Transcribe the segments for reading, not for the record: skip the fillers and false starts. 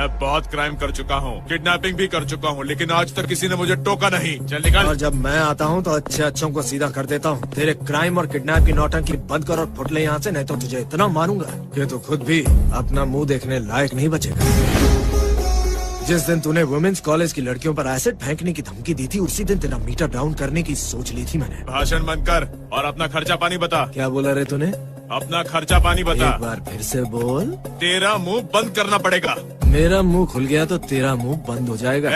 मैं बहुत क्राइम कर चुका हूँ, किडनैपिंग भी कर चुका हूँ, लेकिन आज तक किसी ने मुझे टोका नहीं। चल निकल। और जब मैं आता हूँ तो अच्छों को सीधा कर देता हूँ। तेरे क्राइम और किडनैप की नौटंकी बंद कर और फुट ले यहाँ से, नहीं तो तुझे इतना मारूंगा कि तू खुद भी अपना मुंह देखने लायक नहीं बचेगा। जिस दिन तूने वुमेन्स कॉलेज की लड़कियों पर एसिड फेंकने की धमकी दी थी, उसी दिन तेरा मीटर डाउन करने की सोच ली थी मैंने। भाषण बंद कर और अपना खर्चा पानी बता। क्या बोला रे तूने? अपना खर्चा पानी बता। एक बार फिर से बोल। तेरा मुंह बंद करना पड़ेगा। मेरा मुंह खुल गया तो तेरा मुंह बंद हो जाएगा।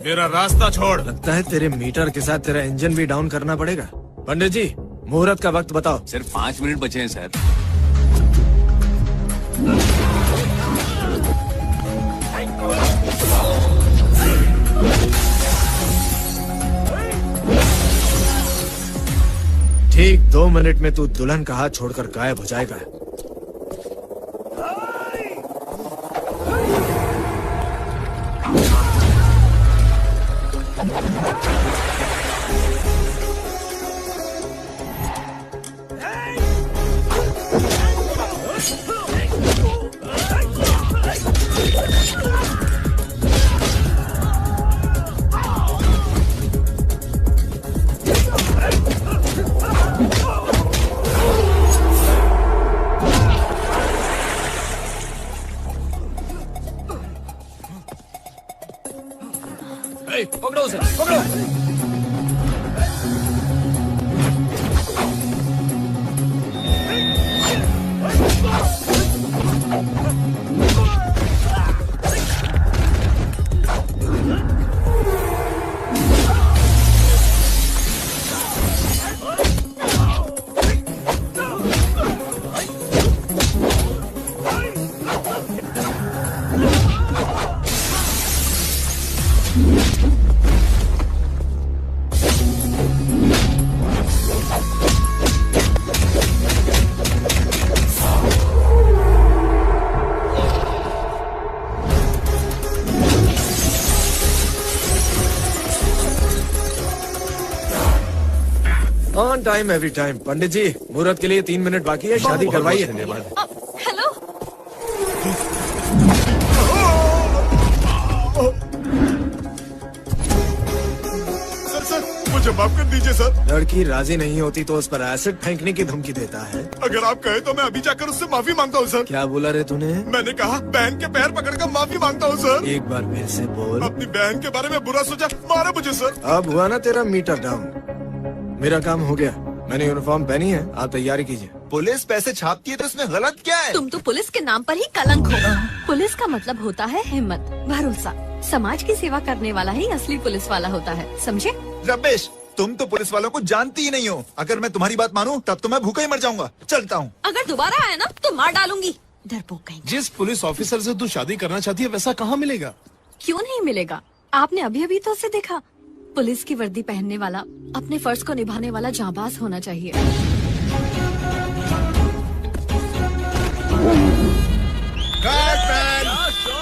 मेरा रास्ता छोड़। लगता है तेरे मीटर के साथ तेरा इंजन भी डाउन करना पड़ेगा। पंडित जी, मुहूर्त का वक्त बताओ। सिर्फ 5 मिनट बचे हैं सर। ठीक 2 मिनट में तू दुल्हन का हाथ छोड़कर गायब हो जाएगा। पकड़ो उसे, पकड़ो। On time every time. Pandit ji, मुहूर्त के लिए 3 मिनट बाकी है, शादी करवाइए। हेलो। सर मुझे माफ कर दीजिए सर। लड़की राजी नहीं होती तो उस पर एसिड फेंकने की धमकी देता है। अगर आप कहे तो मैं अभी जाकर उससे माफी मांगता हूँ सर। क्या बोला रे तूने? मैंने कहा बहन के पैर पकड़कर माफी मांगता हूँ सर। एक बार फिर से बोल। अपनी बहन के बारे में बुरा सोचा, मारा मुझे सर। अब हुआ ना तेरा मीटर डाउन। मेरा काम हो गया, मैंने यूनिफॉर्म पहनी है, आप तैयारी कीजिए। पुलिस पैसे छापती है तो इसमें गलत क्या है? तुम तो पुलिस के नाम पर ही कलंक हो। पुलिस का मतलब होता है हिम्मत, भरोसा। समाज की सेवा करने वाला ही असली पुलिस वाला होता है, समझे? रमेश, तुम तो पुलिस वालों को जानती ही नहीं हो। अगर मैं तुम्हारी बात मानूं तब तो मैं भूखा ही मर जाऊंगा। चलता हूँ। अगर दोबारा आया ना तो मार डालूंगी। डरपोक कहीं। जिस पुलिस ऑफिसर से तू शादी करना चाहती है वैसा कहाँ मिलेगा? क्यों नहीं मिलेगा? आपने अभी अभी तो उसे देखा। पुलिस की वर्दी पहनने वाला, अपने फर्ज को निभाने वाला जांबाज होना चाहिए।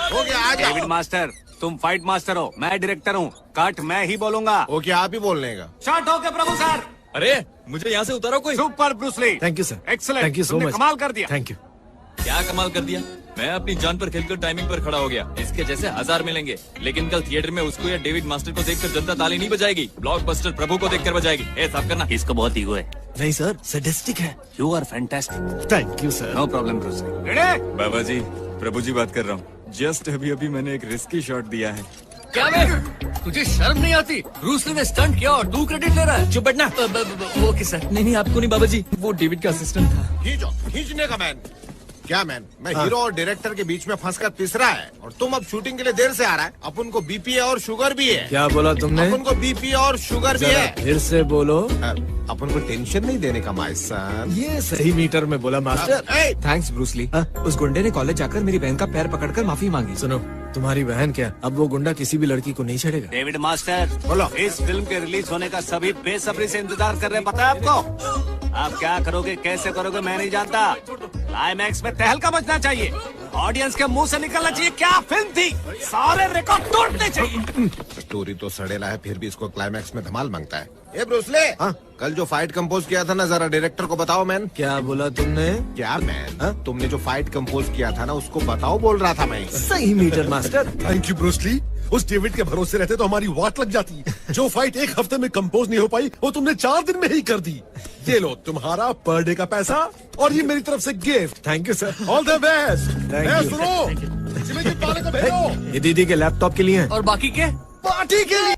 हो गया, आ जाओ। डेविड मास्टर, तुम फाइट मास्टर हो, मैं डायरेक्टर हूँ। कट मैं ही बोलूंगा। ओके, आप ही बोलने का। शॉट हो गया प्रभु सर। अरे मुझे यहाँ से उतारो कोई। Super Bruce Lee. Thank you sir. Excellent, thank you so तुमने मच। कमाल कर दिया। Thank you. क्या कमाल कर दिया। मैं अपनी जान पर खेलकर टाइमिंग पर खड़ा हो गया। इसके जैसे 1000 मिलेंगे, लेकिन कल थिएटर में उसको या डेविड मास्टर को देखकर जनता ताली नहीं बजाएगी, ब्लॉकबस्टर प्रभु को देखकर बजाएगी। ए साफ करना। इसको बहुत ईगो है। नहीं सर, सैडिस्टिक है। You are fantastic. Thank you sir. No problem Bruce Lee. Ready? बाबा जी, प्रभु जी बात कर रहा हूँ। जस्ट अभी मैंने एक रिस्की शॉट दिया है। क्या बे? तुझे शर्म नहीं आती? ब्रूस ली ने स्टंट किया और तू क्रेडिट ले रहा है? चुप बैठना। वो किस है? नहीं आपको नहीं बाबा जी, वो डेविड का असिस्टेंट था। खींचने का मैन। क्या मैन, मैं हीरो और डायरेक्टर के बीच में फंसकर पिस रहा है और तुम अब शूटिंग के लिए देर से आ रहा है। अपन को बीपी है और शुगर भी है। क्या बोला तुमने? अपन को बीपी और शुगर भी जरा है। फिर से बोलो। अपन को टेंशन नहीं देने का मास्टर। ये सही मीटर में बोला मास्टर। Thanks Bruce Lee. उस गुंडे ने कॉलेज जाकर मेरी बहन का पैर पकड़कर माफी मांगी। सुनो, तुम्हारी बहन क्या, अब वो गुंडा किसी भी लड़की को नहीं छेड़ेगा। डेविड मास्टर, बोलो। इस फिल्म के रिलीज होने का सभी बेसब्री से इंतजार कर रहे हैं, पता है आपको? आप क्या करोगे, कैसे करोगे मैं नहीं जानता। क्लाइमैक्स में तहलका मचना चाहिए। ऑडियंस के मुंह से निकलना चाहिए क्या फिल्म थी, सारे रिकॉर्ड तोड़ने चाहिए। स्टोरी तो सड़ेला है, फिर भी इसको क्लाइमैक्स में धमाल मांगता है। ए ब्रूसले, हाँ? कल जो फाइट कंपोज किया था ना, जरा डायरेक्टर को बताओ मैन। क्या बोला तुमने? क्या मैन? हाँ? तुमने जो फाइट कंपोज किया था ना, उसको बताओ बोल रहा था मैं। सही meter master. Thank you Bruce Lee. उस डेविड के भरोसे रहते तो हमारी वाट लग जाती। जो फाइट एक हफ्ते में कंपोज नहीं हो पाई, वो तुमने 4 दिन में ही कर दी। ये लो तुम्हारा पर डे का पैसा, और ये मेरी तरफ से gift. Thank you sir. All the best. Thank you. सुनो, सिमरजीत वाले को भेजो। ये दीदी के लैपटॉप के लिए है। और बाकी के? पार्टी के लिए।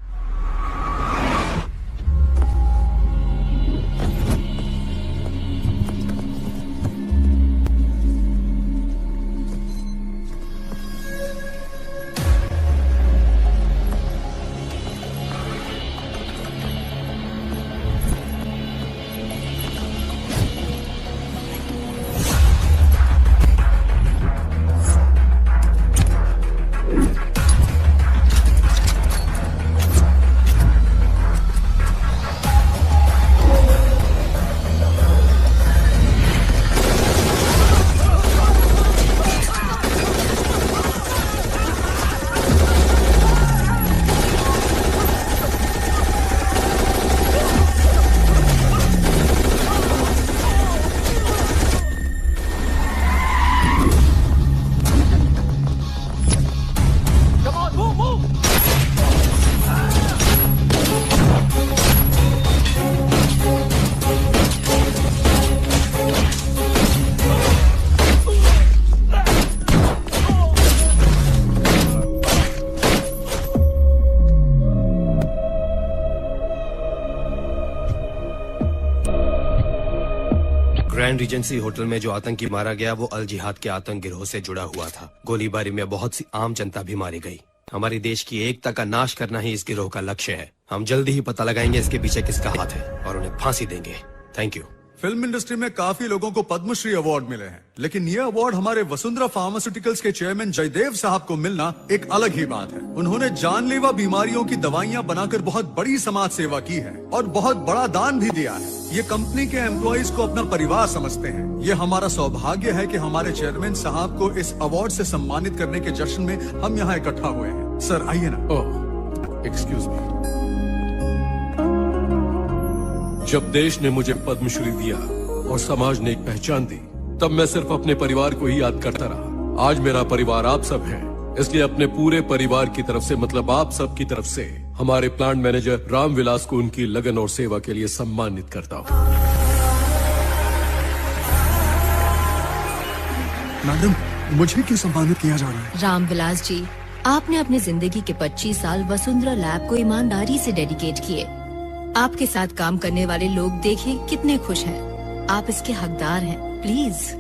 ग्रैंड रीजेंसी होटल में जो आतंकी मारा गया वो अल जिहाद के आतंक गिरोह से जुड़ा हुआ था। गोलीबारी में बहुत सी आम जनता भी मारी गई। हमारे देश की एकता का नाश करना ही इस गिरोह का लक्ष्य है। हम जल्दी ही पता लगाएंगे इसके पीछे किसका हाथ है और उन्हें फांसी देंगे। Thank you. फिल्म इंडस्ट्री में काफी लोगों को पद्मश्री अवार्ड मिले हैं, लेकिन ये अवार्ड हमारे वसुंधरा फार्मास्यूटिकल्स के चेयरमैन जयदेव साहब को मिलना एक अलग ही बात है। उन्होंने जानलेवा बीमारियों की दवाइयां बनाकर बहुत बड़ी समाज सेवा की है और बहुत बड़ा दान भी दिया है। ये कंपनी के एम्प्लॉइज को अपना परिवार समझते हैं। ये हमारा सौभाग्य है कि हमारे चेयरमैन साहब को इस अवार्ड से सम्मानित करने के जश्न में हम यहाँ इकट्ठा हुए हैं। सर आइए ना। Excuse me. जब देश ने मुझे पद्मश्री दिया और समाज ने एक पहचान दी, तब मैं सिर्फ अपने परिवार को ही याद करता रहा। आज मेरा परिवार आप सब है, इसलिए अपने पूरे परिवार की तरफ से, मतलब आप सब की तरफ से, हमारे प्लांट मैनेजर रामविलास को उनकी लगन और सेवा के लिए सम्मानित करता हूँ। मैडम, मुझे क्यों सम्मानित किया जा रहा है? रामविलास जी, आपने अपनी जिंदगी के 25 साल वसुंधरा लैब को ईमानदारी से डेडिकेट किए। आपके साथ काम करने वाले लोग देखें कितने खुश हैं। आप इसके हकदार हैं। प्लीज।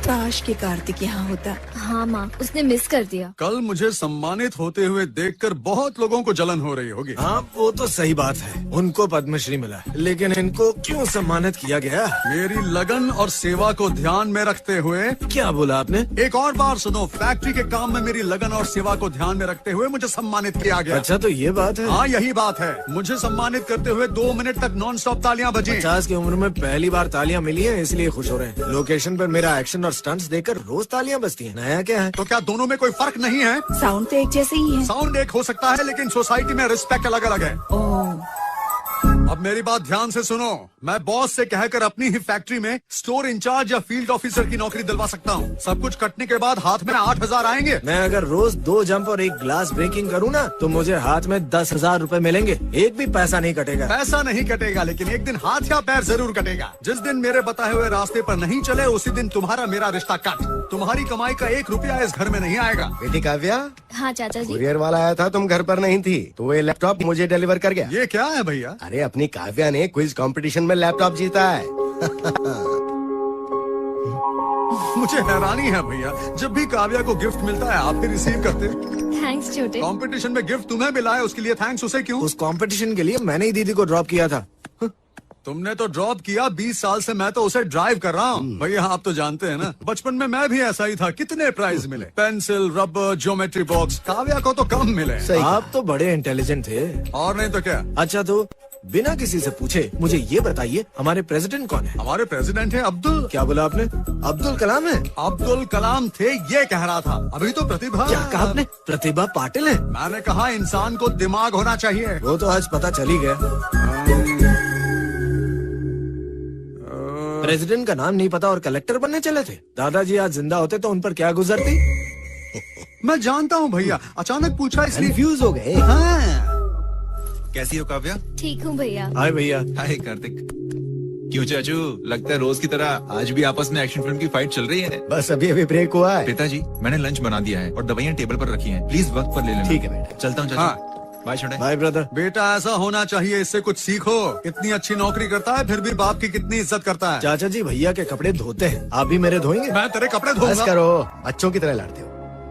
काश के कार्तिक यहाँ होता। हाँ माँ, उसने मिस कर दिया। कल मुझे सम्मानित होते हुए देखकर बहुत लोगों को जलन हो रही होगी। हाँ वो तो सही बात है, उनको पद्मश्री मिला, लेकिन इनको क्यों सम्मानित किया गया? मेरी लगन और सेवा को ध्यान में रखते हुए। क्या बोला आपने? एक और बार सुनो। फैक्ट्री के काम में मेरी लगन और सेवा को ध्यान में रखते हुए मुझे सम्मानित किया गया। अच्छा तो ये बात है? हाँ यही बात है। मुझे सम्मानित करते हुए 2 मिनट तक नॉन स्टॉप तालियां बजी। 50 की उम्र में पहली बार तालियां मिली हैं, इसलिए खुश हो रहे हैं। लोकेशन पर मेरा एक्शन और स्टंट्स देखकर रोज तालियां बजती हैं। नया क्या है? तो क्या दोनों में कोई फर्क नहीं है? साउंड तो एक जैसे ही है। साउंड एक हो सकता है, लेकिन सोसाइटी में रिस्पेक्ट अलग अलग है। अब मेरी बात ध्यान से सुनो। मैं बॉस से कहकर अपनी ही फैक्ट्री में स्टोर इंचार्ज या फील्ड ऑफिसर की नौकरी दिलवा सकता हूँ। सब कुछ कटने के बाद हाथ में 8,000 आएंगे। मैं अगर रोज 2 जंप और 1 ग्लास ब्रेकिंग करूँ ना, तो मुझे हाथ में 10,000 रुपए मिलेंगे। एक भी पैसा नहीं कटेगा। पैसा नहीं कटेगा, लेकिन एक दिन हाथ या पैर जरूर कटेगा। जिस दिन मेरे बताए हुए रास्ते पर नहीं चले, उसी दिन तुम्हारा मेरा रिश्ता कट। तुम्हारी कमाई का 1 रुपया इस घर में नहीं आएगा। बेटी काव्या, हाँ चाचा जी। कुरियर वाला आया था, तुम घर पर नहीं थी, तो ये लैपटॉप मुझे डिलीवर कर गया। ये क्या है भैया? अरे अपनी काव्या ने क्विज कंपटीशन में लैपटॉप जीता है। मुझे हैरानी है भैया, जब भी काव्या को गिफ्ट मिलता है आप भी रिसीव करते। थैंक्स छोटे। कंपटीशन में गिफ्ट तुम्हें मिला है, उसके लिए थैंक्स उसे क्यों? उस कंपटीशन के लिए मैंने ही दीदी को ड्रॉप किया था। तुमने तो ड्रॉप किया, 20 साल से मैं तो उसे ड्राइव कर रहा हूँ। भैया आप तो जानते हैं ना, बचपन में मैं भी ऐसा ही था। कितने प्राइज मिले, pencil, rubber, geometry box. Kavya को तो कम मिले। आप तो बड़े इंटेलिजेंट थे। और नहीं तो क्या। अच्छा तो बिना किसी से पूछे मुझे ये बताइए, हमारे प्रेसिडेंट कौन है? हमारे प्रेसिडेंट है अब्दुल। क्या बोला आपने? अब्दुल कलाम है? अब्दुल कलाम थे ये कह रहा था। अभी तो प्रतिभा। क्या कहा आपने? प्रतिभा पाटिल है? मैंने कहा इंसान को दिमाग होना चाहिए। वो तो आज पता चल ही गया। प्रेसिडेंट का नाम नहीं पता और कलेक्टर बनने चले थे। दादाजी आज जिंदा होते तो उन पर क्या गुजरती? मैं जानता हूँ भैया, अचानक पूछा इसलिए कंफ्यूज हो गए। हाँ। कैसी हो काव्या? ठीक हूँ भैया। हाय भैया। हाय कार्तिक। क्यों चाचू, लगता है रोज की तरह आज भी आपस में एक्शन फिल्म की फाइट चल रही है। बस अभी अभी ब्रेक हुआ है। पिताजी मैंने लंच बना दिया है और दवाइयाँ टेबल पर रखी हैं, प्लीज वक्त पर ले लेना। ठीक है बेटा। चलता हूँ चाचू। हाँ। बाय छोटे। Bye brother. बेटा ऐसा होना चाहिए, इससे कुछ सीखो। इतनी अच्छी नौकरी करता है फिर भी बाप की कितनी इज्जत करता है। चाचा जी भैया के कपड़े धोते हैं, आप भी मेरे धोएंगे? मैं तेरे कपड़े बस धोऊंगा। करो, बच्चों की तरह लड़ते हो।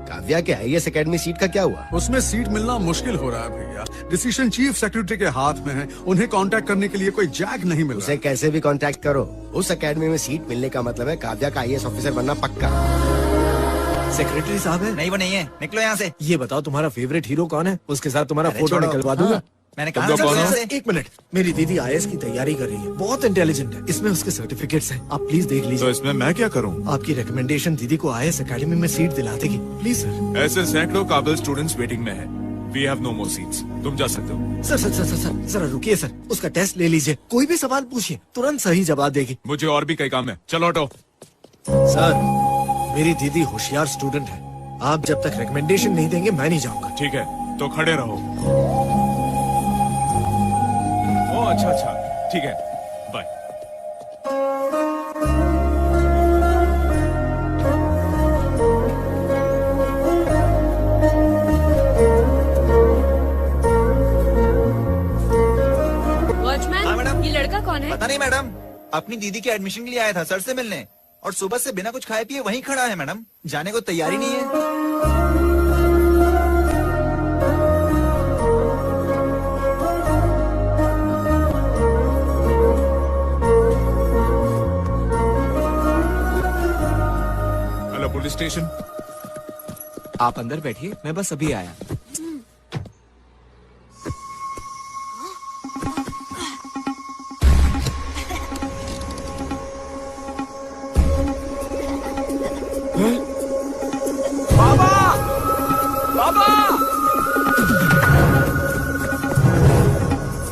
काव्या के IAS एकेडमी सीट का क्या हुआ? उसमें सीट मिलना मुश्किल हो रहा है भैया। डिसीजन चीफ सेक्रेटरी के हाथ में है, उन्हें कांटेक्ट करने के लिए कोई जैक नहीं मिल रहा। उसे कैसे भी कांटेक्ट करो। उस एकेडमी में सीट मिलने का मतलब है काव्या का IAS ऑफिसर बनना पक्का। सेक्रेटरी साहब है? नहीं वो नहीं है, निकलो यहाँ से। ये बताओ तुम्हारा फेवरेट हीरो कौन है? उसके साथ तुम्हारा अरे फोटो छोड़ो। निकलवा दूंगा। हाँ, मैंने कहा तुम लोग ना कौन हो? सबसे। एक मिनट, मेरी दीदी IAS की तैयारी कर रही है, बहुत इंटेलिजेंट है। इसमें उसके सर्टिफिकेट्स हैं, आप प्लीज देख लीजिए। तो इसमें मैं क्या करूं? आपकी रिकमेंडेशन दीदी को IAS एकेडमी में सीट दिला देगी, प्लीज सर। ऐसे सैकड़ों काबिल स्टूडेंट्स वेटिंग में हैं। We have no more seats. तुम जा सकते हो। Sir sir sir sir sir जरा रुकिए सर, उसका टेस्ट ले लीजिए, कोई भी सवाल पूछिए, तुरंत सही जवाब देगी। मुझे और भी कई काम है, चलो हटो। सर मेरी दीदी होशियार स्टूडेंट है, आप जब तक रिकमेंडेशन नहीं देंगे मैं नहीं जाऊंगा। ठीक है, तो खड़े रहो। ओ अच्छा, ठीक है, बाय। वॉचमैन, ये लड़का कौन है? पता नहीं मैडम, अपनी दीदी के एडमिशन के लिए आया था सर से मिलने, और सुबह से बिना कुछ खाए पिए वहीं खड़ा है मैडम, जाने को तैयारी नहीं है। Hello police station. आप अंदर बैठिए, मैं बस अभी आया। बाबा! बाबा!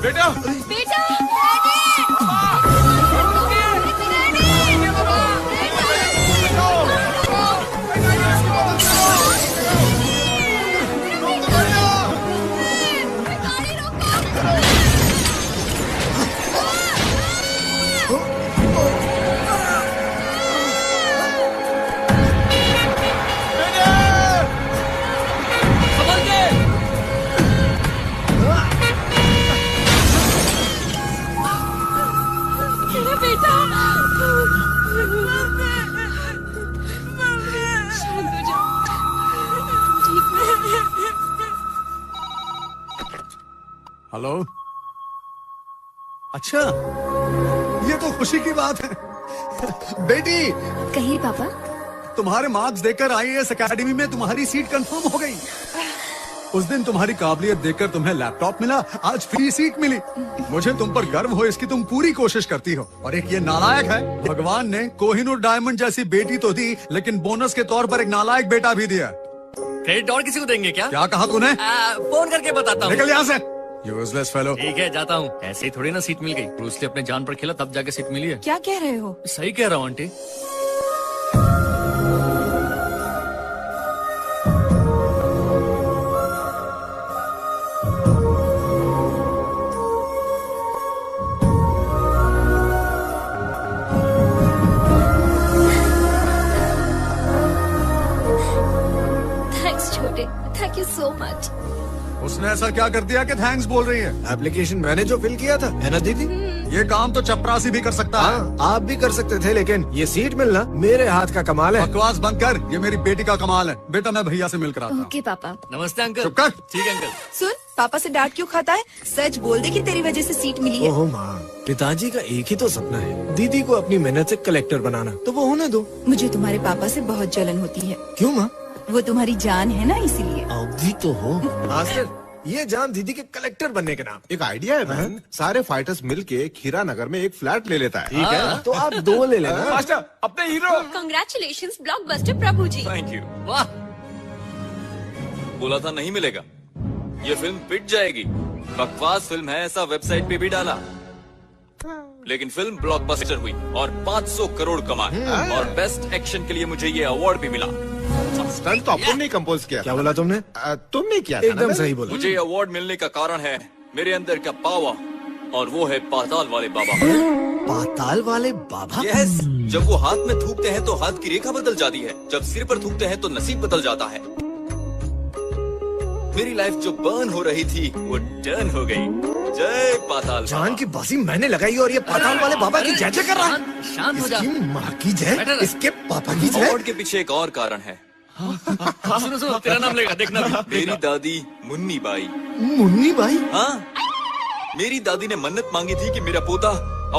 बेटा! बेटा! हेलो। अच्छा, ये तो खुशी की बात है। बेटी, कहिए पापा। तुम्हारे मार्क्स देखकर IAS एकेडमी में तुम्हारी सीट कंफर्म हो गई। उस दिन तुम्हारी काबिलियत देखकर तुम्हें लैपटॉप मिला, आज फ्री सीट मिली। मुझे तुम पर गर्व हो, इसकी तुम पूरी कोशिश करती हो। और एक ये नालायक है, भगवान ने कोहिनूर डायमंड जैसी बेटी तो दी, लेकिन बोनस के तौर पर एक नालायक बेटा भी दिया। क्रेडिट और किसी को देंगे क्या? क्या कहा तूने? फोन करके बताता हूँ। निकल यहाँ से, यूजलेस फेलो। ठीक है, जाता हूँ। ऐसे ही थोड़ी ना सीट मिल गई, ब्रूस ली अपने जान पर खेला तब जाके सीट मिली है। क्या कह रहे हो? सही कह रहा हूँ आंटी। थैंक्स छोटे, थैंक यू सो मच। उसने ऐसा क्या कर दिया कि थैंक्स बोल रही है? एप्लीकेशन मैंने जो फिल किया था, है ना दीदी? ये काम तो चपरासी भी कर सकता है। आप भी कर सकते थे, लेकिन ये सीट मिलना मेरे हाथ का कमाल है। बकवास बंद कर, ये मेरी बेटी का कमाल है। बेटा मैं भैया से मिलकर आता हूँ। ओके पापा। नमस्ते अंकल। चुप कर। ठीक है अंकल। सुन, पापा से डांट क्यों खाता है? सच बोल दे कि तेरी वजह से सीट मिली है। ओहो माँ, पिताजी का एक ही तो सपना है, दीदी को अपनी मेहनत से कलेक्टर बनाना, तो वो होने दो। मुझे तुम्हारे पापा से बहुत जलन होती है। क्यों माँ? वो तुम्हारी जान है ना, इसीलिए। अवधि तो हो। मास्टर, ये जान दीदी के कलेक्टर बनने के नाम। एक आइडिया है मैन, सारे फाइटर्स मिलके खीरा नगर में एक फ्लैट ले लेता है। ठीक है, तो आप 2 ले लेना। मास्टर अपने hero. Congratulations blockbuster Prabhu ji. Thank you. वाह, बोला था नहीं मिलेगा, ये फिल्म पिट जाएगी, बकवास फिल्म है ऐसा वेबसाइट पे भी डाला, लेकिन फिल्म ब्लॉकबस्टर हुई और 500 करोड़ कमाए और बेस्ट एक्शन के लिए मुझे ये अवार्ड भी मिला। स्टंट तो अपन ने कंपोज किया। क्या बोला तुमने? तुमने किया था एकदम ना? सही बोला। मुझे अवार्ड मिलने का कारण है मेरे अंदर का पावर, और वो है पाताल वाले बाबा। पाताल वाले बाबा? यस, जब वो हाथ में थूकते हैं तो हाथ की रेखा बदल जाती है, जब सिर पर थूकते हैं तो नसीब बदल जाता है। मेरी लाइफ जो बर्न हो रही थी वो टर्न हो गई। जय पाताल। जान की बाजी मैंने लगाई और ये पाताल वाले बाबा की जय जय कर रहा है। शांत हो जा। इसकी माँ की जय, इसके पापा की जय। अवार्ड के पीछे एक और कारण है। सुनो सुनो, तेरा नाम लेगा, देखना भी। मेरी दादी मुन्नी बाई। मुन्नी बाई? हाँ, मेरी दादी ने मन्नत मांगी थी कि मेरा पोता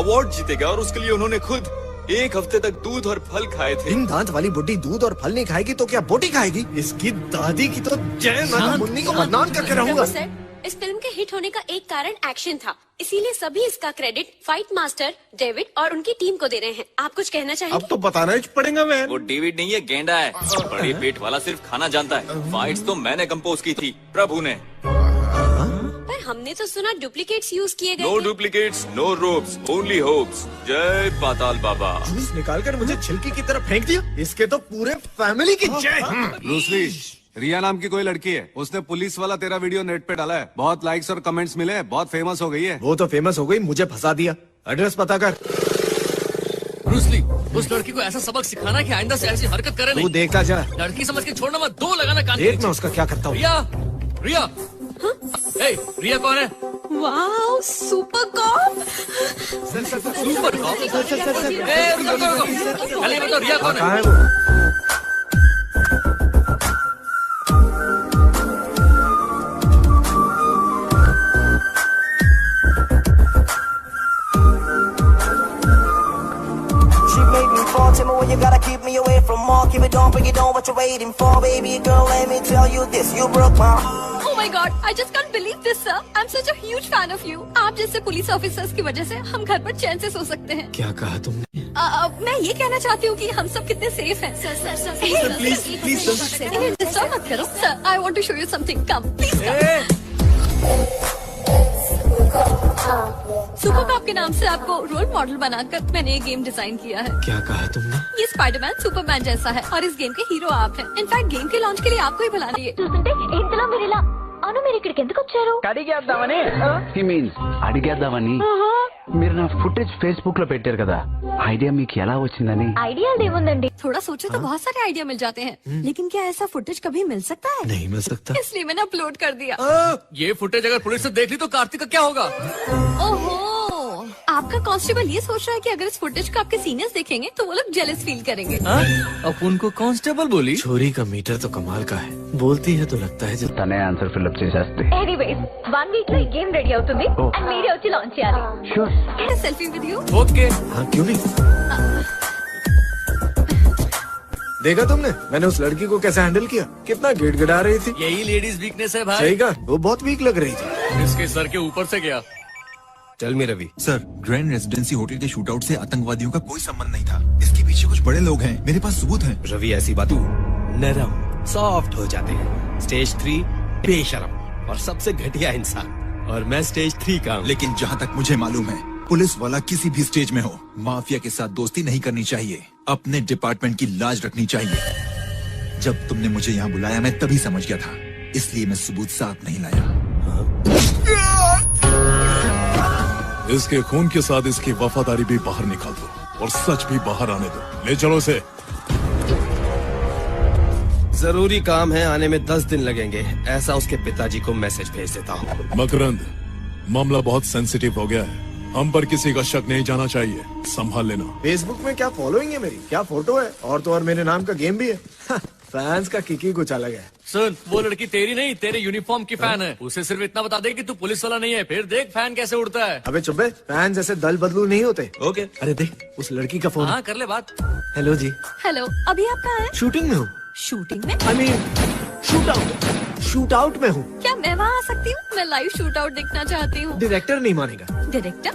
अवार्ड जीतेगा, और उसके लिए उन्होंने खुद 1 हफ्ते तक दूध और फल खाए थे। इन दांत वाली बुड्ढी दूध और फल नहीं खाएगी तो क्या बोटी खाएगी? इसकी दादी की तो जय। मैं मुन्नी को बदनाम करके रहूंगा। सर, इस फिल्म के हिट होने का एक कारण एक्शन था, इसीलिए सभी इसका क्रेडिट फाइट मास्टर डेविड और उनकी टीम को दे रहे हैं। आप कुछ कहना चाहिए? अब तो बताना ही पड़ेगा मैन। वो डेविड नहीं है, गेंडा है। बड़े पेट वाला सिर्फ खाना जानता है। फाइट्स तो मैंने कंपोज की थी, प्रभु ने। पर हमने तो सुना डुप्लीकेट्स यूज किए गए नो थे। Duplicates, no ropes, only hopes. जय पाताल बाबा। जूस निकाल कर मुझे छिलकी की तरफ फेंक दिया। इसके तो पूरे फैमिली की जय। ब्रूस ली, रिया नाम की कोई लड़की है, उसने पुलिस वाला तेरा वीडियो नेट पे डाला है, बहुत लाइक्स और कमेंट्स मिले, बहुत फेमस हो गई है। वो तो फेमस हो गई, मुझे फंसा दिया। एड्रेस पता कर। ब्रूस ली, उस लड़की को ऐसा सबक सिखाना कि आइंदा से ऐसी हरकत करे तू नहीं। देखता जा। लड़की समझ के छोड़ना मत, 2 लगाना कान के देख नीचे। मैं उसका क्या करता हूँ। रिया, रिया, हे, रिया कौन है? Wow, super cop. Super cop? ए, रुको। पहले ये बताओ, रिया कौन कहाँ है? है वो? You gotta keep me away from more. Keep it on, bring it on. What you waiting for, baby girl? Let me tell you this. You broke my heart. Oh my God, I just can't believe this, sir. I'm such a huge fan of you. आप जैसे police officers की वजह से हम घर पर चैन से सो सकते हैं। क्या कहा तुमने? मैं ये कहना चाहती हूँ कि हम सब कितने सेफ हैं। सर, प्लीज डिस्टर्ब मत करो। Sir, I want to show you something. Come, please. Super cop के नाम से आपको रोल मॉडल बनाकर मैंने ये गेम डिजाइन किया है। क्या कहा तुमने? ये स्पाइडरमैन सुपरमैन जैसा है और इस गेम के हीरो आप हैं। इनफैक्ट गेम के लॉन्च के लिए आपको ही बुलाना है। ఇంతలో మీరు ఇలా అవును మీరు ఇక్కడికి ఎందుకు వచ్చారు? అడిగేద్దామని హి మీన్స్ అడిగేద్దామని మీరు నా ఫుటేజ్ ఫేస్బుక్ లో పెట్టారు కదా, ఐడియా మీకు ఎలా వచ్చిందని? ఐడియాలు ఏముందండి? थोड़ा सोचे तो बहुत सारे आइडिया मिल जाते हैं, लेकिन क्या ऐसा फुटेज कभी मिल सकता है? नहीं मिल सकता। इसलिए मैंने अपलोड कर दिया। ये फुटेज अगर पुलिस ने देख ली तो कार्तिक का क्या होगा? ओहो, आपका कांस्टेबल ये सोच रहा है कि अगर इस फुटेज को आपके सीनियर्स देखेंगे तो वो लोग जेलस फील करेंगे। अब उनको कांस्टेबल बोली? छोरी का मीटर तो कमाल का है, बोलती है तो लगता है తనే ఆన్సర్ ఫిల్ అప్ చేసేస్తే ఎనీవేస్ 1 వీక్ లో ఈ గేమ్ రెడీ అవుతుంది అండ్ మీరే వచ్చి లాంచ్ చేయాలి. Sure. Selfie with you? Okay. हाँ क्यों नहीं। देखा तुमने मैंने उस लड़की को कैसे हैंडल किया? कितना गिड़गिड़ा रही थी। यही लेडीज वीकनेस है भाई। सही कहा, वो बहुत वीक लग रही थी। इसके सर के ऊपर से गया। चल मेरा Ravi. Sir, grand residency hotel के शूटआउट से आतंकवादियों का कोई संबंध नहीं था। इसके पीछे कुछ बड़े लोग हैं, मेरे पास सबूत हैं। रवि ऐसी बात नरम सॉफ्ट हो जाते हैं। स्टेज 3 बेशरम और सबसे घटिया इंसान, और मैं स्टेज 3 का हूँ। लेकिन जहाँ तक मुझे मालूम है, पुलिस वाला किसी भी स्टेज में हो, माफिया के साथ दोस्ती नहीं करनी चाहिए, अपने डिपार्टमेंट की लाज रखनी चाहिए। जब तुमने मुझे यहाँ बुलाया मैं तभी समझ गया था, इसलिए मैं सबूत साथ नहीं लाया। इसके खून के साथ इसकी वफादारी भी बाहर निकाल दो और सच भी बाहर आने दो। ले चलो इसे। जरूरी काम है, आने में 10 दिन लगेंगे, ऐसा उसके पिताजी को मैसेज भेज देता हूँ। मकरंद, मामला बहुत सेंसिटिव हो गया है, हम पर किसी का शक नहीं जाना चाहिए, संभाल लेना। फेसबुक में क्या फॉलोइंग है मेरी, क्या फोटो है, और तो और मेरे नाम का गेम भी है। फैंस का किकी कुछ अलग है। सुन, वो लड़की तेरी नहीं, तेरे यूनिफॉर्म की फैन है। उसे सिर्फ इतना बता दे कि तू पुलिस वाला नहीं है, फिर देख फैन कैसे उड़ता है। अबे चुप बे, फैन जैसे दल बदलू नहीं होते। ओके। अरे देख, उस लड़की का फोन। हाँ कर ले बात। हेलो जी। हेलो, अभी आप कहाँ हैं? शूटिंग में हूँ। शूटिंग में? आई मीन शूट आउट में हूँ। क्या मैं वहाँ आ सकती हूँ? मैं लाइव शूट आउट देखना चाहती हूँ। डायरेक्टर नहीं मानेगा। डायरेक्टर?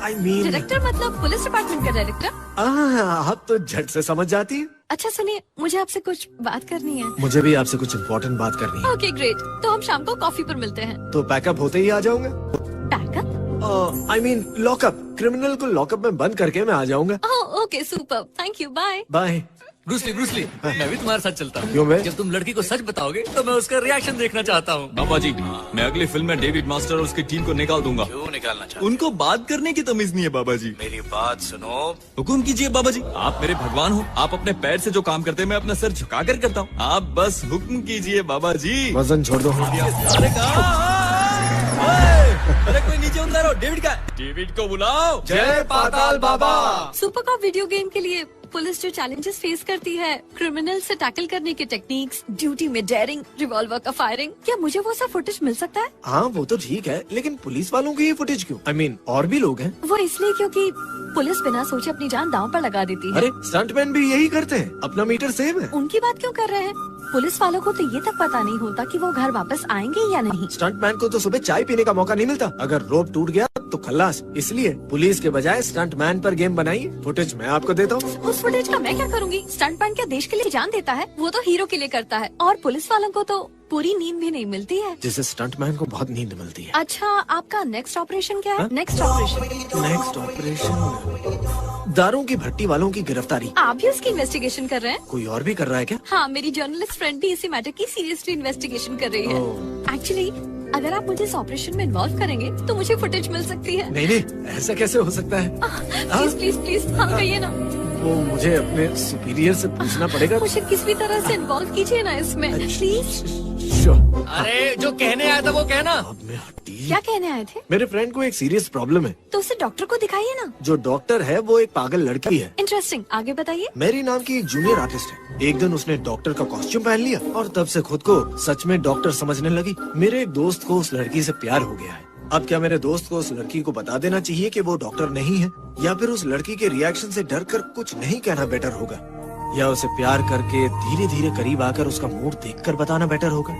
आई मीन डायरेक्टर मतलब पुलिस डिपार्टमेंट का डायरेक्टर? आप तो झट से समझ जाती हैं। अच्छा सुनिए, मुझे आपसे कुछ बात करनी है। मुझे भी आपसे कुछ इम्पोर्टेंट बात करनी है। ओके ग्रेट, तो हम शाम को कॉफी पर मिलते हैं। तो पैकअप होते ही आ जाऊंगा। Pack up? I mean lockup. Criminal को लॉकअप में बंद करके मैं आ जाऊंगा। Okay super, thank you, bye bye. Bruce Lee, मैं भी तुम्हारे साथ चलता हूँ। क्यों बे? जब तुम लड़की को सच बताओगे तो मैं उसका रिएक्शन देखना चाहता हूँ। बाबा जी, मैं अगली फिल्म में डेविड मास्टर और उसकी टीम को निकाल दूंगा। क्यों निकालना चाहते? उनको बात करने की तमीज नहीं है बाबा जी। मेरी बात सुनो। हुकुम कीजिए बाबा जी, आप मेरे भगवान हो। आप अपने पैर से जो काम करते हैं मैं अपना सर झुका कर करता हूँ। आप बस हुक्म कीजिए बाबा जी। वजन छोड़ दो। अरे कोई नीचे उतारो, डेविड का। डेविड को बुलाओ। जय पाताल बाबा। सुपर कप वीडियो गेम के लिए पुलिस जो चैलेंजेस फेस करती है, क्रिमिनल से टैकल करने के टेक्निक्स, ड्यूटी में डेयरिंग, रिवॉल्वर का फायरिंग, क्या मुझे वो सब फुटेज मिल सकता है? हाँ वो तो ठीक है, लेकिन पुलिस वालों की ये फुटेज क्यों? आई मीन और भी लोग हैं। वो इसलिए क्योंकि पुलिस बिना सोचे अपनी जान दांव पर लगा देती है। अरे स्टंटमैन भी यही करते हैं, अपना मीटर सेव है। उनकी बात क्यों कर रहे हैं? पुलिस वालों को तो ये तक पता नहीं होता कि वो घर वापस आएंगे या नहीं। स्टंटमैन को तो सुबह चाय पीने का मौका नहीं मिलता। अगर रोप टूट गया तो खल्लास। इसलिए पुलिस के बजाय स्टंटमैन पर गेम बनाइए। फुटेज मैं आपको देता हूँ। उस फुटेज का मैं क्या करूँगी? स्टंटमैन क्या देश के लिए जान देता है? वो तो हीरो के लिए करता है, और पुलिस वालों को तो पूरी नींद भी नहीं मिलती है। जिसे स्टंटमैन को बहुत नींद मिलती है। अच्छा, आपका नेक्स्ट ऑपरेशन क्या है? नेक्स्ट ऑपरेशन दारू की भट्टी वालों की गिरफ्तारी। आप भी उसकी इन्वेस्टिगेशन कर रहे हैं? कोई और भी कर रहा है क्या? हाँ, मेरी जर्नलिस्ट फ्रेंड भी इसी मैटर की सीरियसली इन्वेस्टिगेशन कर रही है। एक्चुअली अगर आप मुझे इस ऑपरेशन में इन्वॉल्व करेंगे तो मुझे फुटेज मिल सकती है। नहीं, ऐसा कैसे हो सकता है? प्लीज हाँ कहिए ना। वो मुझे अपने सुपीरियर से पूछना पड़ेगा। मुझे किसी भी तरह से इन्वॉल्व कीजिए ना इसमें, प्लीज। अरे जो कहने आया था वो कहना। क्या कहने आए थे? मेरे फ्रेंड को एक सीरियस प्रॉब्लम है। तो उसे डॉक्टर को दिखाइए ना। जो डॉक्टर है वो एक पागल लड़की है। इंटरेस्टिंग, आगे बताइए। मेरी नाम की एक जूनियर आर्टिस्ट है। एक दिन उसने डॉक्टर का कॉस्ट्यूम पहन लिया और तब से खुद को सच में डॉक्टर समझने लगी। मेरे एक दोस्त को उस लड़की से प्यार हो गया है। अब क्या मेरे दोस्त को उस लड़की को बता देना चाहिए कि वो डॉक्टर नहीं है, या फिर उस लड़की के रिएक्शन से डर कर कुछ नहीं कहना बेटर होगा, या उसे प्यार करके धीरे धीरे करीब आकर उसका मूड देखकर बताना बेटर होगा,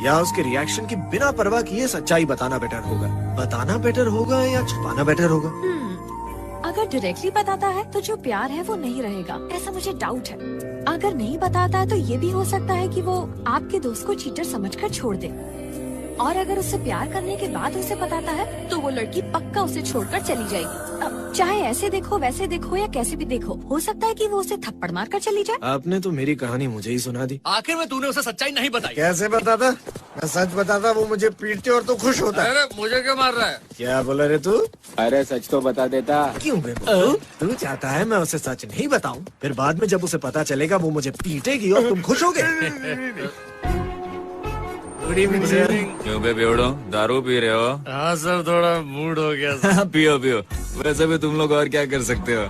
या उसके रिएक्शन की बिना परवाह किए सच्चाई बताना बेटर होगा? बताना बेटर होगा या छुपाना बेटर होगा? अगर डायरेक्टली बताता है तो जो प्यार है वो नहीं रहेगा, ऐसा मुझे डाउट है। अगर नहीं बताता है तो ये भी हो सकता है कि वो आपके दोस्त को चीटर समझकर छोड़ दे, और अगर उससे प्यार करने के बाद उसे बताता है तो वो लड़की पक्का उसे छोड़कर चली जाएगी। चाहे ऐसे देखो वैसे देखो या कैसे भी देखो, हो सकता है कि वो उसे थप्पड़ मारकर चली जाए। आपने तो मेरी कहानी मुझे ही सुना दी। आखिर में तूने उसे सच्चाई नहीं बताई। कैसे बताता? मैं सच बताता वो मुझे पीटते और तो खुश होता। अरे मुझे क्यों मार रहा है? क्या बोला रे तू? अरे सच तो बता देता। क्यों बे? तू चाहता है मैं उसे सच नहीं बताऊं, फिर बाद में जब उसे पता चलेगा वो मुझे पीटेगी और तुम खुश होगे। Good evening sir. क्यों बे बेवड़ो, दारू पी रहे हो? हाँ सर, थोड़ा मूड हो गया। पियो पियो, वैसे भी तुम लोग और क्या कर सकते हो।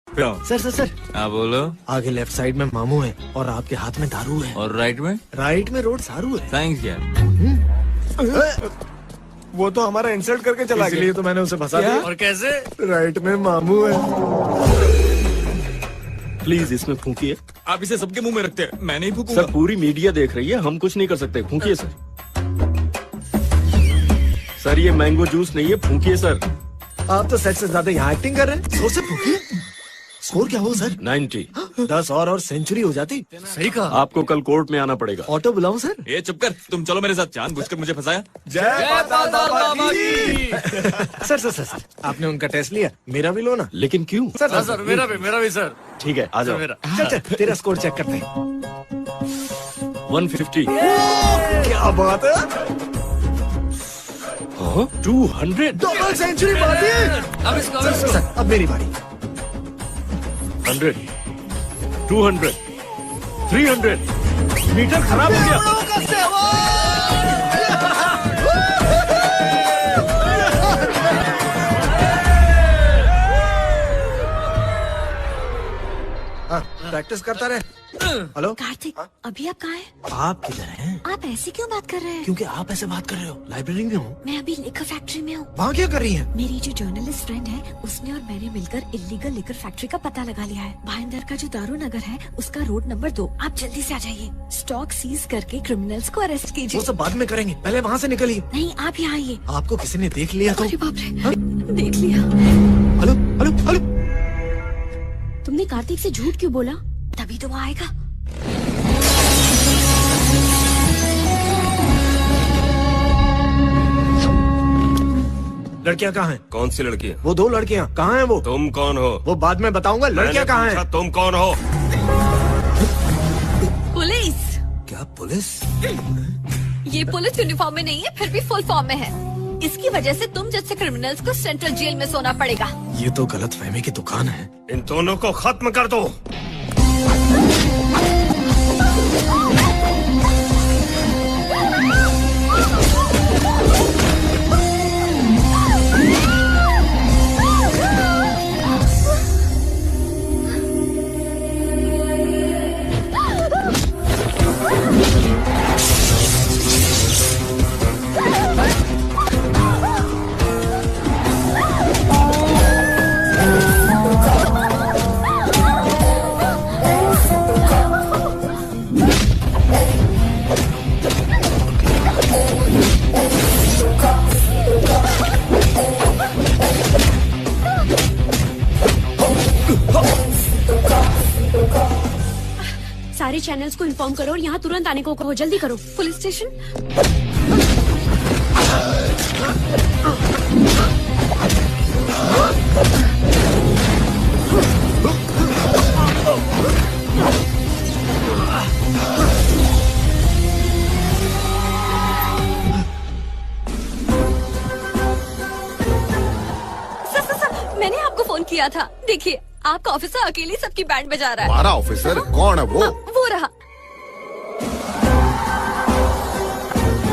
पियो। सर हाँ बोलो। आगे लेफ्ट साइड में मामू है और आपके हाथ में दारू है। और राइट में? राइट में रोड सारू है। थैंक्स यार। वो तो हमारा इंसल्ट करके चला गया, इसलिए तो मैंने उसे फंसा दिया। और कैसे? राइट में मामू है। प्लीज इसमें फूंकिए। आप इसे सबके मुंह में रखते हैं, मैं नहीं फूकूंगा। सर पूरी मीडिया देख रही है, हम कुछ नहीं कर सकते। फूंकिए सर। सर ये मैंगो जूस नहीं है, फूंकिए सर। आप तो सेट से ज्यादा यहाँ एक्टिंग कर रहे हैं। जोर से फूंकिए। स्कोर क्या हो सर? 90। 10 और सेंचुरी हो जाती। सही कहा। आपको कल कोर्ट में आना पड़ेगा। ऑटो बुलाऊं सर? ये चुप कर, तुम चलो मेरे साथ। जानबूझकर मुझे फंसाया। जय बाबा की। सर आपने उनका टेस्ट लिया, मेरा भी लो ना। लेकिन क्यों? सर मेरा भी सर। ठीक है आ जाओ। मेरा। चल तेरा स्कोर चेक करते हैं। 150। क्या बात है? 200। डबल सेंचुरी मार दी। अब अब मेरी बारी। 100, 200, 300। मीटर खराब हो गया। प्रैक्टिस करता रहे। हेलो कार्तिक, अभी आप कहाँ हैं? आप किधर हैं? आप ऐसे क्यों बात कर रहे हैं? क्योंकि आप ऐसे बात कर रहे हो। लाइब्रेरी में हूँ। मैं अभी लिकर फैक्ट्री में हूँ। वहाँ क्या कर रही हैं? मेरी जो जर्नलिस्ट फ्रेंड है उसने और मैंने मिलकर इलीगल लिकर फैक्ट्री का पता लगा लिया है। भाईंदर का जो दारू नगर है उसका रोड नंबर 2। आप जल्दी से आ जाइए। स्टॉक सीज करके क्रिमिनल्स को अरेस्ट कीजिए। वो सब बाद में करेंगे, पहले वहाँ से निकलिए। नहीं, आप यहाँ आइए। आपको किसी ने देख लिया तो? अरे बाप रे, देख लिया। हेलो हेलो हेलो, तुमने कार्तिक से झूठ क्यों बोला? तभी तो वो आएगा। लड़कियाँ कहाँ हैं? कौन सी लड़की? वो 2 लड़कियाँ कहाँ हैं? वो तुम कौन हो? वो बाद में बताऊंगा। लड़कियाँ कहाँ हैं? तुम कौन हो? पुलिस। क्या पुलिस? ये पुलिस यूनिफॉर्म में नहीं है, फिर भी फुल फॉर्म में है। इसकी वजह से तुम जैसे क्रिमिनल्स को सेंट्रल जेल में सोना पड़ेगा। ये तो गलतफहमी की दुकान है। इन दोनों को खत्म कर दो। सारे चैनल्स को इन्फॉर्म करो और यहाँ तुरंत आने को कहो। जल्दी करो। Police station. सर, मैंने आपको फोन किया था। देखिए, आपका ऑफिसर अकेले सबकी बैंड बजा रहा है। हमारा ऑफिसर कौन है वो? वो रहा।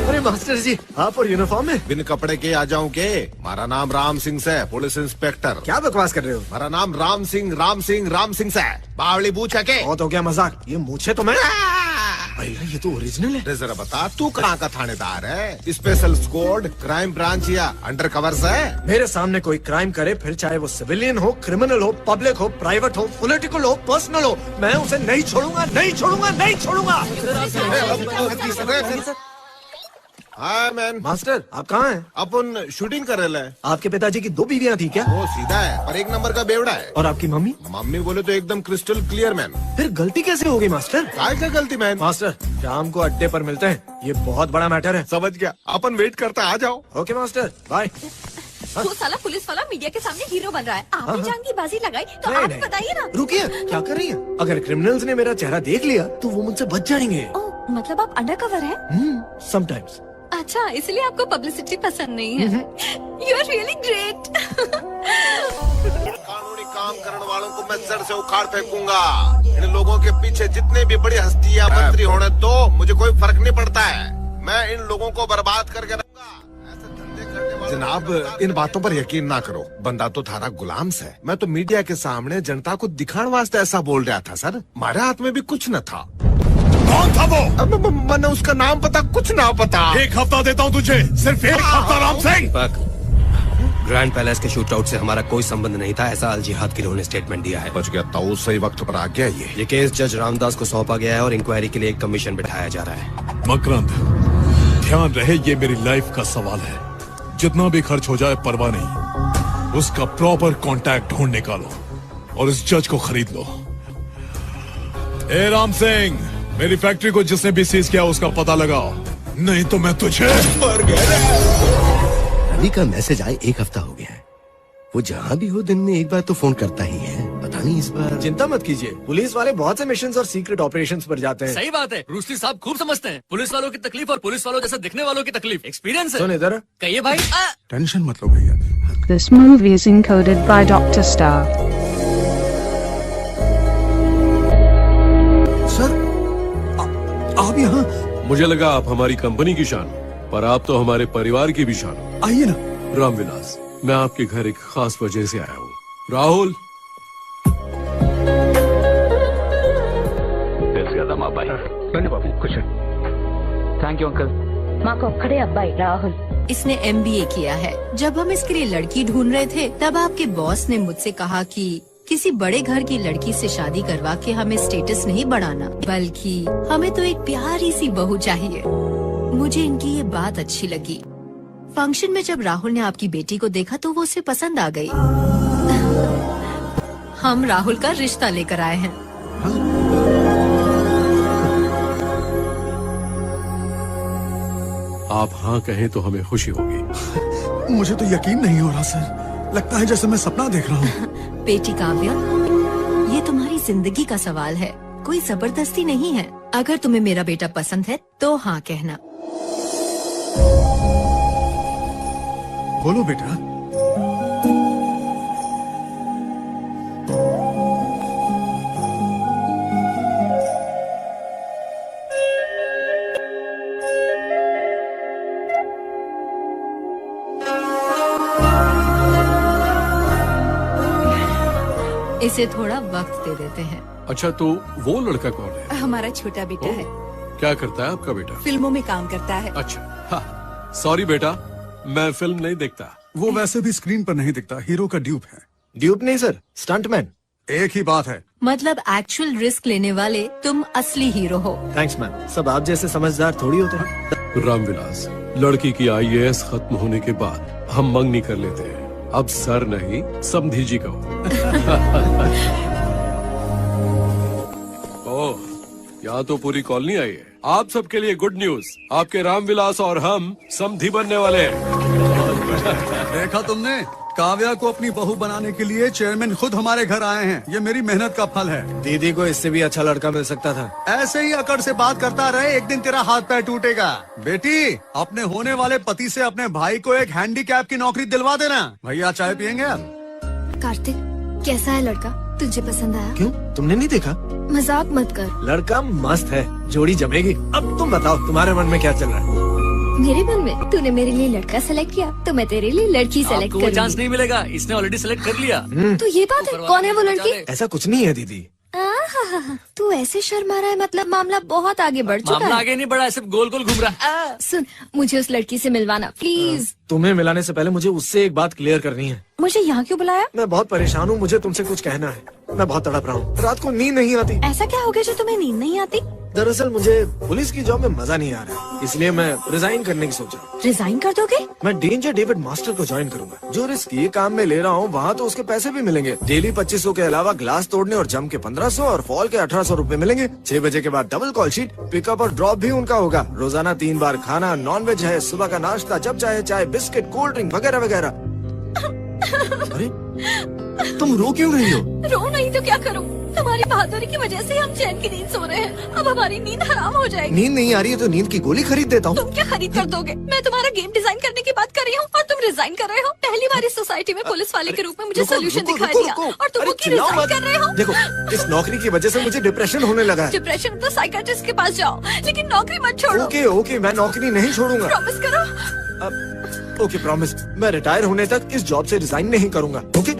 अरे मास्टर जी, आप और यूनिफॉर्म में? बिन कपड़े के आ जाऊं के? हमारा नाम राम सिंह से, पुलिस इंस्पेक्टर। क्या बकवास कर रहे हो? हमारा नाम राम सिंह से। बावली पूछ है के? बहुत हो गया मजाक। ये मूछे तो मैं भैया, ये तो ओरिजिनल है। जरा बता, तू कहाँ का थानेदार है? स्पेशल स्क्वाड, क्राइम ब्रांच या अंडर कवर है? मेरे सामने कोई क्राइम करे, फिर चाहे वो सिविलियन हो, क्रिमिनल हो, पब्लिक हो, प्राइवेट हो, पॉलिटिकल हो, पर्सनल हो, मैं उसे नहीं छोड़ूंगा, नहीं छोड़ूंगा, नहीं छोड़ूंगा। हाँ मैन। मास्टर, आप कहाँ हैं? अपन शूटिंग कर रहे हैं। आपके पिताजी की 2 बीवियाँ थी क्या? वो सीधा है पर 1 नंबर का बेवड़ा है। और आपकी मम्मी? मम्मी बोले तो एकदम क्रिस्टल क्लियर मैन। फिर गलती कैसे होगी मास्टर? क्या गलती मैन? मास्टर, शाम को अड्डे पर मिलते हैं। ये बहुत बड़ा मैटर है। समझ गया, अपन वेट करता, आ जाओ। Okay master, bye. वो साला पुलिस वाला मीडिया के सामने हीरो बन रहा है। आपने जान की बाजी लगाई तो नहीं, आप नहीं। बताइए ना। रुकिए, क्या कर रही है? अगर क्रिमिनल्स ने मेरा चेहरा देख लिया तो वो मुझसे बच जाएंगे। ओह, मतलब आप अंडर कवर है? समटाइम्स। अच्छा, इसलिए आपको पब्लिसिटी पसंद नहीं है। You are really great. कानूनी काम करने वालों को मैं जड़ से उखाड़ फेंकूंगा। इन लोगों के पीछे जितने भी बड़ी हस्तियां मंत्री होने तो मुझे कोई फर्क नहीं पड़ता है। मैं इन लोगों को बर्बाद करके रहूंगा। ऐसे धंधे करने वाले जनाब, इन बातों पर यकीन ना करो। बंदा तो थारा गुलाम है। मैं तो मीडिया के सामने जनता को दिखाने वास्ते ऐसा बोल रहा था सर। हमारे हाथ में भी कुछ न था। कौन था वो? मैंने उसका नाम पता, कुछ ना पता। 1 हफ्ता देता हूँ तुझे, सिर्फ 1 हफ्ता राम सिंह। ग्रैंड पैलेस के शूट आउट से हमारा कोई संबंध नहीं था, ऐसा अल जिहाद गिरोह ने स्टेटमेंट दिया है। बच गया तो सही वक्त पर आ गया। ये केस जज रामदास को सौंपा गया है और इंक्वायरी के लिए एक कमीशन बिठाया जा रहा है। मकरंद, ध्यान रहे, ये मेरी लाइफ का सवाल है। जितना भी खर्च हो जाए परवाह नहीं, उसका प्रॉपर कांटेक्ट ढूंढ निकालो और इस जज को खरीद लो। ए राम सिंह, मेरी फैक्ट्री को जिसने भी सीज किया उसका पता लगाओ, नहीं तो मैं तुझे मर गया। रवि का मैसेज आए 1 हफ्ता हो गया है। वो जहाँ भी हो दिन में एक बार तो फोन करता ही है। पता नहीं इस बार। चिंता मत कीजिए, पुलिस वाले बहुत से मिशंस और सीक्रेट ऑपरेशंस पर जाते हैं। सही बात है, रूस्ली साहब खूब समझते हैं पुलिस वालों की तकलीफ और पुलिस वालों जैसे दिखने वालों की तकलीफ। एक्सपीरियंस है। सुन इधर, कहिए भाई। टेंशन मत लो भैया। This movie is encoded by Dr. Star. Sir, आप यहाँ? मुझे लगा आप हमारी कंपनी की शान हो, पर आप तो हमारे परिवार की भी शान हो। आइए ना। रामविलास, मैं आपके घर एक खास वजह से आया हूँ। राहुल, అబ్బాయి రండి బాబు కూర్చోండి థ్యాంక్ యూ అంకల్ మాకు ఒక్కడే అబ్బాయి రాहुल इसने MBA किया है। जब हम इसके लिए लड़की ढूंढ रहे थे तब आपके बॉस ने मुझसे कहा कि किसी बड़े घर की लड़की से शादी करवा के हमें स्टेटस नहीं बढ़ाना, बल्कि हमें तो एक प्यारी सी बहू चाहिए। मुझे इनकी ये बात अच्छी लगी। फंक्शन में जब राहुल ने आपकी बेटी को देखा तो वो उसे पसंद आ गई। हम राहुल का रिश्ता लेकर आए हैं। आप हाँ कहें तो हमें खुशी होगी। मुझे तो यकीन नहीं हो रहा सर, लगता है जैसे मैं सपना देख रहा हूँ। बेटी काव्या, ये तुम्हारी जिंदगी का सवाल है, कोई जबरदस्ती नहीं है। अगर तुम्हें मेरा बेटा पसंद है तो हाँ कहना। बोलो बेटा। इसे थोड़ा वक्त दे देते हैं। अच्छा तो वो लड़का कौन है? हमारा छोटा बेटा है, क्या करता है आपका बेटा? फिल्मों में काम करता है। अच्छा सॉरी बेटा, मैं फिल्म नहीं देखता। वो वैसे भी स्क्रीन पर नहीं दिखता, हीरो का ड्यूप है। ड्यूप नहीं सर, स्टंटमैन। एक ही बात है। मतलब एक्चुअल रिस्क लेने वाले तुम असली हीरो हो। थैंक्स मैम, सब आप जैसे समझदार थोड़ी होते हैं। रामविलास, लड़की की IAS खत्म होने के बाद हम मंगनी कर लेते हैं। अब सर नहीं समधी जी कहो। ओह, यहाँ तो पूरी कॉलोनी आई है। आप सबके लिए गुड न्यूज, आपके रामविलास और हम समधी बनने वाले हैं। देखा तुमने, काव्या को अपनी बहू बनाने के लिए चेयरमैन खुद हमारे घर आए हैं। ये मेरी मेहनत का फल है। दीदी को इससे भी अच्छा लड़का मिल सकता था। ऐसे ही अकड़ से बात करता रहे, एक दिन तेरा हाथ पैर टूटेगा। बेटी, अपने होने वाले पति से अपने भाई को एक हैंडीकैप की नौकरी दिलवा देना। भैया चाय पियेंगे आप? कार्तिक, कैसा है लड़का? तुझे पसंद आया? क्यों, तुमने नहीं देखा? मजाक मत कर। लड़का मस्त है, जोड़ी जमेगी। अब तुम बताओ, तुम्हारे मन में क्या चल रहा है? मेरे मन में तूने मेरे लिए लड़का सेलेक्ट किया तो मैं तेरे लिए लड़की सेलेक्ट आपको वो चांस नहीं मिलेगा, इसने ऑलरेडी सेलेक्ट कर लिया। तो ये बात है, कौन है वो लड़की? ऐसा कुछ नहीं है दीदी। तू ऐसे शर्मा रहा है, मतलब मामला बहुत आगे बढ़ चुका है। मामला आगे नहीं बढ़ा, सिर्फ गोल गोल घूम रहा है। सुन, मुझे उस लड़की से मिलवाना प्लीज। तुम्हें मिलाने से पहले मुझे उससे एक बात क्लियर करनी है। मुझे यहाँ क्यों बुलाया? मैं बहुत परेशान हूँ, मुझे तुमसे कुछ कहना है। मैं बहुत तड़प रहा हूँ, रात को नींद नहीं आती। ऐसा क्या हो गया जो तुम्हें नींद नहीं आती? दरअसल मुझे पुलिस की जॉब में मजा नहीं आ रहा, इसलिए मैं रिजाइन करने की सोचा। रिजाइन कर दोगे? मैं डेंजर डेविड मास्टर को ज्वाइन करूंगा। जो रिस्क ये काम में ले रहा हूँ, वहाँ तो उसके पैसे भी मिलेंगे। डेली 2500 के अलावा ग्लास तोड़ने और जम के 1500 और फॉल के 1800 रूपए मिलेंगे। 6 बजे के बाद डबल कॉल शीट, पिकअप और ड्रॉप भी उनका होगा। रोजाना 3 बार खाना, नॉनवेज है, सुबह का नाश्ता, जब चाहे चाय, बिस्किट, कोल्ड ड्रिंक वगैरह वगैरह। अरे तुम रो क्यों रही हो? रो नहीं तो क्या करूं? तुम्हारी बहादुरी की वजह से हम चैन की नींद सो रहे हैं। अब हमारी नींद हराम हो जाएगी। नींद नहीं आ रही है तो नींद की गोली खरीद देता हूँ। तुम क्या खरीद कर दोगे? मैं तुम्हारा गेम डिजाइन करने की बात कर रही हूँ और तुम रिजाइन कर रहे हो। पहली बार इस सोसाइटी में पुलिस वाले के रूप में मुझे सोल्यूशन दिखा दिया और तुम की रिजाइन कर रहे हो। देखो, इस नौकरी की वजह से मुझे डिप्रेशन होने लगा है। डिप्रेशन तो साइकियाट्रिस्ट के पास जाओ, लेकिन नौकरी मत छोड़ो। ओके ओके, मैं नौकरी नहीं छोड़ूंगा। प्रॉमिस करो। ओके प्रॉमिस, मैं रिटायर होने तक इस जॉब से रिजाइन नहीं करूंगा। ओके?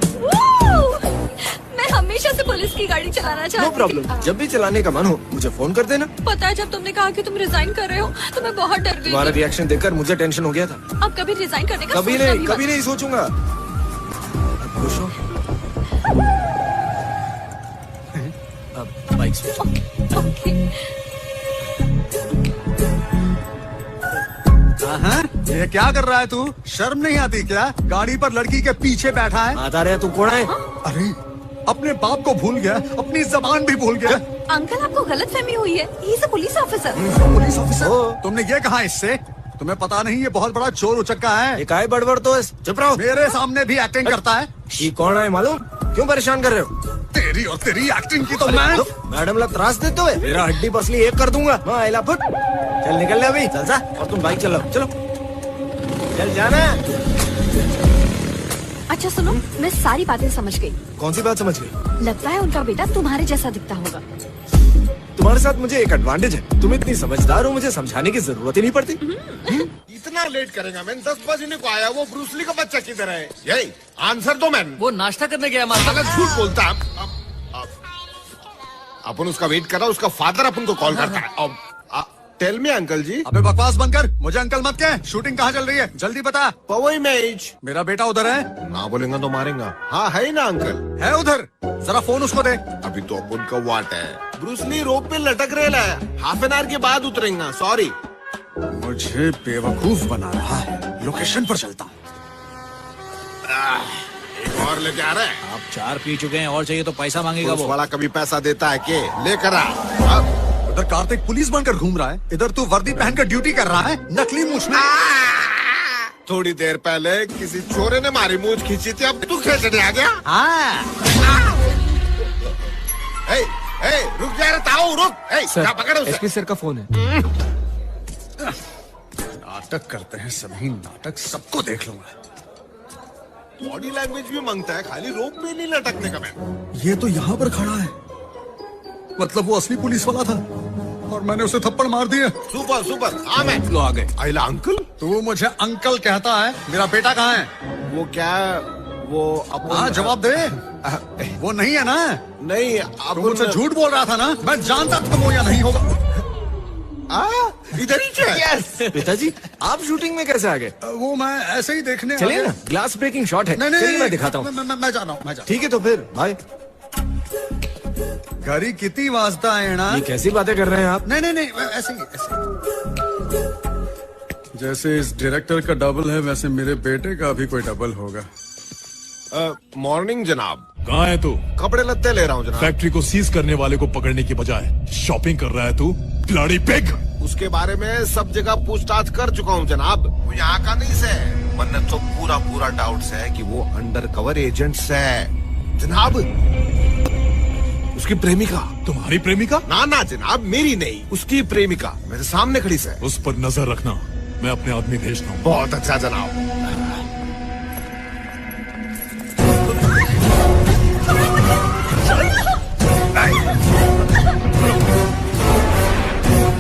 मैं हमेशा से पुलिस की गाड़ी चलाना चाहती नो प्रॉब्लम, जब भी चलाने का मन हो मुझे फोन कर देना। पता है, जब तुमने कहा कि तुम रिजाइन कर रहे हो तो मैं बहुत डर गई। तुम्हारा रिएक्शन देखकर मुझे टेंशन हो गया था। अब कभी रिजाइन करने का कभी नहीं सोचूंगा। अब खुश हो? अब बाइक ये क्या कर रहा है तू? शर्म नहीं आती क्या? गाड़ी पर लड़की के पीछे बैठा है। आता रहे, तू कौन है? अरे अपने बाप को भूल गया, अपनी जबान भी भूल गया। अंकल, आपको गलतफहमी हुई है। He is a police officer. Police officer? तुमने ये कहा इससे? तुम्हें पता नहीं ये बहुत बड़ा चोर उचक्का है। एक आए बड़बड़ तो चुप रहो। मेरे सामने भी एक्टिंग करता है। ये कौन है मालूम? क्यों परेशान कर रहे हो? तेरी और तेरी एक्टिंग की तो मैं। मैडम लोग त्रास देते हुए मेरा हड्डी पसली एक कर दूंगा। आइला फुट, चल निकल ले अभी, चल जा। और तुम बाइक चलाओ, चलो चल जाना। अच्छा सुनो, मैं सारी बातें समझ गई। कौन सी बात समझ गई? लगता है उनका बेटा तुम्हारे जैसा दिखता होगा। तुम्हारे साथ मुझे एक एडवांटेज है, तुम इतनी समझदार हो, मुझे समझाने की जरूरत ही नहीं पड़ती। इतना लेट करेगा? मैंने 10 बजे को आया। वो ब्रूसली का बच्चा किधर है? यही आंसर दो मैन। वो नाश्ता करने गया माता। झूठ बोलता। अपन उसका वेट कर रहा, उसका फादर अपन को कॉल करता है। टेल मी अंकल जी। अबे बकवास बंद कर, मुझे अंकल मत कह। शूटिंग कहाँ चल रही है, जल्दी बता। पवई मैच। मेरा बेटा उधर है। ना बोलेंगा तो मारेंगा। हाँ है ना अंकल। है उधर, जरा फोन उसको दे। अभी तो अपन का वाट है। ब्रूस ली रोप पे लटक रहा है, हाफ एन आवर के बाद उतरेंगा। सॉरी। मुझे बेवकूफ बना रहा है, लोकेशन पर चलता हूँ। एक और लेके आ रहा है। आप 4 पी चुके हैं, और चाहिए तो पैसा मांगेगा वो। वाला कभी पैसा देता है के? लेकर आ। उधर कार्तिक पुलिस बनकर घूम रहा है, इधर तू वर्दी पहनकर ड्यूटी कर रहा है, नकली मूछ में। थोड़ी देर पहले किसी छोरे ने मारी मूछ खींची थी, अब तू खींचने आ गया? रुक जा रे ताऊ, रुक। क्या पकड़ उसे? एसपी सर का फोन है। नाटक करते हैं सभी, नाटक सबको देख लूंगा। बॉडी लैंग्वेज भी मांगता है, खाली रोप में नहीं लटकने का। मैं ये तो यहाँ पर खड़ा है, मतलब वो असली पुलिस वाला था और मैंने उसे थप्पड़ मार दिया। Super super. हाँ मैं लो आ गए। आइला अंकल। तू मुझे अंकल कहता है, मेरा बेटा कहाँ है? वो क्या, वो हाँ जवाब दे। वो नहीं है ना? नहीं, तू मुझसे झूठ बोल रहा था ना, मैं जानता था वो या नहीं होगा। इधर ही यस। पिताजी आप शूटिंग में कैसे आ गए? वो मैं ऐसे ही देखने। चलिए ना, ग्लास ब्रेकिंग शॉट है। नहीं, मैं दिखाता हूँ। मैं जा रहा हूँ। ठीक है तो फिर बाय। घड़ी कितनी वाजता है ना? ये कैसी बातें कर रहे हैं आप? नहीं ऐसे ही। जैसे इस डायरेक्टर का डबल है, वैसे मेरे बेटे का भी कोई डबल होगा। मॉर्निंग जनाब। कहाँ है तू? कपड़े लत्ते ले रहा हूँ जनाब। फैक्ट्री को सीज करने वाले को पकड़ने की बजाय शॉपिंग कर रहा है तू, ब्लडी पिग। उसके बारे में सब जगह पूछताछ कर चुका हूँ जनाब। वो यहाँ का नहीं से, मैंने तो पूरा डाउट है कि वो अंडर कवर एजेंट है जनाब। उसकी प्रेमिका। तुम्हारी प्रेमिका? ना जनाब, मेरी नहीं, उसकी प्रेमिका मेरे सामने खड़ी से। उस पर नजर रखना, मैं अपने आदमी भेजता हूँ। बहुत अच्छा जनाब।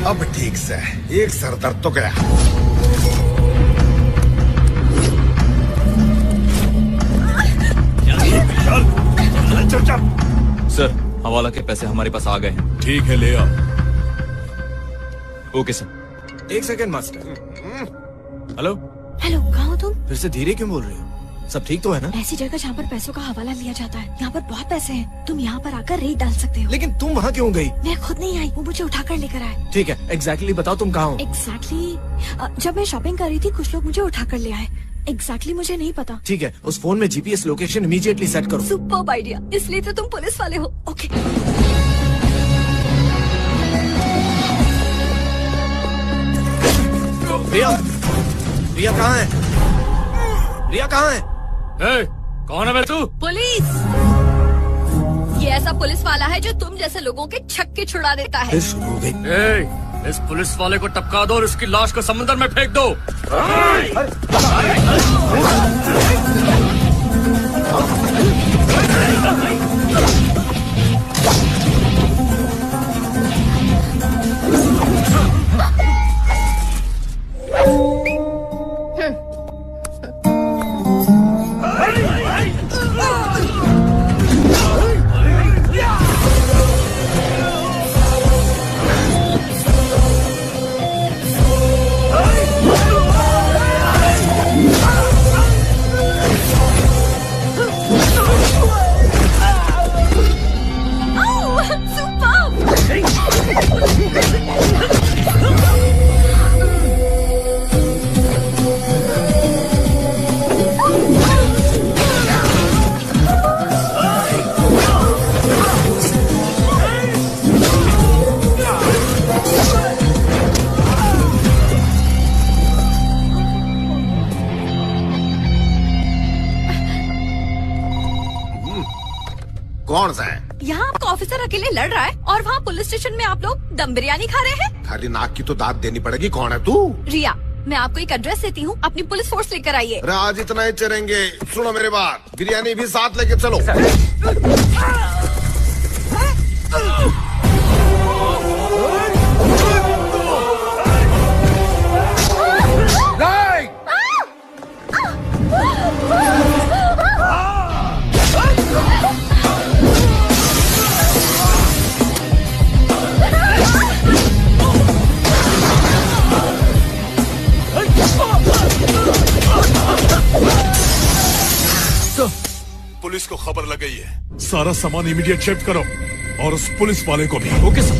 अब ठीक से एक सर दर्द तो गया। चल। सर हवाला के पैसे हमारे पास आ गए हैं। ठीक है ले आ। Okay sir. 1 second master. Hello hello, कहाँ हो तुम? फिर से धीरे क्यों बोल रही हो? सब ठीक तो है ना? ऐसी जगह जहाँ पर पैसों का हवाला लिया जाता है, यहाँ पर बहुत पैसे हैं। तुम यहाँ पर आकर रेट डाल सकते हो। लेकिन तुम वहाँ क्यों गई? मैं खुद नहीं आई, वो मुझे उठाकर लेकर आए। ठीक है, एग्जैक्टली बताओ तुम कहाँ हो? एग्जैक्टली जब मैं शॉपिंग कर रही थी, कुछ लोग मुझे उठाकर ले आए। एग्जैक्टली मुझे नहीं पता। ठीक है, उस फोन में जीपीएस लोकेशन इमीडिएटली सेट करो। सुपर्ब आइडिया, इसलिए तो तुम पुलिस वाले हो। ओके। रिया कहाँ है? रिया कहाँ है? कौन है बे तू? पुलिस। ये ऐसा पुलिस वाला है जो तुम जैसे लोगों के छक्के छुड़ा देता है। फिर शुरू हो गई। इस पुलिस वाले को टपका दो और इसकी लाश को समुद्र में फेंक दो। कौन सा है? यहाँ आपका ऑफिसर अकेले लड़ रहा है और वहाँ पुलिस स्टेशन में आप लोग दम बिरयानी खा रहे हैं। खाली नाक की तो दाद देनी पड़ेगी। कौन है तू? रिया, मैं आपको एक एड्रेस देती हूँ, अपनी पुलिस फोर्स लेकर आइए। अरे आज इतना ही चलेंगे। सुनो मेरी बात, बिरयानी भी साथ लेके चलो। पुलिस को खबर लग गई है। सारा सामान इमीडिएट शिफ्ट करो और उस पुलिस वाले को भी। Okay sir.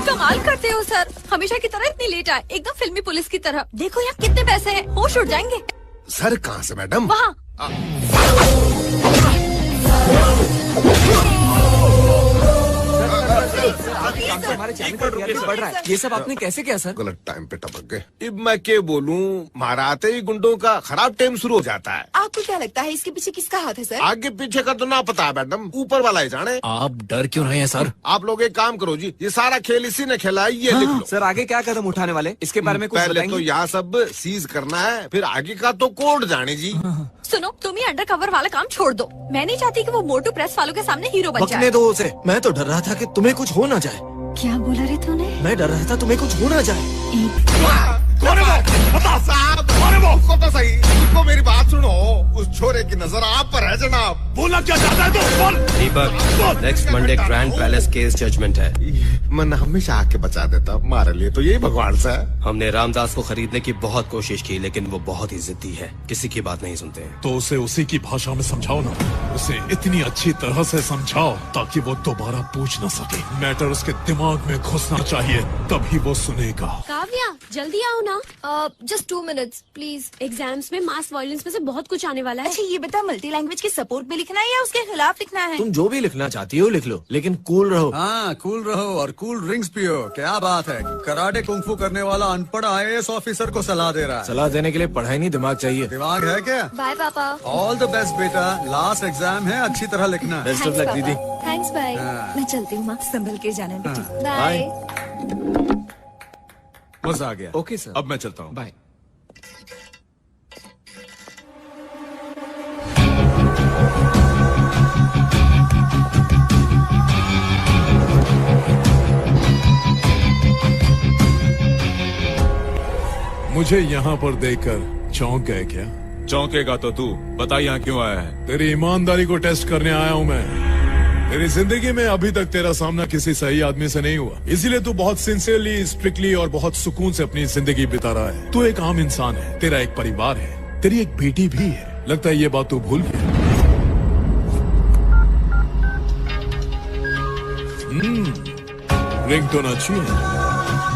कमाल करते हो सर, हमेशा की तरह इतनी लेट आए, एकदम फिल्मी पुलिस की तरह। देखो यहाँ कितने पैसे हैं, होश उड़ जाएंगे। सर कहाँ से मैडम? वहाँ। हमारे चैनल पर बढ़ रहा है। ये सब आपने कैसे किया सर? गलत टाइम पे टपक गए। अब मैं क्या बोलूं, मारा आते ही गुंडों का खराब टाइम शुरू हो जाता है। आपको क्या लगता है इसके पीछे किसका हाथ है सर? आगे पीछे का तो ना पता है मैडम, ऊपर वाला ही जाने। आप डर क्यों रहे हैं सर? आप लोग एक काम करो जी, ये सारा खेल इसी ने खेला है, ये लिख लो। सर आगे क्या कदम उठाने वाले, इसके बारे में कुछ पहले बताएंगे? तो यहाँ सब सीज करना है, फिर आगे का तो कोर्ट जाने जी। सुनो, तुम ये अंडर कवर वाला काम छोड़ दो। मैं नहीं चाहती कि वो मोटू प्रेस वालों के सामने हीरो बन जाए। बकने दो उसे। मैं तो डर रहा था कि तुम्हें कुछ हो ना जाए। क्या बोला रे तूने? मैं डर रहा था तुम्हें कुछ हो ना जाए। कौन है वो? बता साहब, कौन है वो? उसको तो सही, उसको मेरी बात सुनो। उस छोरे की नजर आप पर है जनाब। बोला क्या चाहता है तू? बोल। Deepak, next Monday grand palace case judgement है। मन हमेशा आके बचा देता, हमारे लिए तो यही भगवान सा है। हमने रामदास को खरीदने की बहुत कोशिश की, लेकिन वो बहुत ही जिद्दी है, किसी की बात नहीं सुनते हैं। तो उसे उसी की भाषा में समझाओ ना, उसे इतनी अच्छी तरह से समझाओ ताकि वो दोबारा पूछ न सके। मैटर उसके दिमाग में घुसना चाहिए, तभी वो सुनेगा। काव्या, जल्दी आओ ना। Just 2 minutes please. एग्जाम्स में मास वायलेंस में से बहुत कुछ आने वाला है। अच्छा ये बता, मल्टी लैंग्वेज के सपोर्ट में लिखना है या उसके खिलाफ लिखना है? तुम जो भी लिखना चाहती हो लिख लो, लेकिन कूल रहो। हाँ कूल रहो और कूल ड्रिंक्स पियो। क्या बात है, कराटे कुंफू करने वाला अनपढ़ IAS ऑफिसर को सलाह दे रहा है। सलाह देने के लिए पढ़ाई नहीं, दिमाग चाहिए। दिमाग है क्या? बाय पापा। ऑल द बेस्ट बेटा, लास्ट एग्जाम है, अच्छी तरह लिखना। बेस्ट ऑफ लक दीदी। Thanks bye. मैं चलती हूँ माँ, संभल के जाना बेटी। बाय। मजा आ गया। ओके सर, अब मैं चलता हूँ। बाय। मुझे यहाँ पर देखकर चौंक गए क्या? चौंकेगा तो तू बता, यहाँ क्यों आया है? तेरी ईमानदारी को टेस्ट करने आया हूँ मैं। तेरी जिंदगी में अभी तक तेरा सामना किसी सही आदमी से नहीं हुआ, इसीलिए तू बहुत सिंसियरली, स्ट्रिक्टली और बहुत सुकून से अपनी जिंदगी बिता रहा है। तू एक आम इंसान है, तेरा एक परिवार है, तेरी एक बेटी भी है। लगता है ये बात तू भूल गया। रिंगटोन अच्छी है।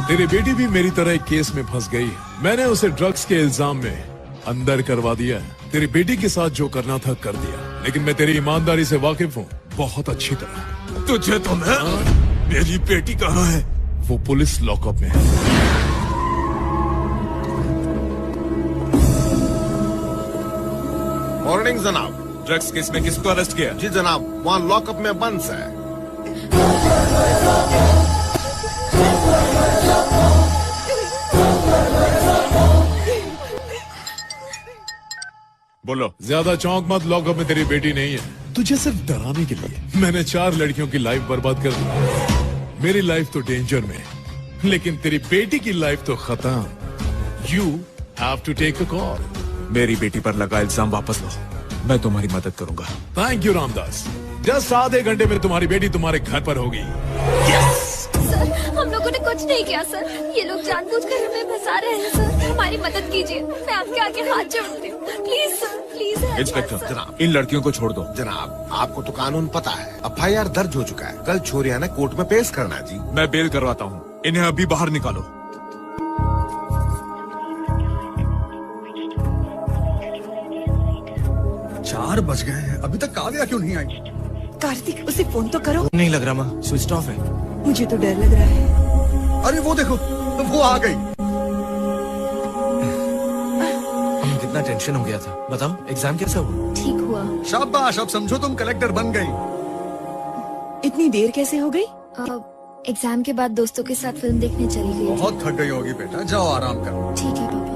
तेरी बेटी भी मेरी तरह एक केस में फंस गई है। मैंने उसे ड्रग्स के इल्जाम में अंदर करवा दिया है। तेरी बेटी के साथ जो करना था कर दिया, लेकिन मैं तेरी ईमानदारी से वाकिफ हूँ बहुत अच्छी तरह। तुझे तो मैं, मेरी बेटी कहाँ है? वो पुलिस लॉकअप में है। मॉर्निंग जनाब। ड्रग्स केस में किसको अरेस्ट किया? जी जनाब, वहाँ लॉकअप में बंद है। बोलो। ज्यादा चौंक मत, लॉकअप में तेरी बेटी नहीं है। तुझे सिर्फ डराने के लिए मैंने 4 लड़कियों की लाइफ बर्बाद कर दी। मेरी लाइफ तो डेंजर में, लेकिन तेरी बेटी की लाइफ तो खत्म। You have to take a call. मेरी बेटी पर लगा इल्जाम वापस लो, मैं तुम्हारी मदद करूंगा। Thank you Ramdas. जस्ट आधे घंटे में तुम्हारी बेटी तुम्हारे घर पर होगी। सर, हम लोगों ने कुछ नहीं किया सर, ये लोग जानबूझकर हमें फंसा रहे हैं सर, हमारी मदद कीजिए। मैं आपके आगे हाथ जोड़ती हूँ, प्लीज सर, प्लीज। इंस्पेक्टर जनाब, इन लड़कियों को छोड़ दो। जनाब आपको तो कानून पता है, FIR दर्ज हो चुका है, कल छोरिया ने कोर्ट में पेश करना जी। मैं बेल करवाता हूँ, इन्हें अभी बाहर निकालो। चार बज गए हैं, अभी तक काव्या क्यों नहीं आई? कार्तिक, उसे फोन तो करो। नहीं लग रहा माँ, स्विच ऑफ है। मुझे तो डर लग रहा है। अरे वो देखो, वो आ गई। कितना टेंशन हो गया था। बताओ एग्जाम कैसा हुआ? ठीक हुआ। शाबाश, अब समझो तुम कलेक्टर बन गई। इतनी देर कैसे हो गई? एग्जाम के बाद दोस्तों के साथ फिल्म देखने चली गई। बहुत थक गई होगी बेटा, जाओ आराम करो। ठीक है पापा।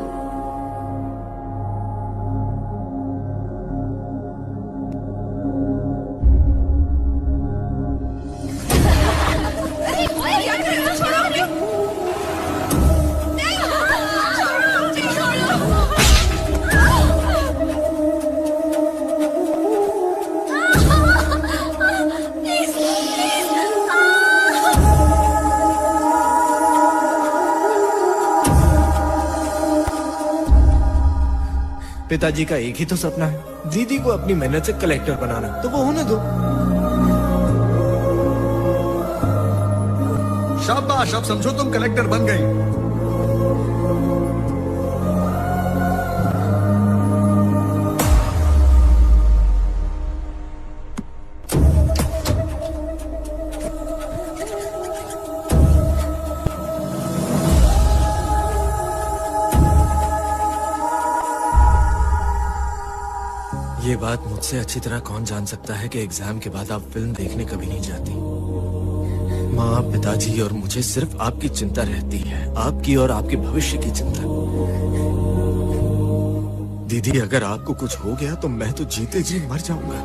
पिताजी का एक ही तो सपना है, दीदी को अपनी मेहनत से कलेक्टर बनाना, तो वो होने दो। शाबाश, अब समझो तुम कलेक्टर बन गई। ये बात मुझसे अच्छी तरह कौन जान सकता है कि एग्जाम के बाद आप फिल्म देखने कभी नहीं जाती। माँ, पिताजी और मुझे सिर्फ आपकी चिंता रहती है, आपकी और आपके भविष्य की चिंता। दीदी, अगर आपको कुछ हो गया तो मैं तो जीते जी मर जाऊंगा।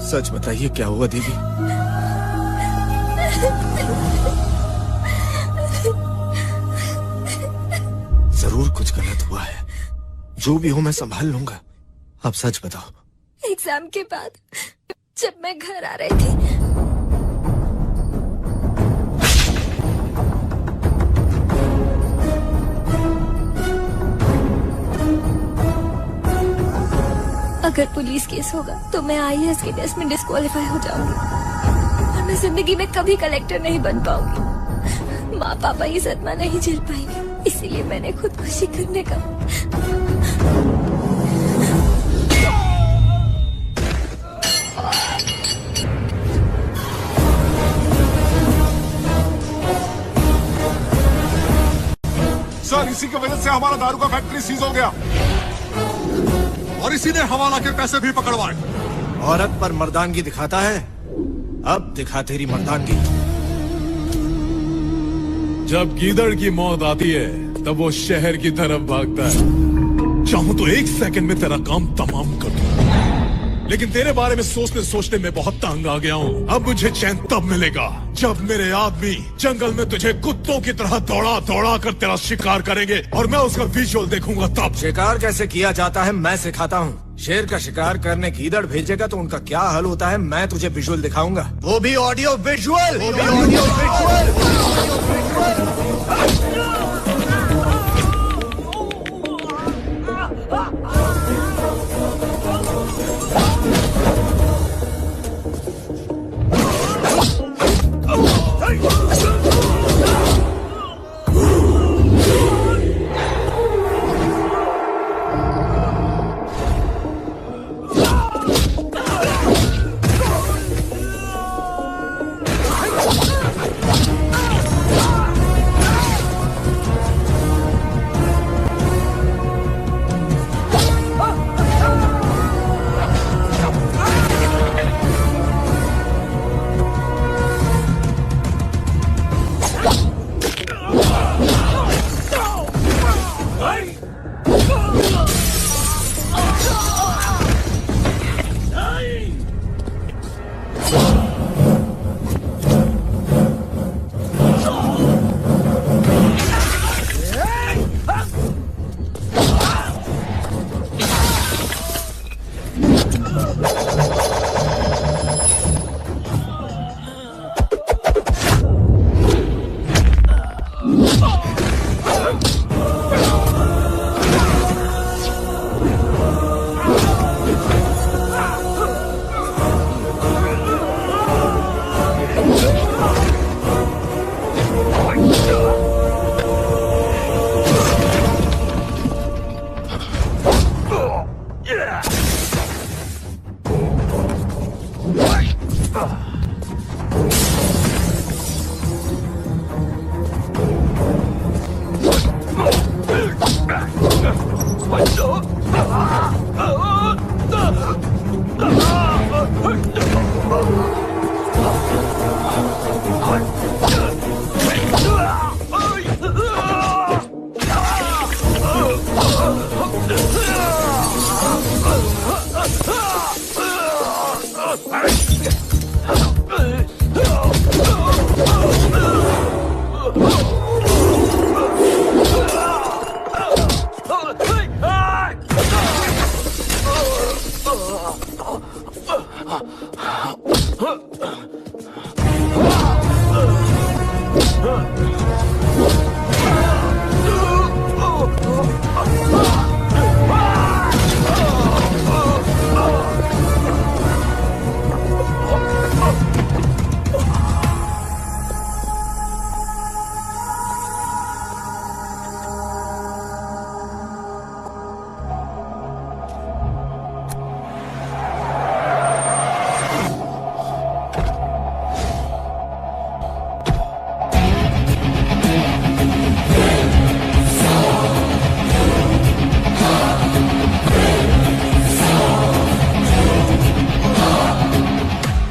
सच बताइए, क्या हुआ दीदी? जरूर कुछ गलत हुआ है। जो भी हो मैं संभाल लूंगा। आप सच बताओ। एग्जाम के बाद जब मैं घर आ रही थी, अगर पुलिस केस होगा तो मैं IAS के टेस्ट में डिस्क्वालीफाई हो जाऊंगी और मैं जिंदगी में कभी कलेक्टर नहीं बन पाऊंगी। माँ पापा ये सदमा नहीं झेल पाएंगे, इसीलिए मैंने खुदकुशी करने का सर, इसी की वजह से हमारा दारू का फैक्ट्री सीज हो गया और इसी ने हवाला के पैसे भी पकड़वाए। औरत पर मर्दानगी दिखाता है, अब दिखा तेरी मर्दानगी। जब गीदड़ की मौत आती है तब वो शहर की तरफ भागता है। चाहूं तो 1 सेकंड में तेरा काम तमाम कर दूं, लेकिन तेरे बारे में सोचते सोचते मैं बहुत तंग आ गया हूँ। अब मुझे चैन तब मिलेगा जब मेरे आदमी जंगल में तुझे कुत्तों की तरह दौड़ा दौड़ा कर तेरा शिकार करेंगे और मैं उसका विजुअल देखूंगा। तब शिकार कैसे किया जाता है मैं सिखाता हूँ। शेर का शिकार करने गीदड़ भेजेगा तो उनका क्या हाल होता है मैं तुझे विजुअल दिखाऊंगा, वो भी ऑडियो विजुअल।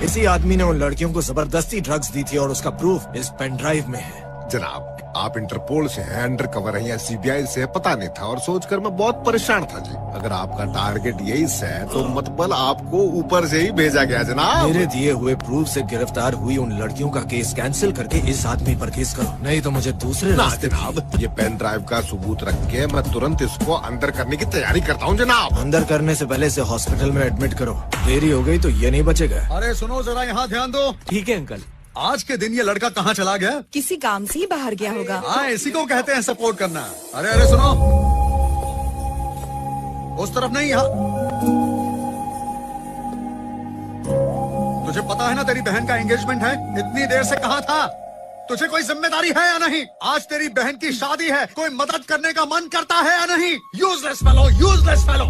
इसी आदमी ने उन लड़कियों को जबरदस्ती ड्रग्स दी थी और उसका प्रूफ इस पेन ड्राइव में है। जनाब, आप इंटरपोल से हैं, अंडर कवर है या सीबीआई से है, पता नहीं था और सोचकर मैं बहुत परेशान था जी। अगर आपका टारगेट यही है तो मतलब आपको ऊपर से ही भेजा गया जनाब। मेरे दिए हुए प्रूफ से गिरफ्तार हुई उन लड़कियों का केस कैंसिल करके इस आदमी पर केस करो, नहीं तो मुझे दूसरे रास्ते। जनाब, ये पेन ड्राइव का सबूत रख के मैं तुरंत इसको अंदर करने की तैयारी करता हूँ जनाब। अंदर करने से पहले इसे हॉस्पिटल में एडमिट करो, देरी हो गई तो ये नहीं बचेगा। अरे सुनो जरा, यहाँ ध्यान दो। ठीक है अंकल। आज के दिन ये लड़का कहाँ चला गया? किसी काम से ही बाहर गया होगा। हाँ, इसी को कहते हैं सपोर्ट करना। अरे अरे सुनो, उस तरफ नहीं, यहाँ। तुझे पता है ना तेरी बहन का एंगेजमेंट है? इतनी देर से कहाँ था? तुझे कोई जिम्मेदारी है या नहीं? आज तेरी बहन की शादी है, कोई मदद करने का मन करता है या नहीं? Useless fellow, useless fellow.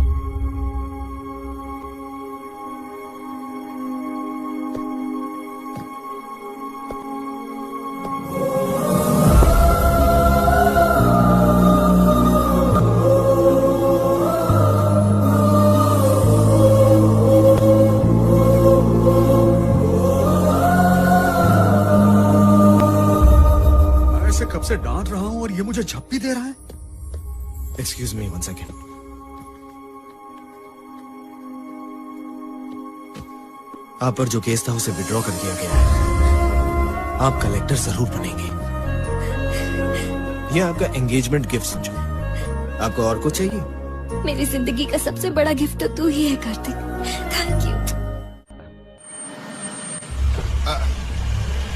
कब से डांट रहा हूं और ये मुझे झप्पी दे रहा है। Excuse me 1 second. आप पर जो केस था उसे विड्रॉ कर दिया गया है। आप कलेक्टर जरूर बनेंगे। ये आपका एंगेजमेंट गिफ्ट समझो। आपको और कुछ चाहिए? मेरी जिंदगी का सबसे बड़ा गिफ्ट तो तू ही है कार्तिक। Thank you.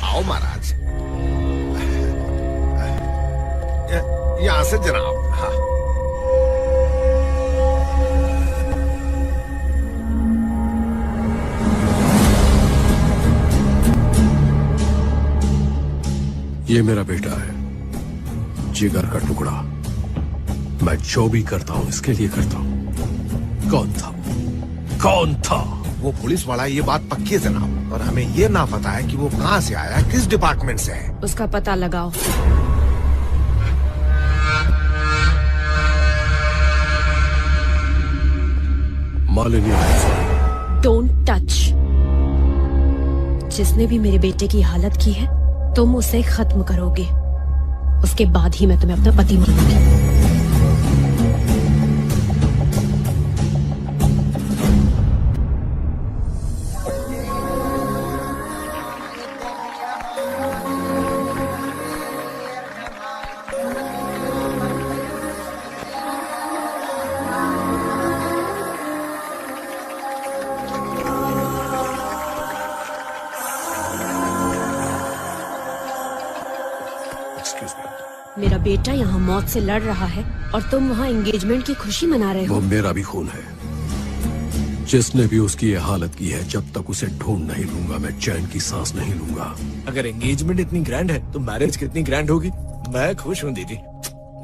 आओ महाराज, यहाँ से जनाब। हाँ, ये मेरा बेटा है, जिगर का टुकड़ा। मैं जो भी करता हूँ इसके लिए करता हूँ। कौन था? कौन था? वो पुलिस वाला, ये बात पक्की है जनाब, और हमें ये ना पता है कि वो कहाँ से आया, किस डिपार्टमेंट से है। उसका पता लगाओ। Malini, don't touch. जिसने भी मेरे बेटे की हालत की है तुम उसे खत्म करोगे, उसके बाद ही मैं तुम्हें अपना पति मानूंगी। मेरा बेटा यहाँ मौत से लड़ रहा है और तुम वहाँ एंगेजमेंट की खुशी मना रहे हो। वो मेरा भी खून है। जिसने भी उसकी ये हालत की है, जब तक उसे ढूंढ नहीं लूंगा मैं चैन की सांस नहीं लूंगा। अगर एंगेजमेंट इतनी ग्रैंड है तो मैरिज कितनी ग्रैंड होगी। मैं खुश हूँ दीदी।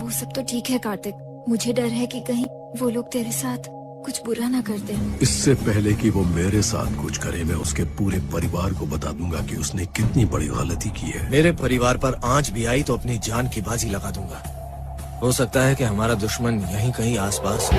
वो सब तो ठीक है कार्तिक, मुझे डर है कि कहीं वो लोग तेरे साथ कुछ बुरा ना कर दे। इससे पहले कि वो मेरे साथ कुछ करे, मैं उसके पूरे परिवार को बता दूंगा कि उसने कितनी बड़ी गलती की है। मेरे परिवार पर आंच भी आई तो अपनी जान की बाजी लगा दूंगा। हो सकता है कि हमारा दुश्मन यहीं कहीं आसपास हो।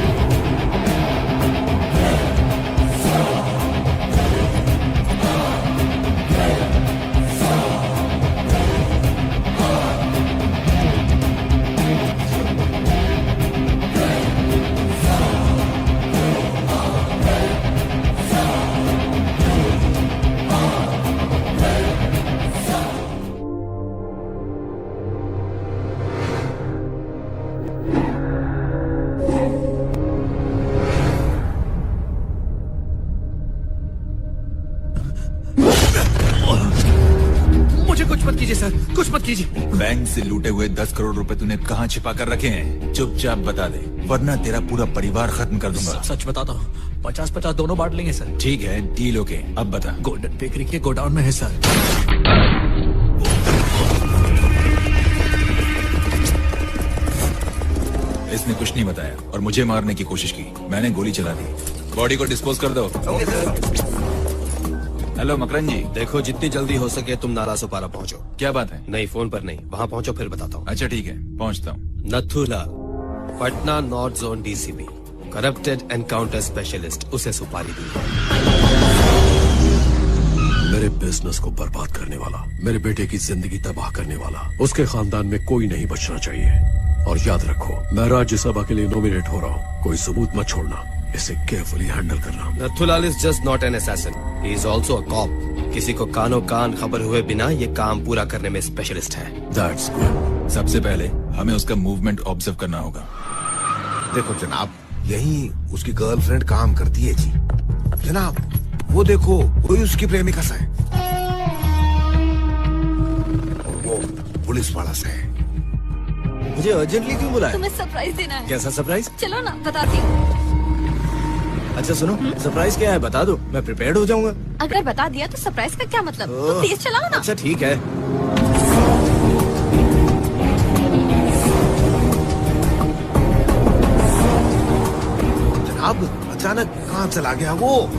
कीजिए सर, कुछ मत कीजिए। बैंक से लूटे हुए 10 करोड़ रुपए तूने कहाँ छिपा कर रखे हैं? चुपचाप बता दे, वरना तेरा पूरा परिवार खत्म कर दूंगा। सच बताता हूँ, 50-50 दोनों बांट लेंगे सर। ठीक है, डील ओके। अब बता। गोल्डन बेकरी के गोडाउन में है सर। इसने कुछ नहीं बताया और मुझे मारने की कोशिश की। मैंने गोली चला दी। बॉडी को डिस्पोज कर दो। हेलो मकरन जी। देखो जितनी जल्दी हो सके तुम नाला सुपारा पहुंचो। क्या बात है? नहीं, फोन पर नहीं, वहाँ पहुंचो फिर बताता हूँ। अच्छा ठीक है, पहुंचता हूँ। Nathulal, Patna north zone DCP, corrupted encounter specialist, उसे सुपारी दी। मेरे बिजनेस को बर्बाद करने वाला, मेरे बेटे की जिंदगी तबाह करने वाला, उसके खानदान में कोई नहीं बचना चाहिए। और याद रखो, मैं राज्यसभा के लिए नॉमिनेट हो रहा हूँ। कोई सबूत मत छोड़ना, इसे केयरफुली हैंडल करना। Nathulal is just not an assassin, he is also a cop. किसी को कानो कान खबर हुए बिना ये काम पूरा करने में स्पेशलिस्ट है। That's good. सबसे पहले हमें उसका मूवमेंट ऑब्जर्व करना होगा। देखो जनाब, यही उसकी गर्लफ्रेंड काम करती है जी। जनाब वो देखो, वही उसकी प्रेमिका सा है और वो पुलिस वाला सा है। मुझे अर्जेंटली क्यों बुलाया? तुम्हें सरप्राइज देना है। कैसा सरप्राइज? चलो ना, बताती हूँ। अच्छा सुनो, सरप्राइज क्या है बता दो, मैं प्रिपेयर्ड हो जाऊंगा। अगर बता दिया तो सरप्राइज का क्या मतलब? तुम तेज चलाओ ना। अच्छा ठीक है। जनाब अचानक कहाँ चला गया वो?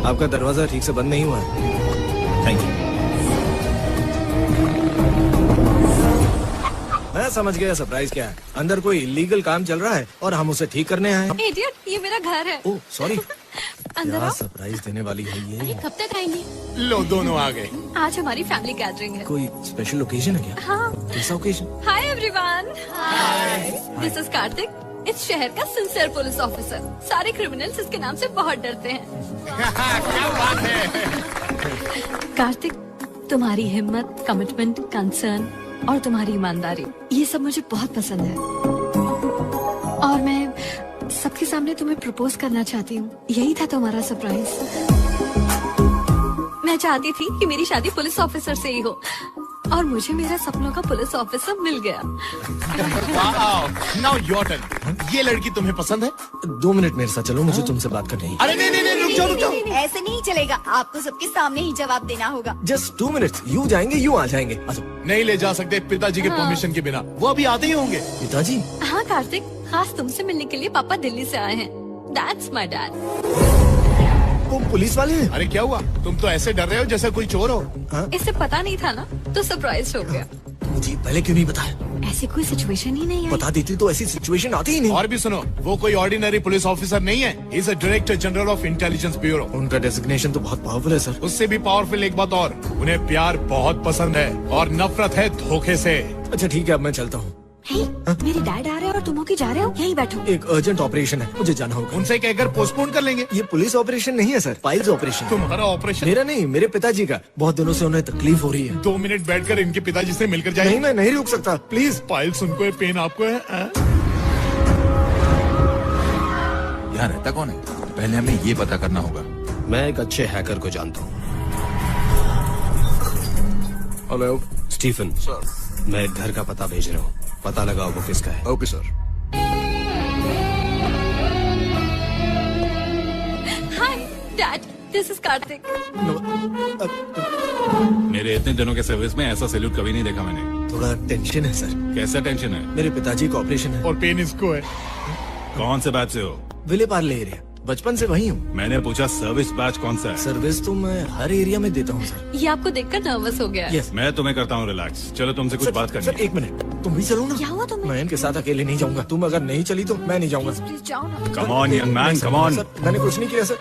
आपका दरवाजा ठीक से बंद नहीं हुआ है। Thank you. मैं समझ गया सरप्राइज क्या है। अंदर कोई इलीगल काम चल रहा है और हम उसे ठीक करने आए हैं। इडियट, ये मेरा घर है। Oh sorry. अंदर क्या आओ। सरप्राइज देने वाली है ये? कब तक आएंगे? लो दोनों आ गए। आज हमारी फैमिली गैदरिंग है। कोई स्पेशल ओकेजन है क्या? हाँ। कैसा occasion? Hi everyone. This is Kartik, इस शहर का सिंसियर पुलिस ऑफिसर। सारे क्रिमिनल्स इसके नाम से बहुत डरते हैं। क्या बात है? कार्तिक, तुम्हारी हिम्मत, कमिटमेंट, कंसर्न और तुम्हारी ईमानदारी, ये सब मुझे बहुत पसंद है। और मैं सबके सामने तुम्हें प्रपोज करना चाहती हूँ। यही था तुम्हारा सरप्राइज। मैं चाहती थी कि मेरी शादी पुलिस ऑफिसर से ही हो और मुझे मेरा सपनों का पुलिस ऑफिसर मिल गया। Now your turn. ये लड़की तुम्हें पसंद है? 2 मिनट मेरे साथ चलो, मुझे तुमसे बात करनी है। अरे नहीं, रुक जाओ। ऐसे नहीं चलेगा, आपको सबके सामने ही जवाब देना होगा। जस्ट 2 मिनट, यूँ जाएंगे यूँ आ जाएंगे। नहीं ले जा सकते पिताजी के परमिशन के बिना, वो अभी आते ही होंगे। पिताजी? हाँ कार्तिक, खास तुमसे मिलने के लिए पापा दिल्ली से आए हैं। That's my dad. वो पुलिस वाले हैं? अरे क्या हुआ? तुम तो ऐसे डर रहे हो जैसे कोई चोर हो। इसे पता नहीं था ना, तो सरप्राइज हो गया। मुझे पहले क्यों नहीं बताया? ऐसी कोई सिचुएशन ही नहीं है। बता देती तो ऐसी सिचुएशन आती ही नहीं। और भी सुनो, वो कोई ऑर्डिनरी पुलिस ऑफिसर नहीं है, he is a director general of intelligence bureau. उनका डेजिग्नेशन तो बहुत पावरफुल है सर। उससे भी पावरफुल एक बात और, उन्हें प्यार बहुत पसंद है और नफरत है धोखे से। अच्छा ठीक है, अब मैं चलता हूँ। मेरे डैड आ रहे हैं और तुम होके जा रहे हो, यहीं बैठो। एक अर्जेंट ऑपरेशन है, मुझे जाना होगा। उनसे कहकर पोस्टपोन कर लेंगे। ये पुलिस ऑपरेशन नहीं है सर, फाइल्स ऑपरेशन। तुम्हारा ऑपरेशन? मेरा नहीं, मेरे पिताजी का। बहुत दिनों से उन्हें तकलीफ हो रही है। 2 मिनट बैठकर इनके पिताजी से मिलकर जाए। नहीं, मैं नहीं रुक सकता, प्लीज। फाइल्स उनको है, पेन आपको है। यहाँ रहता कौन है? पहले हमें ये पता करना होगा। मैं एक अच्छे हैकर को जानता हूँ। हेलो स्टीफन सर, मैं एक घर का पता भेज रहा हूँ, पता लगाओ वो किसका है। Okay sir. Hi dad, this is Kartik. मेरे इतने दिनों के सर्विस में ऐसा सैल्यूट कभी नहीं देखा मैंने। थोड़ा टेंशन है सर। कैसा टेंशन है? मेरे पिताजी का ऑपरेशन है। और पेन इसको है। कौन से बैच से हो? विले पार्ले एरिया, बचपन से वही हूँ। मैंने पूछा सर्विस बैच कौन सा है? सर्विस तो मैं हर एरिया में देता हूँ सर। ये आपको देखकर नर्वस हो गया है। यस। मैं तुम्हें करता हूँ रिलैक्स। चलो तुमसे कुछ बात करनी सर 1 मिनट, तुम भी चलो ना। क्या हुआ तुम्हें? मैं इनके साथ अकेले नहीं जाऊंगा। तुम अगर नहीं चली तो मैं नहीं जाऊंगा। प्लीज जाओ ना। Come on young man, come on. मैंने कुछ नहीं किया सर।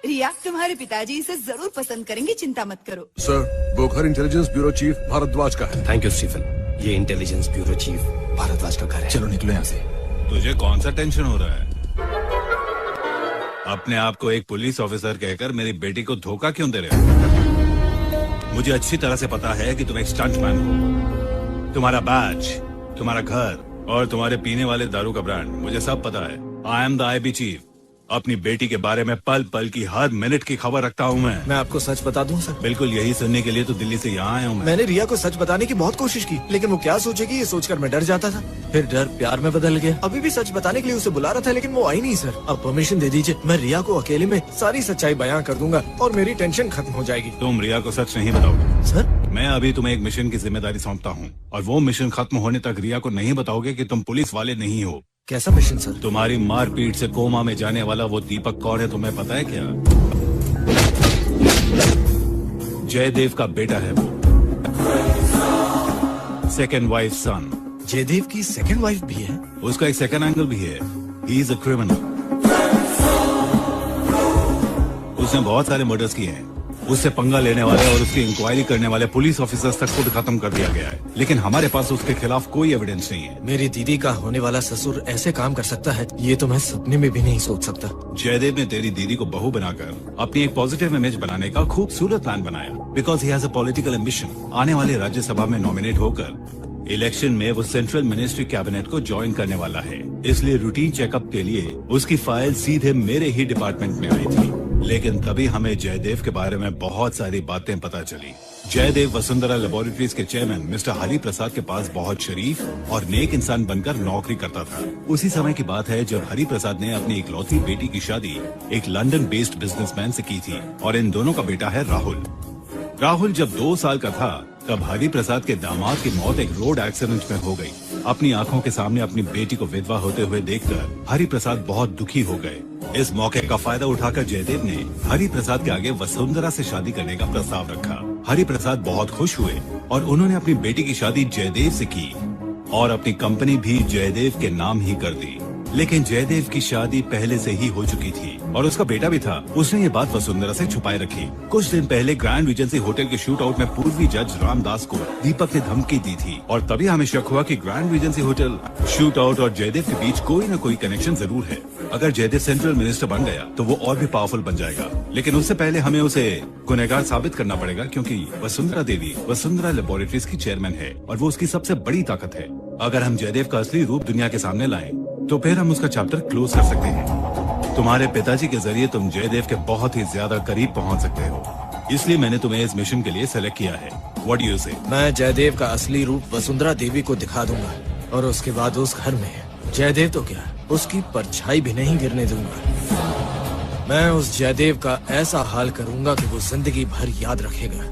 रिया, तुम्हारे पिताजी इसे जरूर पसंद करेंगे, चिंता मत करो। सर वो घर इंटेलिजेंस ब्यूरो चीफ भारद्वाज का है। थैंक यू स्टीफन, ये इंटेलिजेंस ब्यूरो चीफ भारद्वाज का घर है। चलो निकलो यहाँ से। तुझे कौन सा टेंशन हो रहा है? अपने आप को एक पुलिस ऑफिसर कहकर मेरी बेटी को धोखा क्यों दे रहे हो? मुझे अच्छी तरह से पता है कि तुम एक स्टंटमैन हो। तुम्हारा बैच, तुम्हारा घर और तुम्हारे पीने वाले दारू का ब्रांड मुझे सब पता है। I am the IB chief. अपनी बेटी के बारे में पल पल की हर मिनट की खबर रखता हूँ मैं आपको सच बता दूं सर? बिल्कुल यही सुनने के लिए तो दिल्ली से यहाँ आया हूँ मैं। मैंने रिया को सच बताने की बहुत कोशिश की, लेकिन वो क्या सोचेगी ये सोचकर मैं डर जाता था। फिर डर प्यार में बदल गया। अभी भी सच बताने के लिए उसे बुला रहा था, लेकिन वो आई नहीं सर। अब परमिशन दे दीजिए, मैं रिया को अकेले में सारी सच्चाई बयां कर दूंगा और मेरी टेंशन खत्म हो जाएगी। तुम रिया को सच नहीं बताओगे सर? मैं अभी तुम्हें एक मिशन की जिम्मेदारी सौंपता हूँ और वो मिशन खत्म होने तक रिया को नहीं बताओगे कि तुम पुलिस वाले नहीं हो। कैसा मिशन सर? तुम्हारी मारपीट से कोमा में जाने वाला वो दीपक कौन है तुम्हें पता है क्या? जयदेव का बेटा है वो, सेकेंड वाइफ सन। जयदेव की सेकेंड वाइफ भी है? उसका एक सेकेंड एंगल भी है। He is a criminal. उसने बहुत सारे मर्डर्स किए हैं। उससे पंगा लेने वाले और उसकी इंक्वायरी करने वाले पुलिस ऑफिसर्स तक खुद खत्म कर दिया गया है, लेकिन हमारे पास उसके खिलाफ कोई एविडेंस नहीं है। मेरी दीदी का होने वाला ससुर ऐसे काम कर सकता है, ये तो मैं सपने में भी नहीं सोच सकता। जयदेव ने तेरी दीदी को बहू बनाकर अपनी एक पॉजिटिव इमेज बनाने का खूबसूरत प्लान बनाया, because he has a political ambition. आने वाले राज्यसभा में नॉमिनेट होकर इलेक्शन में वो सेंट्रल मिनिस्ट्री कैबिनेट को ज्वाइन करने वाला है, इसलिए रूटीन चेकअप के लिए उसकी फाइल सीधे मेरे ही डिपार्टमेंट में आई थी। लेकिन तभी हमें जयदेव के बारे में बहुत सारी बातें पता चली। जयदेव वसुंधरा लेबोरेटरीज के चेयरमैन मिस्टर हरि प्रसाद के पास बहुत शरीफ और नेक इंसान बनकर नौकरी करता था। उसी समय की बात है जब हरि प्रसाद ने अपनी इकलौती बेटी की शादी एक लंदन बेस्ड बिजनेसमैन से की थी और इन दोनों का बेटा है राहुल। राहुल जब 2 साल का था तब हरि प्रसाद के दामाद की मौत एक रोड एक्सीडेंट में हो गई। अपनी आंखों के सामने अपनी बेटी को विधवा होते हुए देखकर हरि प्रसाद बहुत दुखी हो गए। इस मौके का फायदा उठाकर जयदेव ने हरि प्रसाद के आगे वसुंधरा से शादी करने का प्रस्ताव रखा। हरि प्रसाद बहुत खुश हुए और उन्होंने अपनी बेटी की शादी जयदेव से की और अपनी कंपनी भी जयदेव के नाम ही कर दी। लेकिन जयदेव की शादी पहले से ही हो चुकी थी और उसका बेटा भी था। उसने ये बात वसुंधरा से छुपाए रखी। कुछ दिन पहले ग्रैंड रीजेंसी होटल के शूट आउट में पूर्वी जज रामदास को दीपक ने धमकी दी थी और तभी हमें शक हुआ कि grand regency hotel, shoot out और जयदेव के बीच कोई न कोई कनेक्शन जरूर है। अगर जयदेव सेंट्रल मिनिस्टर बन गया तो वो और भी पावरफुल बन जाएगा, लेकिन उससे पहले हमें उसे गुनहगार साबित करना पड़ेगा, क्योंकि वसुंधरा देवी वसुंधरा लेबोरेटरीज की चेयरमैन है और वो उसकी सबसे बड़ी ताकत है। अगर हम जयदेव का असली रूप दुनिया के सामने लाएं तो फिर हम उसका चैप्टर क्लोज कर सकते हैं। तुम्हारे पिताजी के जरिए तुम जयदेव के बहुत ही ज्यादा करीब पहुंच सकते हो, इसलिए मैंने तुम्हें इस मिशन के लिए सेलेक्ट किया है। व्हाट डू यू से? मैं जयदेव का असली रूप वसुंधरा देवी को दिखा दूंगा और उसके बाद उस घर में जयदेव तो क्या, उसकी परछाई भी नहीं गिरने दूंगा। मैं उस जयदेव का ऐसा हाल करूंगा कि वो जिंदगी भर याद रखेगा।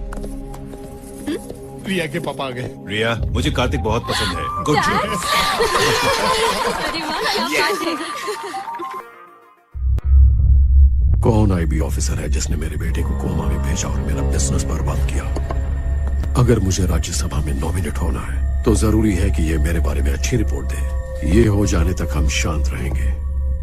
रिया के पापा आ गए। रिया, मुझे कार्तिक बहुत पसंद है। गुड कौन आईबी ऑफिसर है जिसने मेरे बेटे को कोमा में भेजा और मेरा बिजनेस बर्बाद किया? अगर मुझे राज्यसभा में नॉमिनेट होना है तो जरूरी है कि ये मेरे बारे में अच्छी रिपोर्ट दे। ये हो जाने तक हम शांत रहेंगे,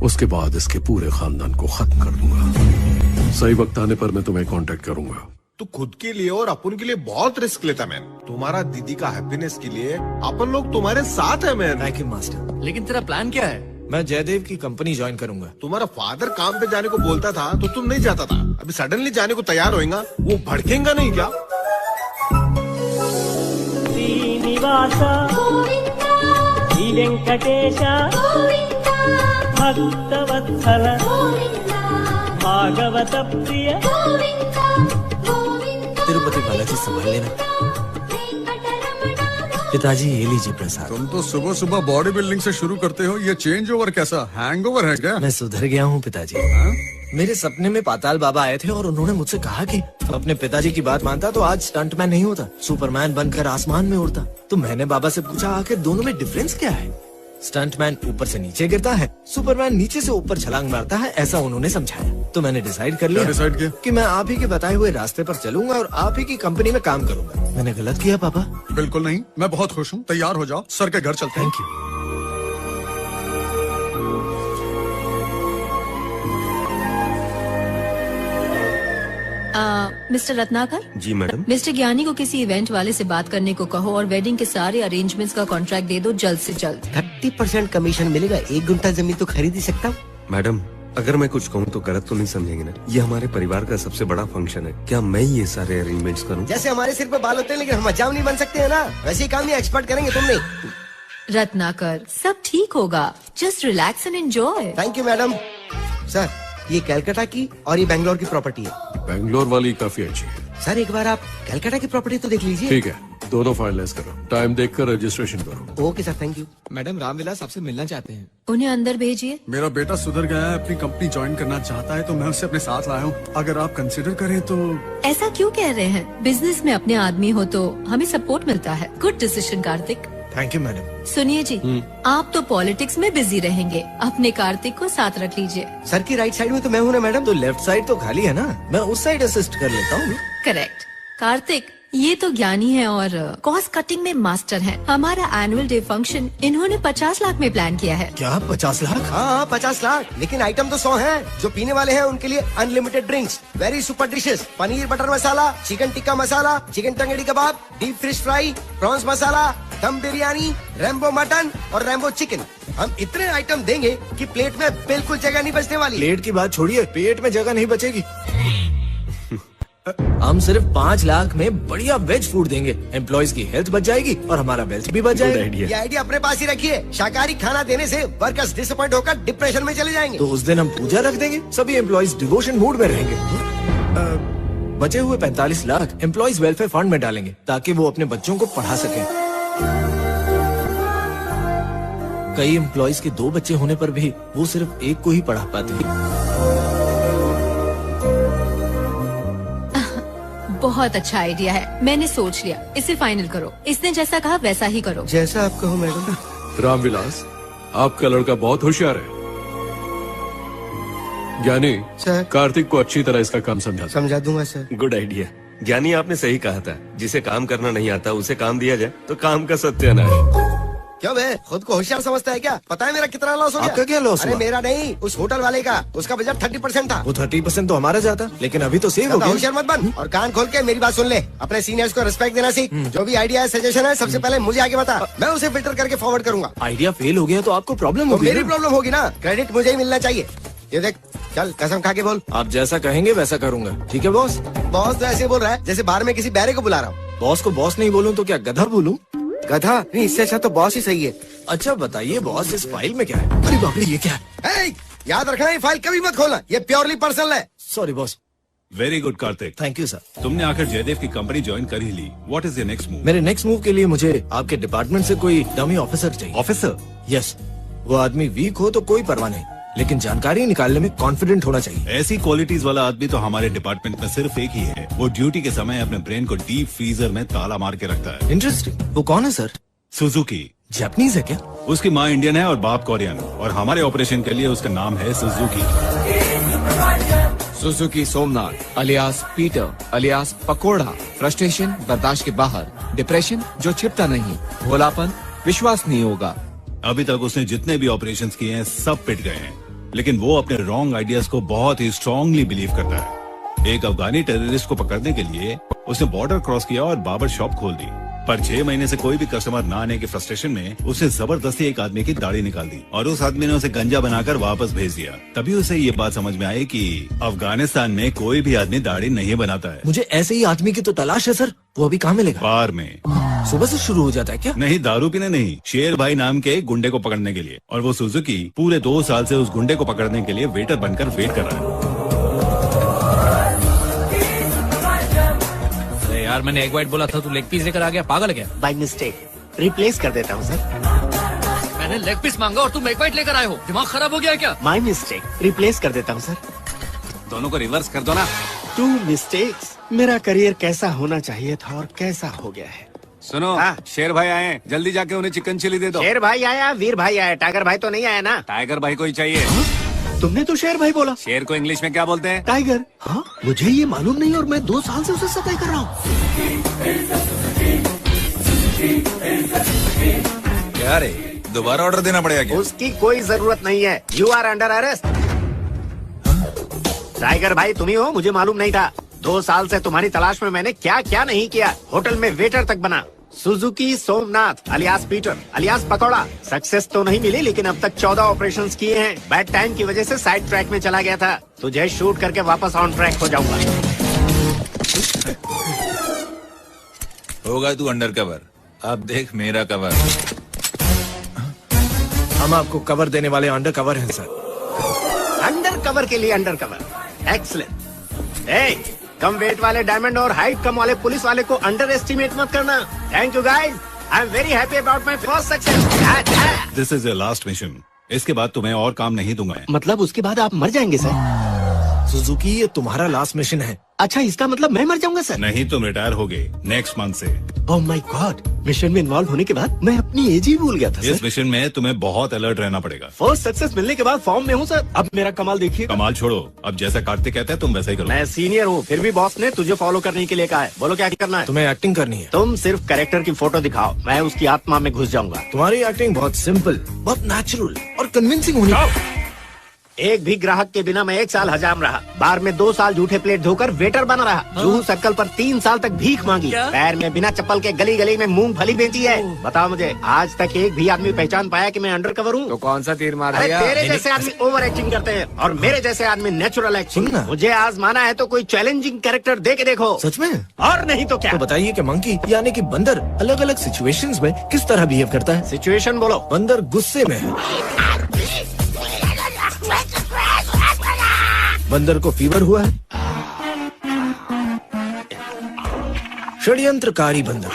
उसके बाद इसके पूरे खानदान को खत्म कर दूंगा। सही वक्त आने पर मैं तुम्हें कांटेक्ट करूंगा। तू खुद के लिए और अपन के लिए बहुत रिस्क लेता मैन। तुम्हारा दीदी का हैप्पीनेस के लिए अपन लोग तुम्हारे साथ है मैन। Thank you master. लेकिन तेरा प्लान क्या है? मैं जयदेव की कंपनी ज्वाइन करूंगा। तुम्हारा फादर काम पे जाने को बोलता था तो तुम नहीं जाता था, अभी सडनली जाने को तैयार होएगा, वो भड़केगा नहीं क्या? श्रीनिवास श्री वेंकटेश भक्तवत्सल भागवत प्रिय तिरुपति बालाजी संभाल लेना। पिताजी ये लीजिए प्रसाद। तुम तो सुबह सुबह बॉडी बिल्डिंग से शुरू करते हो, ये चेंज ओवर कैसा? हैंगओवर है क्या? मैं सुधर गया हूँ पिताजी। मेरे सपने में पाताल बाबा आए थे और उन्होंने मुझसे कहा कि अपने पिताजी की बात मानता तो आज स्टंटमैन नहीं होता, सुपरमैन बनकर आसमान में उड़ता। तो मैंने बाबा से पूछा आखिर दोनों में डिफरेंस क्या है? स्टंटमैन ऊपर से नीचे गिरता है, सुपरमैन नीचे से ऊपर छलांग मारता है, ऐसा उन्होंने समझाया। तो मैंने डिसाइड कर लिया कि मैं आप ही के बताए हुए रास्ते पर चलूंगा और आप ही की कंपनी में काम करूंगा। मैंने गलत किया पापा? बिल्कुल नहीं, मैं बहुत खुश हूँ। तैयार हो जाओ, सर के घर चलते हैं। Thank you. मिस्टर रत्नाकर। जी मैडम। मिस्टर ज्ञानी को किसी इवेंट वाले से बात करने को कहो और वेडिंग के सारे अरेंजमेंट्स का कॉन्ट्रैक्ट दे दो जल्द से जल्द। 30% कमीशन मिलेगा। 1 गुंठा जमीन तो खरीद ही सकता हूँ। मैडम, अगर मैं कुछ कहूँ तो गलत तो नहीं समझेंगे ना? ये हमारे परिवार का सबसे बड़ा फंक्शन है, क्या मैं ये सारे अरेंजमेंट्स करूँ? जैसे हमारे सिर पे बाल होते हैं लेकिन हम हजाम नहीं बन सकते है ना, वैसे ही काम ये एक्सपर्ट करेंगे, तुम नहीं। रत्नाकर, सब ठीक होगा. Just relax and enjoy. Thank you madam. Sir, ये कलकत्ता की और ये बैंगलोर की प्रॉपर्टी है. बेंगलोर वाली काफी अच्छी है. सर, एक बार आप कलकत्ता की प्रॉपर्टी तो देख लीजिए. ठीक है, दोनों फाइनलाइज करो. टाइम देखकर रजिस्ट्रेशन करो. Okay sir, thank you. Madam, Ramvilas आपसे मिलना चाहते हैं. उन्हें अंदर भेजिए. मेरा बेटा सुधर गया है, अपनी कंपनी ज्वाइन करना चाहता है, तो मैं उसे अपने साथ लाया हूँ. अगर आप कंसिडर करें तो. ऐसा क्यों कह रहे हैं? बिजनेस में अपने आदमी हो तो हमें सपोर्ट मिलता है. Good decision Kartik. Thank you madam. सुनिए जी, आप तो पॉलिटिक्स में बिजी रहेंगे, अपने कार्तिक को साथ रख लीजिए. सर की राइट साइड में तो मैं हूँ ना मैडम. तो लेफ्ट साइड तो खाली है ना, मैं उस साइड असिस्ट कर लेता हूँ. करेक्ट. कार्तिक, ये तो ज्ञानी है और कॉस्ट कटिंग में मास्टर हैं. हमारा एनुअल डे फंक्शन इन्होंने 50 लाख में प्लान किया है. क्या 50 लाख? हाँ, 50 लाख. लेकिन आइटम तो 100 हैं. जो पीने वाले हैं उनके लिए unlimited drinks, very super dishes, paneer butter masala, chicken tikka masala, chicken tangdi kebab, deep fish fry, prawns masala, dum biryani, Rambo mutton और रैम्बो चिकन. हम इतने आइटम देंगे कि प्लेट में बिल्कुल जगह नहीं बचने वाली. प्लेट की बात छोड़िए, पेट में जगह नहीं बचेगी. हम सिर्फ 5 लाख में बढ़िया वेज फूड देंगे. एम्प्लॉइज की हेल्थ बच जाएगी और हमारा वेल्थ भी बच जाएगा. ये आइडिया अपने पास ही रखिए. शाकाहारी खाना देने से वर्कर्स डिसअपॉइंट होकर डिप्रेशन में चले जाएंगे. तो उस दिन हम पूजा रख देंगे, सभी एम्प्लॉइज डिवोशन मूड में रहेंगे. बचे हुए 45 लाख एम्प्लॉइज वेलफेयर फंड में डालेंगे ताकि वो अपने बच्चों को पढ़ा सकें. कई एम्प्लॉइज के 2 बच्चे होने पर भी वो सिर्फ एक को ही पढ़ा पाते हैं. बहुत अच्छा आइडिया है, मैंने सोच लिया. इसे फाइनल करो. इसने जैसा कहा वैसा ही करो. जैसा आप कहो मैडम. रामविलास, आपका लड़का बहुत होशियार है. ज्ञानी, कार्तिक को अच्छी तरह इसका काम समझा दूंगा सर. Good idea. ज्ञानी, आपने सही कहा था. जिसे काम करना नहीं आता उसे काम दिया जाए तो काम का सत्यानाश. क्यों बे, खुद को होशियार समझता है क्या? पता है मेरा कितना लॉस हो गया? आपका क्या लॉस अरे हुआ? मेरा नहीं, उस होटल वाले का. उसका बजट 30% था. वो 30% तो हमारा जाता, लेकिन अभी तो सेव हो गया. होशियार मत बन और कान खोल के मेरी बात सुन ले. अपने सीनियर्स को रिस्पेक्ट देना सीख. जो भी आइडिया है, सजेशन है, सबसे पहले मुझे आगे बता. मैं उसे फिल्टर करके फॉरवर्ड करूंगा. आइडिया फेल हो गया तो आपको प्रॉब्लम तो होगी. मेरी प्रॉब्लम होगी ना. क्रेडिट मुझे ही मिलना चाहिए. ये देख, चल कसम खा के बोल. आप जैसा कहेंगे वैसा करूंगा. ठीक है बॉस? बॉस तो ऐसे बोल रहा है जैसे बाहर में किसी बैरे को बुला रहा हूँ. बॉस को बॉस नहीं बोलूं तो क्या गधा बोलूं? गधा नहीं, इससे अच्छा तो बॉस ही सही है. अच्छा बताइए बॉस, इस फाइल में क्या है? अरे बाप रे, ये क्या है? याद रखना, ये फाइल कभी मत खोलना. ये प्योरली पर्सनल है. Sorry boss. Very good Kartik. Thank you sir. तुमने आकर जयदेव की कंपनी ज्वाइन कर ही ली. What is your next move? मेरे नेक्स्ट मूव के लिए मुझे आपके डिपार्टमेंट से कोई डमी ऑफिसर चाहिए. ऑफिसर? यस. वो आदमी वीक हो तो कोई परवाह नहीं, लेकिन जानकारी निकालने में कॉन्फिडेंट होना चाहिए. ऐसी क्वालिटीज वाला आदमी तो हमारे डिपार्टमेंट में सिर्फ एक ही है. वो ड्यूटी के समय अपने ब्रेन को डीप फ्रीजर में ताला मार के रखता है. इंटरेस्टिंग. वो कौन है सर? सुजुकी. जापानीज है क्या? उसकी माँ इंडियन है और बाप कोरियन, और हमारे ऑपरेशन के लिए उसका नाम है Suzuki. Suzuki Somnath alias Peter alias pakora. Frustration बर्दाश्त के बाहर, डिप्रेशन जो छिपता नहीं, भोलापन विश्वास नहीं होगा. अभी तक उसने जितने भी ऑपरेशंस किए हैं सब पिट गए हैं, लेकिन वो अपने रॉन्ग आइडियाज को बहुत ही स्ट्रांगली बिलीव करता है. एक अफगानी टेररिस्ट को पकड़ने के लिए उसने बॉर्डर क्रॉस किया और बार्बर शॉप खोल दी. पर 6 महीने से कोई भी कस्टमर ना आने के फ्रस्ट्रेशन में उसने जबरदस्ती एक आदमी की दाढ़ी निकाल दी और उस आदमी ने उसे गंजा बनाकर वापस भेज दिया. तभी उसे ये बात समझ में आई कि अफगानिस्तान में कोई भी आदमी दाढ़ी नहीं बनाता है. मुझे ऐसे ही आदमी की तो तलाश है सर. वो अभी कहाँ मिलेगा? बार में. सुबह से शुरू हो जाता है क्या? नहीं, दारू पीने नहीं, शेर भाई नाम के एक गुंडे को पकड़ने के लिए. और वो सुजुकी पूरे 2 साल से उस गुंडे को पकड़ने के लिए वेटर बनकर वेट कर रहा है. यार मैंने एक बाइट बोला था, तू लेग पीस लेकर आ गया. पागल है क्या? By mistake. रिप्लेस कर देता हूँ सर. मैंने लेग पीस मांगा और तुम एक बाइट लेकर आए हो. दिमाग खराब हो गया क्या? My mistake. रिप्लेस कर देता हूँ सर. दोनों को रिवर्स कर दो ना. 2 मिस्टेक्स. मेरा करियर कैसा होना चाहिए था और कैसा हो गया है. सुनो, शेर भाई आए हैं, जल्दी जाके उन्हें चिकन चिली दे दो. शेर भाई आया, वीर भाई आया, टाइगर भाई तो नहीं आया ना? टाइगर भाई को ही चाहिए. तुमने तो शेर भाई बोला. शेर को इंग्लिश में क्या बोलते हैं? टाइगर. हाँ, मुझे ये मालूम नहीं और मैं 2 साल से उसे सताई कर रहा हूँ. क्या रे, दोबारा ऑर्डर देना पड़ेगा क्या? उसकी कोई जरूरत नहीं है. You are under arrest. Tiger भाई तुम ही हो, मुझे मालूम नहीं था. 2 साल से तुम्हारी तलाश में मैंने क्या क्या नहीं किया. होटल में वेटर तक बना. Suzuki Somnath alias Peter alias pakora. Success तो नहीं मिली, लेकिन अब तक 14 ऑपरेशंस किए हैं. बैड टाइम की वजह से साइड ट्रैक में चला गया था. तुझे शूट करके वापस ऑन ट्रैक हो जाऊंगा. होगा तू अंडर कवर. अब देख मेरा कवर. हम आपको कवर देने वाले अंडर कवर हैं सर। अंडर कवर के लिए अंडर कवर, एक्सलेंट। ए, कम वेट वाले डायमंड और हाइट कम वाले पुलिस वाले को अंडर एस्टिमेट मत करना। Thank you guys, I am very happy about my first success. This is your last mission. इसके बाद तुम्हें और काम नहीं दूंगा मैं। मतलब उसके बाद आप मर जाएंगे सर? सुजुकी, ये तुम्हारा लास्ट मिशन है। अच्छा, इसका मतलब मैं मर जाऊंगा सर? नहीं, तुम रिटायर हो गए नेक्स्ट मंथ से। ओह माय गॉड, मिशन में इन्वॉल्व होने के बाद मैं अपनी एज ही भूल गया था इस सर। मिशन में तुम्हें बहुत अलर्ट रहना पड़ेगा। फर्स्ट सक्सेस मिलने के बाद फॉर्म में हूँ सर। अब मेरा कमाल देखिए। कमाल छोड़ो, अब जैसा कार्तिक कहता है तुम वैसा ही करो। मैं सीनियर हूँ, फिर भी बॉस ने तुझे फॉलो करने के लिए कहा है। बोलो क्या करना है? तुम्हें एक्टिंग करनी है। तुम सिर्फ कैरेक्टर की फोटो दिखाओ, मैं उसकी आत्मा में घुस जाऊंगा। तुम्हारी एक्टिंग बहुत सिंपल, बहुत नेचुरल और कन्विंसिंग होनी चाहिए। एक भी ग्राहक के बिना मैं 1 साल हजाम रहा, बार में 2 साल झूठे प्लेट धोकर वेटर बना रहा, जूहू सर्कल पर 3 साल तक भीख मांगी, पैर में बिना चप्पल के गली गली में मूंगफली बेची है। बताओ मुझे, आज तक एक भी आदमी पहचान पाया कि मैं अंडर कवर हूँ? तो कौन सा तीर मार अरे दिया? तेरे जैसे आदमी ओवर एक्टिंग करते हैं और मेरे जैसे आदमी नेचुरल एक्टिंग। मुझे आजमाना है तो कोई चैलेंजिंग कैरेक्टर दे के देखो। सच में? और नहीं तो क्या? तो बताइए कि मंकी यानी कि बंदर अलग अलग सिचुएशंस में किस तरह बिहेव करता है। सिचुएशन बोलो। बंदर गुस्से में है, बंदर को फीवर हुआ है, षड्यंत्रकारी बंदर,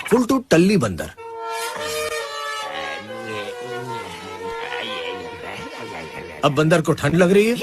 फुलटू टल्ली बंदर, अब बंदर को ठंड लग रही है,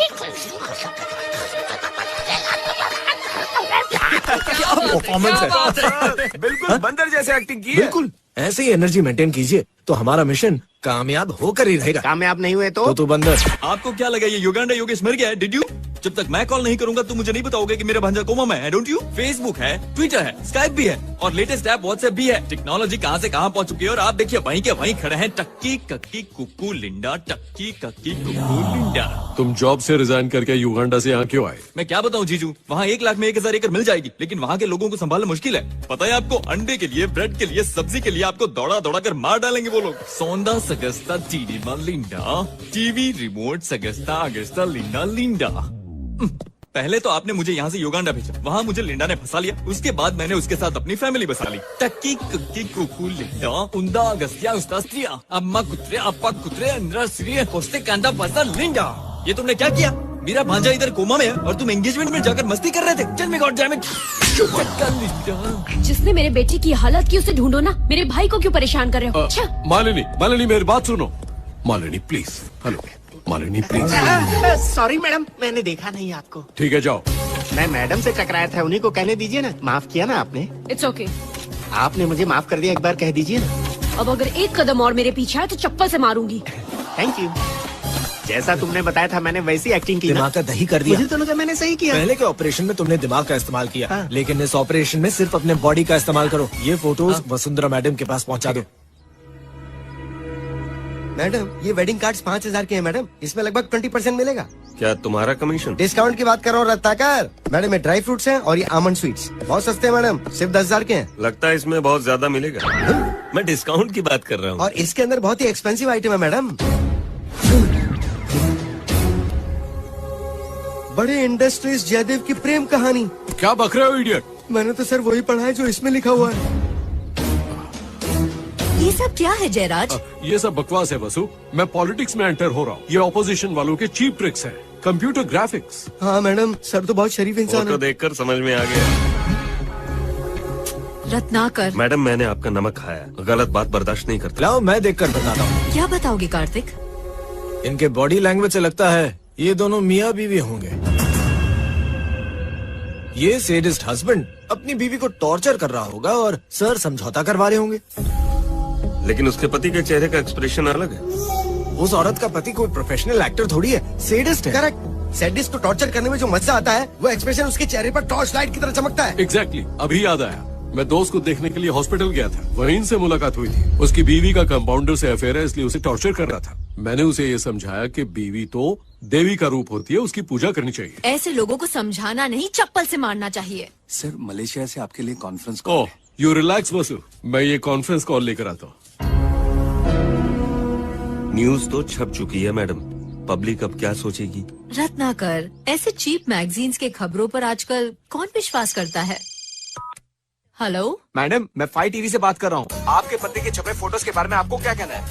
क्या परफॉर्मेंस है। बिल्कुल बंदर जैसे एक्टिंग की है। बिल्कुल ऐसे ही एनर्जी मेंटेन कीजिए तो हमारा मिशन कामयाब होकर ही रहेगा। कामयाब नहीं हुए तो तू बंदर। आपको क्या लगा ये युगांडा योगेश मर गया है? Did you? जब तक मैं कॉल नहीं करूंगा तो मुझे नहीं बताओगे कि मेरा भांजा कोमा में है, डोंट यू? फेसबुक है, ट्विटर है, स्काइप भी है और लेटेस्ट ऐप व्हाट्सएप भी है। टेक्नोलॉजी कहां से कहां पहुंच चुकी है और आप देखिए वहीं के वहीं खड़े हैं। टक्की कक्की कुक्कू लिंडा, टक्की कक्की कुक्कू लिंडा। तुम जॉब से रिजाइन करके युगांडा से यहाँ क्यों आए? मैं क्या बताऊं जीजू, वहाँ 1 लाख में 1000 एकड़ मिल जाएगी, लेकिन वहाँ के लोगों को संभालना मुश्किल है। पता है आपको, अंडे के लिए, ब्रेड के लिए, सब्जी के लिए आपको दौड़ा दौड़ा कर मार डालेंगे वो लोग। सोंदा सगस्ता टीडीमा लिंडा, टीवी रिमोट सगस्ता अगस्ता लिंडा लिंडा। पहले तो आपने मुझे यहाँ से युगांडा भेजा, वहाँ मुझे लिंडा ने फंसा लिया, उसके बाद मैंने उसके साथ अपनी फैमिली बसा ली। टक्की कुक्की कुकू लिंडा, उंदा अगस्त्या उस्तास्त्रिया, अम्मा कुत्रे अप्पा कुत्रे अंद्रा श्री कोस्ते कांदा पसा लिंडा। ये तुमने क्या किया? मेरा भांजा इधर कोमा में है और तुम एंगेजमेंट में जाकर मस्ती कर रहे थे। चल मैं गॉड डैम इट। जिसने मेरे बेटे की हालत की उसे ढूंढो ना, मेरे भाई को क्यों परेशान कर रहे हो? अच्छा। मालिनी मेरी बात सुनो। Malini please, hello Malini please. Sorry madam, मैंने देखा नहीं आपको। ठीक है जाओ। मैं मैडम से टकराया था, उन्हीं को कहने दीजिए ना। माफ किया ना आपने? It's okay. आपने मुझे माफ कर दिया, एक बार कह दीजिए ना। अब अगर एक कदम और मेरे पीछे आए तो चप्पल से मारूंगी। Thank you. जैसा तुमने बताया था मैंने वैसी एक्टिंग की। दिमाग का दही कर दिया। मुझे तो लगा मैंने सही किया। पहले के ऑपरेशन में तुमने दिमाग का इस्तेमाल किया, लेकिन इस ऑपरेशन में सिर्फ अपने बॉडी का इस्तेमाल करो। ये फोटोज वसुंधरा मैडम के पास पहुंचा दो। मैडम, ये वेडिंग कार्ड्स 5000 के हैं मैडम, इसमें लगभग 20% मिलेगा। क्या तुम्हारा कमीशन? डिस्काउंट की बात कर रहा हूँ रत्नाकर। मैडम ये ड्राई फ्रूट्स हैं और ये आमंड स्वीट्स बहुत सस्ते हैं मैडम, सिर्फ 10,000 के हैं। लगता है इसमें बहुत ज्यादा मिलेगा। मैं डिस्काउंट की बात कर रहा हूँ। और इसके अंदर बहुत ही एक्सपेंसिव आइटम है मैडम। बड़े इंडस्ट्रीज जयदेव की प्रेम कहानी। क्या बक रहे हो इडियट? मैंने तो सर वही पढ़ा है जो इसमें लिखा हुआ है। ये सब क्या है जयराज? ये सब बकवास है वसु। मैं पॉलिटिक्स में एंटर हो रहा हूँ। ये ऑपोजिशन वालों के चीप ट्रिक्स हैं। Computer graphics. हाँ मैडम, सर तो बहुत शरीफ इंसान फोटो है। देखकर समझ में आ गया। रत्नाकर। मैडम मैंने आपका नमक खाया, गलत बात बर्दाश्त नहीं करता। लाओ मैं देखकर बताता हूँ। क्या बताओगे कार्तिक? इनके बॉडी लैंग्वेज से लगता है ये दोनों मियाँ बीवी होंगे। ये सेडिस्ट हस्बैंड अपनी बीवी को टॉर्चर कर रहा होगा और सर समझौता करवा रहे होंगे। लेकिन उसके पति के चेहरे का एक्सप्रेशन अलग है। उस औरत का पति कोई प्रोफेशनल एक्टर थोड़ी है, सेडिस्ट है। करेक्ट। सैडिस्ट को टॉर्चर करने में जो मजा आता है वो एक्सप्रेशन उसके चेहरे पर टॉर्च लाइट की तरह चमकता है। एग्जैक्टली। अभी याद आया, मैं दोस्त को देखने के लिए हॉस्पिटल गया था, वहीं से मुलाकात हुई थी। उसकी बीवी का कंपाउंडर से अफेयर है, इसलिए उसे टॉर्चर कर रहा था। मैंने उसे ये समझाया कि बीवी तो देवी का रूप होती है, उसकी पूजा करनी चाहिए। ऐसे लोगों को समझाना नहीं, चप्पल से मारना चाहिए। सर मलेशिया से आपके लिए conference call. Oh you relax Vasu, मैं ये कॉन्फ्रेंस कॉल लेकर आता हूँ। न्यूज तो छप चुकी है मैडम, पब्लिक अब क्या सोचेगी? रत्नाकर, ऐसे चीप मैगजीन्स के खबरों पर आजकल कौन विश्वास करता है? हेलो मैडम, मैं फाई टीवी से बात कर रहा हूँ। आपके पति के छपे फोटोज के बारे में आपको क्या कहना है?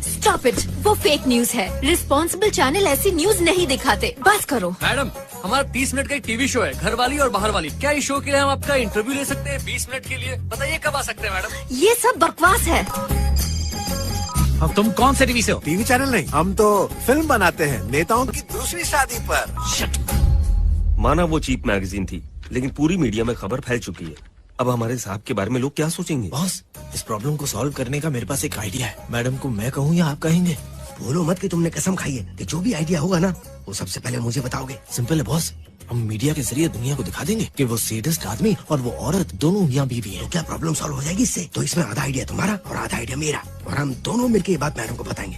स्टॉप इट, वो फेक न्यूज है। रिस्पॉन्सिबल चैनल ऐसी न्यूज नहीं दिखाते। बस करो। मैडम, हमारा 30 मिनट का एक टीवी शो है, घर वाली और बाहर वाली। क्या इस शो के लिए हम आपका इंटरव्यू ले सकते हैं 20 मिनट के लिए? बताइए कब आ सकते हैं मैडम? ये सब बकवास है। अब तुम कौन से टीवी से हो? टीवी चैनल नहीं, हम तो फिल्म बनाते हैं नेताओं की दूसरी शादी पर। माना वो चीप मैगजीन थी, लेकिन पूरी मीडिया में खबर फैल चुकी है। अब हमारे साहब के बारे में लोग क्या सोचेंगे? बॉस, इस प्रॉब्लम को सॉल्व करने का मेरे पास एक आइडिया है। मैडम को मैं कहूँ या आप कहेंगे? बोलो मत कि तुमने कसम खाई है कि जो भी आइडिया होगा ना वो सबसे पहले मुझे बताओगे। सिंपल है बॉस, हम मीडिया के जरिए दुनिया को दिखा देंगे कि वो सेडिस्ट आदमी और वो औरत दोनों यहाँ बीवी है। तो क्या प्रॉब्लम सॉल्व हो जाएगी इससे? तो इसमें आधा आइडिया तुम्हारा और आधा आइडिया मेरा, और हम दोनों मिलकर ये बात मैडम को बताएंगे।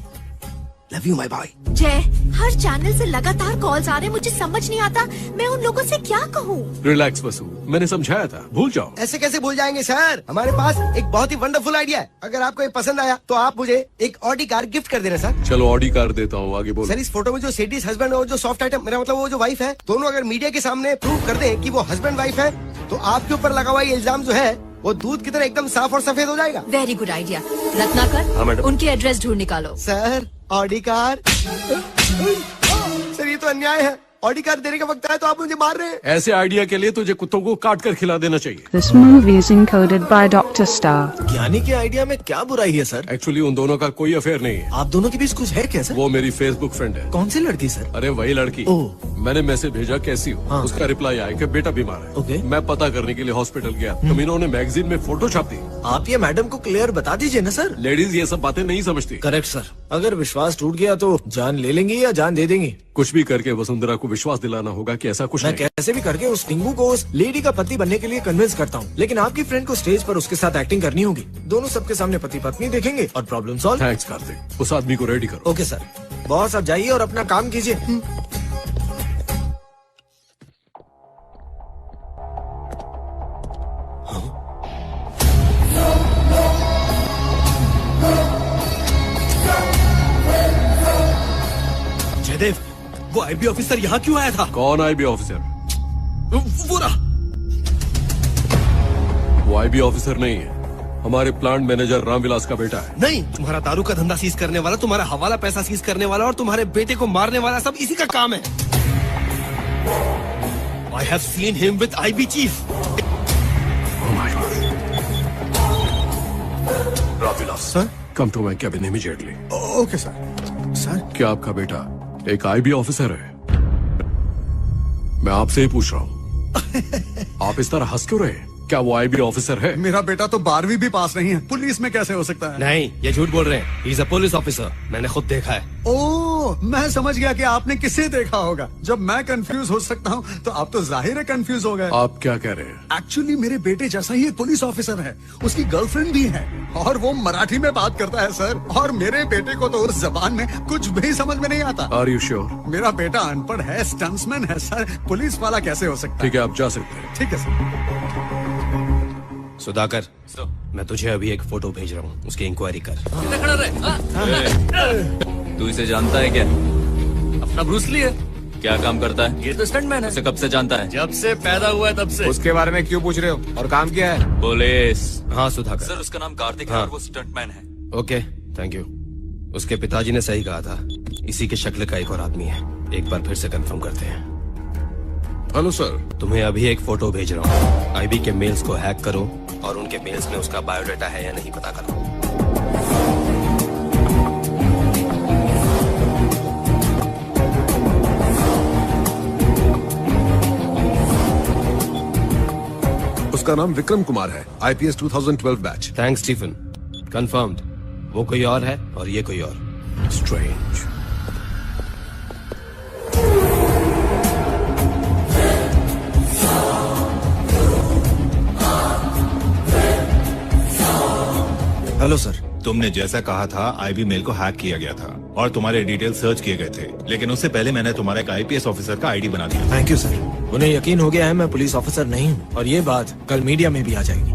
Love you my boy. जय, हर चैनल से लगातार कॉल्स आ रहे हैं, मुझे समझ नहीं आता मैं उन लोगों से क्या कहूँ। रिलैक्स वसु, मैंने समझाया था, भूल जाओ। ऐसे कैसे भूल जाएंगे सर? हमारे पास एक बहुत ही वंडरफुल आइडिया है। अगर आपको ये पसंद आया तो आप मुझे एक ऑडी कार गिफ्ट कर देना सर। चलो ऑडी कार देता हूँ, आगे बोलो। सर, इस फोटो में जो सेडिस हस्बैंड और जो सॉफ्ट आइटम, मेरा मतलब वो जो वाइफ है, दोनों अगर मीडिया के सामने प्रूव कर दें कि वो हस्बैंड वाइफ है, तो आपके ऊपर लगा हुआ ये इल्जाम जो है वो दूध की तरह एकदम साफ और सफेद हो जाएगा। Very good idea. रत्नाकर, उनके एड्रेस ढूंढ निकालो। Sir, Audi car. सर, ये तो अन्याय है। ऑडी कार देने का वक्त है तो आप मुझे मार रहे हैं। ऐसे आइडिया के लिए तुझे कुत्तों को काट कर खिला देना चाहिए। This movie is encoded by Dr. Star. ज्ञानी के आइडिया में क्या बुराई है सर? एक्चुअली उन दोनों का कोई अफेयर नहीं है। आप दोनों के बीच कुछ है क्या सर? वो मेरी फेसबुक फ्रेंड है। कौन सी लड़की सर? अरे वही लड़की। मैंने मैसेज भेजा कैसी हो, हाँ। उसका रिप्लाई आया कि बेटा बीमार है। ओके। मैं पता करने के लिए हॉस्पिटल गया, तो इन्होंने मैगजीन में फोटो छाप दी। आप ये मैडम को क्लियर बता दीजिए ना सर। लेडीज ये सब बातें नहीं समझती। करेक्ट सर, अगर विश्वास टूट गया तो जान ले लेंगी या जान दे देंगी? कुछ भी करके वसुंधरा को विश्वास दिलाना होगा कि ऐसा कुछ मैं नहीं। कैसे भी करके उस टिंगू को उस लेडी का पति बनने के लिए कन्विंस करता हूँ, लेकिन आपकी फ्रेंड को स्टेज पर उसके साथ एक्टिंग करनी होगी। दोनों सबके सामने पति पत्नी देखेंगे और प्रॉब्लम सॉल्व। थैंक्स कार्तिक, उस आदमी को रेडी करो। Okay sir. बॉस, आप जाइए और अपना काम कीजिए। जयदेव, वो आईबी ऑफिसर यहाँ क्यों आया था? कौन आईबी ऑफिसर? वो आईबी ऑफिसर नहीं है, हमारे प्लांट मैनेजर रामविलास का बेटा है। नहीं, तुम्हारा दारू का धंधा सीज करने वाला, तुम्हारा हवाला पैसा सीज करने वाला और तुम्हारे बेटे को मारने वाला सब इसी का काम है। I have seen him with IB chief. Ramvilas sir, come to my cabin immediately. Okay sir. Sir, क्या आपका बेटा एक आईबी ऑफिसर है? मैं आपसे ही पूछ रहा हूँ। आप इस तरह हंस क्यों रहे? क्या वो आईबी ऑफिसर है? मेरा बेटा तो 12वीं भी पास नहीं है, पुलिस में कैसे हो सकता है? नहीं, ये झूठ बोल रहे हैं। He is a police officer. मैंने खुद देखा है। ओह, मैं समझ गया कि आपने किसे देखा होगा। जब मैं कंफ्यूज हो सकता हूँ तो आप तो जाहिर है कंफ्यूज हो गए। आप क्या कह रहे हैं? एक्चुअली मेरे बेटे जैसा ही एक पुलिस ऑफिसर है, उसकी गर्लफ्रेंड भी है और वो मराठी में बात करता है सर। और मेरे बेटे को तो उस जबान में कुछ भी समझ में नहीं आता। Are you sure? मेरा बेटा अनपढ़ है, स्टंट्समैन है सर, पुलिस वाला कैसे हो सकता है? ठीक है, आप जा सकते हैं। ठीक है सर। सुधाकर, मैं तुझे अभी एक फोटो भेज रहा हूँ, उसकी इंक्वायरी कर। खड़ा रहे। तू इसे जानता है क्या? अपना ब्रूस ली है। क्या काम करता है? ये तो स्टंटमैन है। उसे कब से जानता है? जब से पैदा हुआ है तब से। उसके बारे में क्यों पूछ रहे हो? और काम क्या है? पुलिस। हाँ सुधाकर सर, उसका नाम कार्तिक है और वो स्टंटमैन है। Okay, thank you. उसके पिताजी ने सही कहा था, इसी के शक्ल का एक और आदमी है। एक बार फिर से कंफर्म करते हैं। हेलो सर, तुम्हें अभी एक फोटो भेज रहा हूँ। आईबी के मेल्स को हैक करो और उनके मेल्स में उसका बायोडाटा है या नहीं पता करो। उसका नाम विक्रम कुमार है, IPS 2012 batch. Thanks Stephen, confirmed. वो कोई और है और ये कोई और। स्ट्रेंज। Hello sir. तुमने जैसा कहा था आईबी मेल को हैक किया गया था और तुम्हारे डिटेल सर्च किए गए थे, लेकिन उससे पहले मैंने तुम्हारा एक आईपीएस ऑफिसर का आईडी बना दिया। Thank you sir. उन्हें यकीन हो गया है मैं पुलिस ऑफिसर नहीं हूँ और ये बात कल मीडिया में भी आ जाएगी।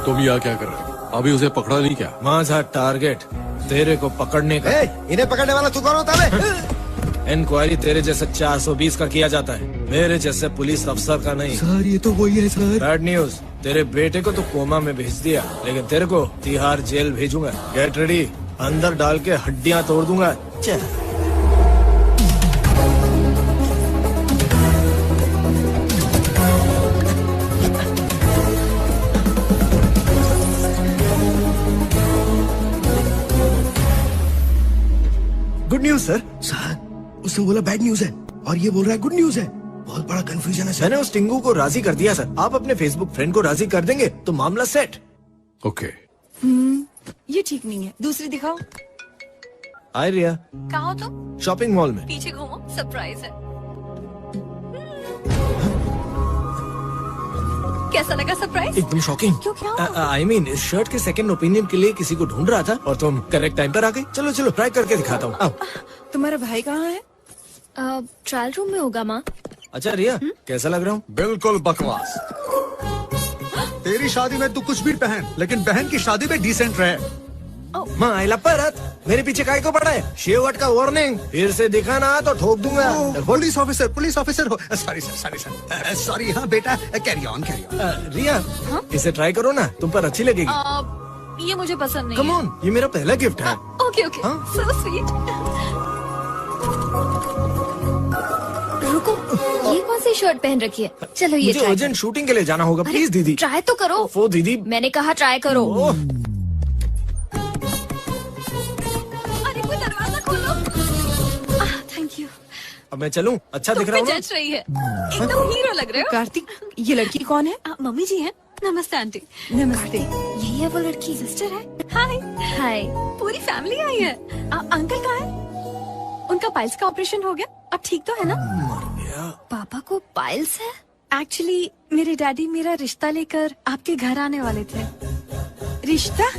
तुम यहाँ क्या कर रहे हो? अभी उसे पकड़ा नहीं क्या? वहाँ था टारगेट तेरे को पकड़ने का। इन्हें पकड़ने वाला तू कौन होता है? इंक्वायरी तेरे जैसे 420 का किया जाता है, मेरे जैसे पुलिस अफसर का नहीं। सर ये तो वही है सर। बैड न्यूज, तेरे बेटे को तो कोमा में भेज दिया, लेकिन तेरे को तिहाड़ जेल भेजूंगा। गेट रेडी, अंदर डाल के हड्डियां तोड़ दूंगा। चल। Good news sir. सर उसने बोला बैड न्यूज है और ये बोल रहा है गुड न्यूज है। बहुत बड़ा कंफ्यूजन है सर। मैंने उस टिंगू को राजी कर दिया सर। आप अपने फेसबुक फ्रेंड को राजी कर देंगे तो मामला सेट। ओके। ये ठीक नहीं है, दूसरी दिखाओ। हाय रिया। कहाँ हो तुम? शॉपिंग मॉल में। पीछे घूमो, सरप्राइज है। कैसा लगा सरप्राइज? एकदम शॉकिंग। क्यों क्या? आई मीन इस शर्ट के सेकंड ओपिनियन के लिए किसी को ढूंढ रहा था और तुम करेक्ट टाइम पर आ गई। चलो चलो ट्राई करके दिखाता हूँ। तुम्हारा भाई कहाँ है? ट्रायल रूम में होगा माँ। अच्छा रिया कैसा लग रहा हूँ? बिल्कुल बकवास। तेरी शादी में तू कुछ भी पहन, लेकिन बहन की शादी में डिसेंट रहे। माँ आइला परत, मेरे पीछे काय को पड़ा है? शेवट का वार्निंग, फिर से दिखा ना तो ठोक दूंगा। पुलिस ऑफिसर हो। Sorry sir. सॉरी। हाँ बेटा, कैरी ऑन। रिया इसे ट्राई करो ना, तुम पर अच्छी लगेगी। ये मुझे पसंद नहीं कम ऑन, ये मेरा पहला गिफ्ट है। Okay okay, so sweet. रुको, ये कौन सी शर्ट पहन रखी है? चलो ये मुझे अर्जेंट शूटिंग के लिए जाना होगा, प्लीज दीदी। ट्राई तो करो। वो दीदी, मैंने कहा ट्राई करो। Thank you. अब मैं चलूं? अच्छा दिख रहा हूँ? जज रही है, एकदम हीरो लग रहे हो। कार्तिक, ये लड़की कौन है? मम्मी जी हैं। नमस्ते आंटी। नमस्ते। यही है वो लड़की? सिस्टर है। हाय हाय। पूरी फैमिली आई है। अंकल कहाँ है? उनका पाइल्स का ऑपरेशन हो गया, अब ठीक तो है ना? पापा को पाइल्स है? एक्चुअली मेरे डैडी मेरा रिश्ता लेकर आपके घर आने वाले थे। रिश्ता?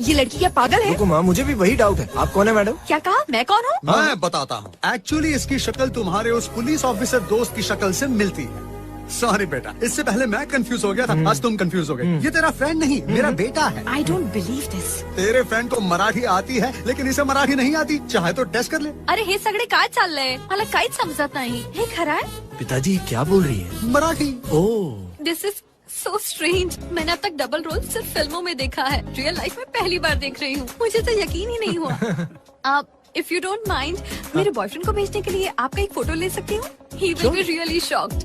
ये लड़की क्या पागल है? रुको माँ, मुझे भी वही डाउट है। आप कौन है मैडम? क्या कहा? मैं कौन हूँ? मैं बताता हूँ। एक्चुअली इसकी शक्ल तुम्हारे उस पुलिस ऑफिसर दोस्त की शक्ल से मिलती है। सॉरी बेटा, इससे पहले मैं कंफ्यूज हो गया था, आज तुम कंफ्यूज हो गए। ये तेरा फ्रेंड नहीं, मेरा बेटा है। I don't believe this. तेरे फ्रेंड को मराठी आती है, लेकिन इसे मराठी नहीं आती। चाहे तो टेस्ट कर ले। अरे हे सगळे काय चाललंय? मला काहीच समजत नाही। हे खरं आहे? पिताजी क्या बोल रही है? Marathi. Oh this is so strange. मैंने अब तक डबल रोल सिर्फ फिल्मों में देखा है, रियल लाइफ में पहली बार देख रही हूँ। मुझे तो यकीन ही नहीं हुआ। इफ यू डोंट माइंड, मेरे बॉयफ्रेंड को भेजने के लिए आपका एक फोटो ले सकती हूँ? He will be really shocked.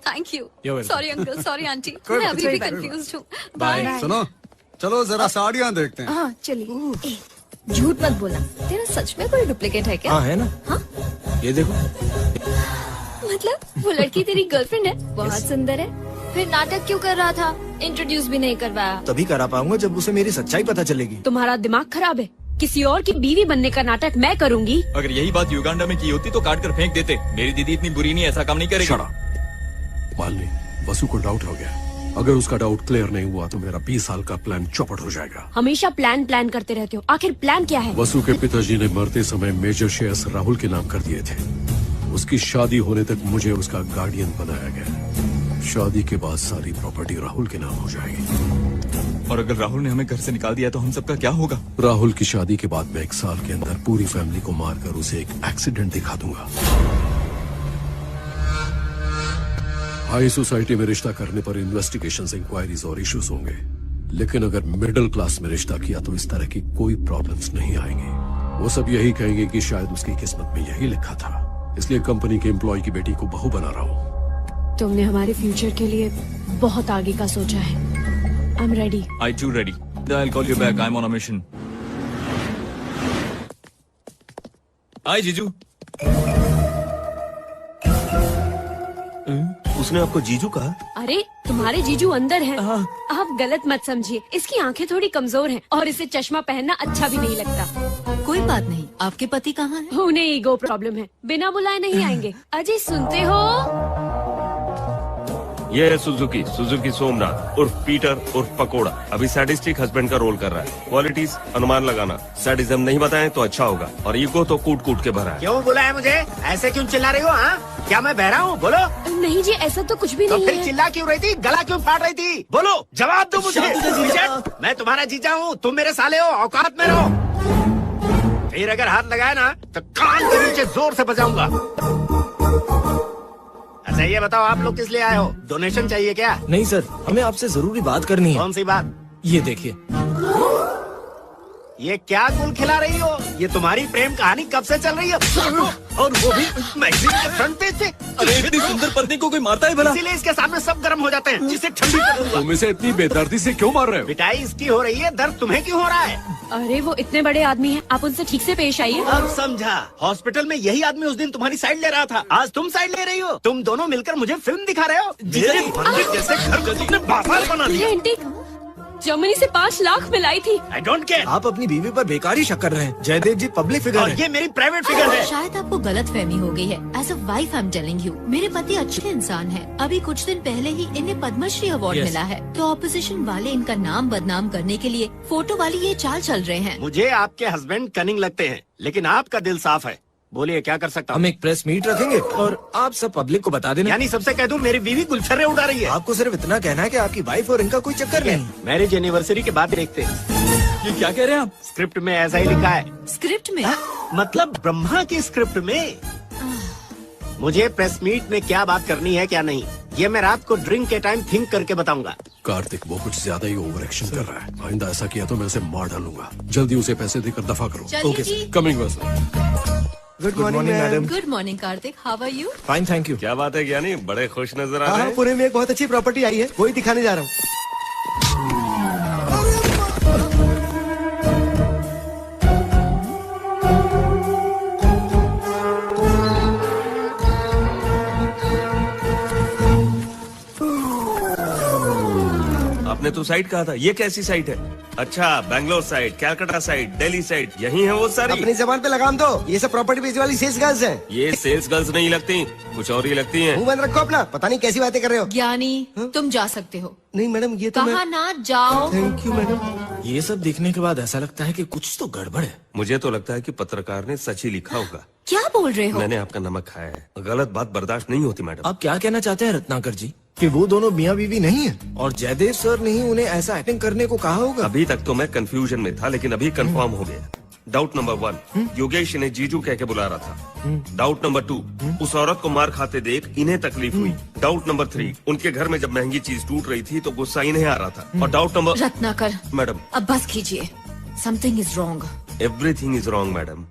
Thank you. Sorry uncle, sorry aunty, मैं अभी भी कंफ्यूज हूँ। बाय। सुनो, चलो जरा साड़ियाँ देखते हैं। हाँ चलिए। झूठ मत बोलना, तेरा सच में कोई डुप्लीकेट है क्या? हाँ है ना। हाँ? ये देखो। मतलब वो लड़की तेरी गर्लफ्रेंड है? बहुत सुंदर है। फिर नाटक क्यों कर रहा था? इंट्रोड्यूस भी नहीं करवाया। तभी करा पाऊंगा जब उसे मेरी सच्चाई पता चलेगी। तुम्हारा दिमाग खराब है। किसी और की बीवी बनने का नाटक मैं करूंगी। अगर यही बात युगांडा में की होती तो काट कर फेंक देते। मेरी दीदी इतनी बुरी नहीं, ऐसा काम नहीं करेगी। मालनी, वसु को डाउट हो गया। अगर उसका डाउट क्लियर नहीं हुआ तो मेरा 20 साल का प्लान चौपट हो जाएगा। हमेशा प्लान करते रहते हो, आखिर प्लान क्या है? वसु के पिताजी ने मरते समय मेजर शेयर्स राहुल के नाम कर दिए थे। उसकी शादी होने तक मुझे उसका गार्डियन बनाया गया। शादी के बाद सारी प्रॉपर्टी राहुल के नाम हो जाएगी। और अगर राहुल ने हमें घर से निकाल दिया तो हम सबका क्या होगा? राहुल की शादी के बाद मैं 1 साल के अंदर पूरी फैमिली को मारकर उसे एक एक्सीडेंट दिखा दूंगा। हाई सोसाइटी में रिश्ता करने पर इन्वेस्टिगेशंस, इंक्वायरीज और इश्यूज होंगे, लेकिन अगर मिडिल क्लास में रिश्ता किया तो इस तरह की कोई प्रॉब्लम्स नहीं आएंगी। वो सब यही कहेंगे कि शायद उसकी किस्मत में यही लिखा था। इसलिए कंपनी के एम्प्लॉय की बेटी को बहू बना रहा हूँ। तुमने हमारे फ्यूचर के लिए बहुत आगे का सोचा है। I am ready. I too ready. I'll call you back. I'm on a mission. Hi जीजू। उसने आपको जीजू कहा? अरे तुम्हारे जीजू अंदर हैं। आप गलत मत समझिए, इसकी आंखें थोड़ी कमजोर हैं और इसे चश्मा पहनना अच्छा भी नहीं लगता। कोई बात नहीं, आपके पति कहाँ हैं? उन्हें ईगो प्रॉब्लम है, बिना बुलाए नहीं आएंगे। अजय सुनते हो? ये है सुजुकी सोमनाथ उर्फ पीटर उर्फ पकोड़ा। अभी सैडिस्टिक हस्बैंड का रोल कर रहा है। क्वालिटीज अनुमान लगाना, सैडिज्म नहीं बताएं तो अच्छा होगा, और ईगो तो कूट कूट के भरा है। क्यों बुलाया मुझे? ऐसे क्यों चिल्ला रही हो? हाँ, क्या मैं बहरा हूँ? बोलो। नहीं जी, ऐसा तो कुछ भी तो नहीं फिर है। चिल्ला क्यों रही थी? गला क्यों फाड़ रही थी? बोलो, जवाब दो मुझे। मैं तुम्हारा जीजा हूँ, तुम मेरे साले हो, औकात में रहो। फिर अगर हाथ लगाया ना तो कान के नीचे जोर से बजाऊंगा। अच्छा ये बताओ आप लोग किस लिए आए हो? डोनेशन चाहिए क्या? नहीं सर, हमें आपसे जरूरी बात करनी है। कौन सी बात? ये देखिए। ये क्या गुल खिला रही हो? ये तुम्हारी प्रेम कहानी कब से चल रही है? और वो भी मैगजीन के फ्रंट पेज पे। अरे इतनी सुंदर पत्नी को कोई मारता है भला? इसीलिए इसके सामने सब गर्म हो जाते हैं, जिसे ठंडी कर दूंगा। तुम इसे इतनी बेदर्दी से क्यों मार रहे हो? पिटाई इसकी हो रही है, दर्द तुम्हें क्यों हो रहा है? अरे वो इतने बड़े आदमी हैं, आप उनसे ठीक से पेश आइए। अब समझा। हॉस्पिटल में यही आदमी उस दिन तुम्हारी साइड ले रहा था, आज तुम साइड ले रही हो। तुम दोनों मिलकर मुझे फिल्म दिखा रहे हो। मेरे मंदिर जैसे घर को तुमने बाजार बना दिया। जर्मनी से 5 लाख मिलाई थी। I don't care. आप अपनी बीवी पर बेकार ही शक कर रहे हैं। जयदेव जी पब्लिक फिगर और है। ये मेरी प्राइवेट फिगर है। शायद आपको गलत फहमी हो गई है। As a wife I am telling you, मेरे पति अच्छे इंसान हैं। अभी कुछ दिन पहले ही इन्हें पद्मश्री अवार्ड मिला है। तो ऑपोजिशन वाले इनका नाम बदनाम करने के लिए फोटो वाली ये चाल चल रहे हैं। मुझे आपके हस्बैंड कनिंग लगते हैं, लेकिन आपका दिल साफ है। बोलिए क्या कर सकता हूँ? हम एक प्रेस मीट रखेंगे और आप सब पब्लिक को बता देना। यानी सबसे कह दूं मेरी बीवी गुलछर्रे उड़ा रही है। आपको सिर्फ इतना कहना है कि आपकी वाइफ और इनका कोई चक्कर नहीं। मैरिज एनिवर्सरी के बाद देखते हैं। ये क्या कह रहे हैं आप? स्क्रिप्ट में ऐसा ही लिखा है। स्क्रिप्ट में? मतलब ब्रह्मा की स्क्रिप्ट में। मुझे प्रेस मीट में क्या बात करनी है क्या नहीं, ये मैं रात को ड्रिंक के टाइम थिंक करके बताऊंगा। कार्तिक वो कुछ ज्यादा ही ओवर एक्शन कर रहा है। आइंदा ऐसा किया तो मैं उसे मार डालूंगा। जल्दी उसे पैसे देकर दफा करो। Okay sir. कमिंग बस। Good morning madam. Good morning Karthik, how are you? Fine thank you. क्या बात है ज्ञानी, बड़े खुश नजर आ रहे हाँ, हैं। पुणे में एक बहुत अच्छी प्रॉपर्टी आई है, वही दिखाने जा रहा हूँ। आपने तो साइड कहा था, ये कैसी साइड है? अच्छा, Bangalore side, Calcutta side, Delhi side, यही है वो सारी। अपनी जबान पे लगाम दो, ये सब प्रॉपर्टी बेचने वाली सेल्स गर्ल्स हैं। ये सेल्स गर्ल्स नहीं लगती, कुछ और ही लगती हैं। मुंह बंद रखो अपना, पता नहीं कैसी बातें कर रहे हो। ज्ञानी तुम जा सकते हो। नहीं मैडम, ये तो कहा ना जाओ। Thank you madam. ये सब देखने के बाद ऐसा लगता है कि कुछ तो गड़बड़ है। मुझे तो लगता है कि पत्रकार ने सच ही लिखा होगा। क्या बोल रहे हो? मैंने आपका नमक खाया है, गलत बात बर्दाश्त नहीं होती मैडम। आप क्या कहना चाहते हैं रत्नाकर जी, कि वो दोनों मियाँ बीवी नहीं है और जयदेव सर ने ही उन्हें ऐसा एक्टिंग करने को कहा होगा? अभी तक तो मैं कंफ्यूजन में था, लेकिन अभी कंफर्म हो गया। डाउट नंबर 1, योगेश इन्हें जीजू कह के बुला रहा था। डाउट नंबर 2, उस औरत को मार खाते देख इन्हें तकलीफ हुई। डाउट नंबर 3, उनके घर में जब महंगी चीज टूट रही थी तो गुस्सा इन्हें आ रहा था। और डाउट नंबर रत्नाकर मैडम, अब बस कीजिए। Something is wrong. Everything is wrong madam.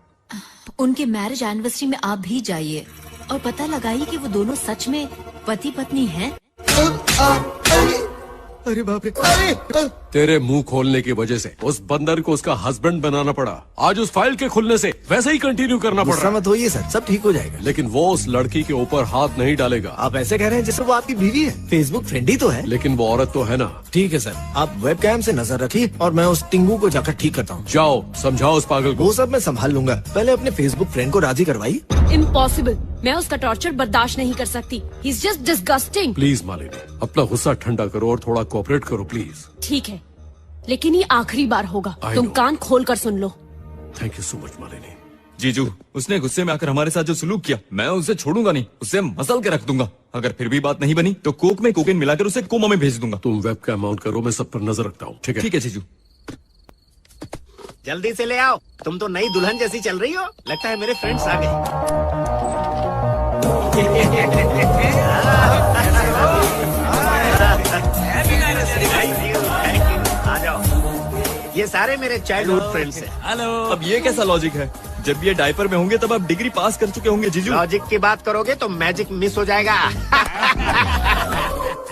उनके मैरिज एनिवर्सरी में आप भी जाइए और पता लगाइए कि वो दोनों सच में पति पत्नी हैं। अरे बाप रे, अरे तेरे मुंह खोलने की वजह से उस बंदर को उसका हस्बैंड बनाना पड़ा। आज उस फाइल के खुलने से वैसे ही कंटिन्यू करना पड़ गुस्सा रहा मत होइए सर, सब ठीक हो जाएगा। लेकिन वो उस लड़की के ऊपर हाथ नहीं डालेगा। आप ऐसे कह रहे हैं जैसे वो आपकी बीवी है। फेसबुक फ्रेंड ही तो है। लेकिन वो औरत तो है ना। ठीक है सर, आप वेबकैम से नजर रखिए और मैं उस टिंगू को जाकर ठीक करता हूँ। जाओ समझाओ उस पागल को। वो सब मैं संभाल लूंगा, पहले अपने फेसबुक फ्रेंड को राजी करवाइए। इम्पॉसिबल, मैं उसका टॉर्चर बर्दाश्त नहीं कर सकती। He is just disgusting. Please Malini, अपना गुस्सा ठंडा करो और थोड़ा कोऑपरेट करो प्लीज। ठीक है, लेकिन ये आखिरी बार होगा। I तुम know. कान खोल कर सुन लो। Thank you so much Malini. जीजू, उसने गुस्से में आकर हमारे साथ जो सलूक किया, मैं उसे छोड़ूंगा नहीं, उसे मसल के रख दूंगा। अगर फिर भी बात नहीं बनी तो कोक में कोकेन मिलाकर उसे कोमा में भेज दूंगा। तुम वेब कैम ऑन करो, मैं सब पर नजर रखता हूँ। ठीक है? ठीक है जीजू। जल्दी से ले आओ, तुम तो नई दुल्हन जैसी चल रही हो। लगता है मेरे फ्रेंड्स आ गए। आ जाओ, ये सारे मेरे चाइल्डहुड फ्रेंड्स हैं। हेलो। अब ये कैसा लॉजिक है? जब ये डायपर में होंगे तब आप डिग्री पास कर चुके होंगे जीजू। लॉजिक की बात करोगे तो मैजिक मिस हो जाएगा।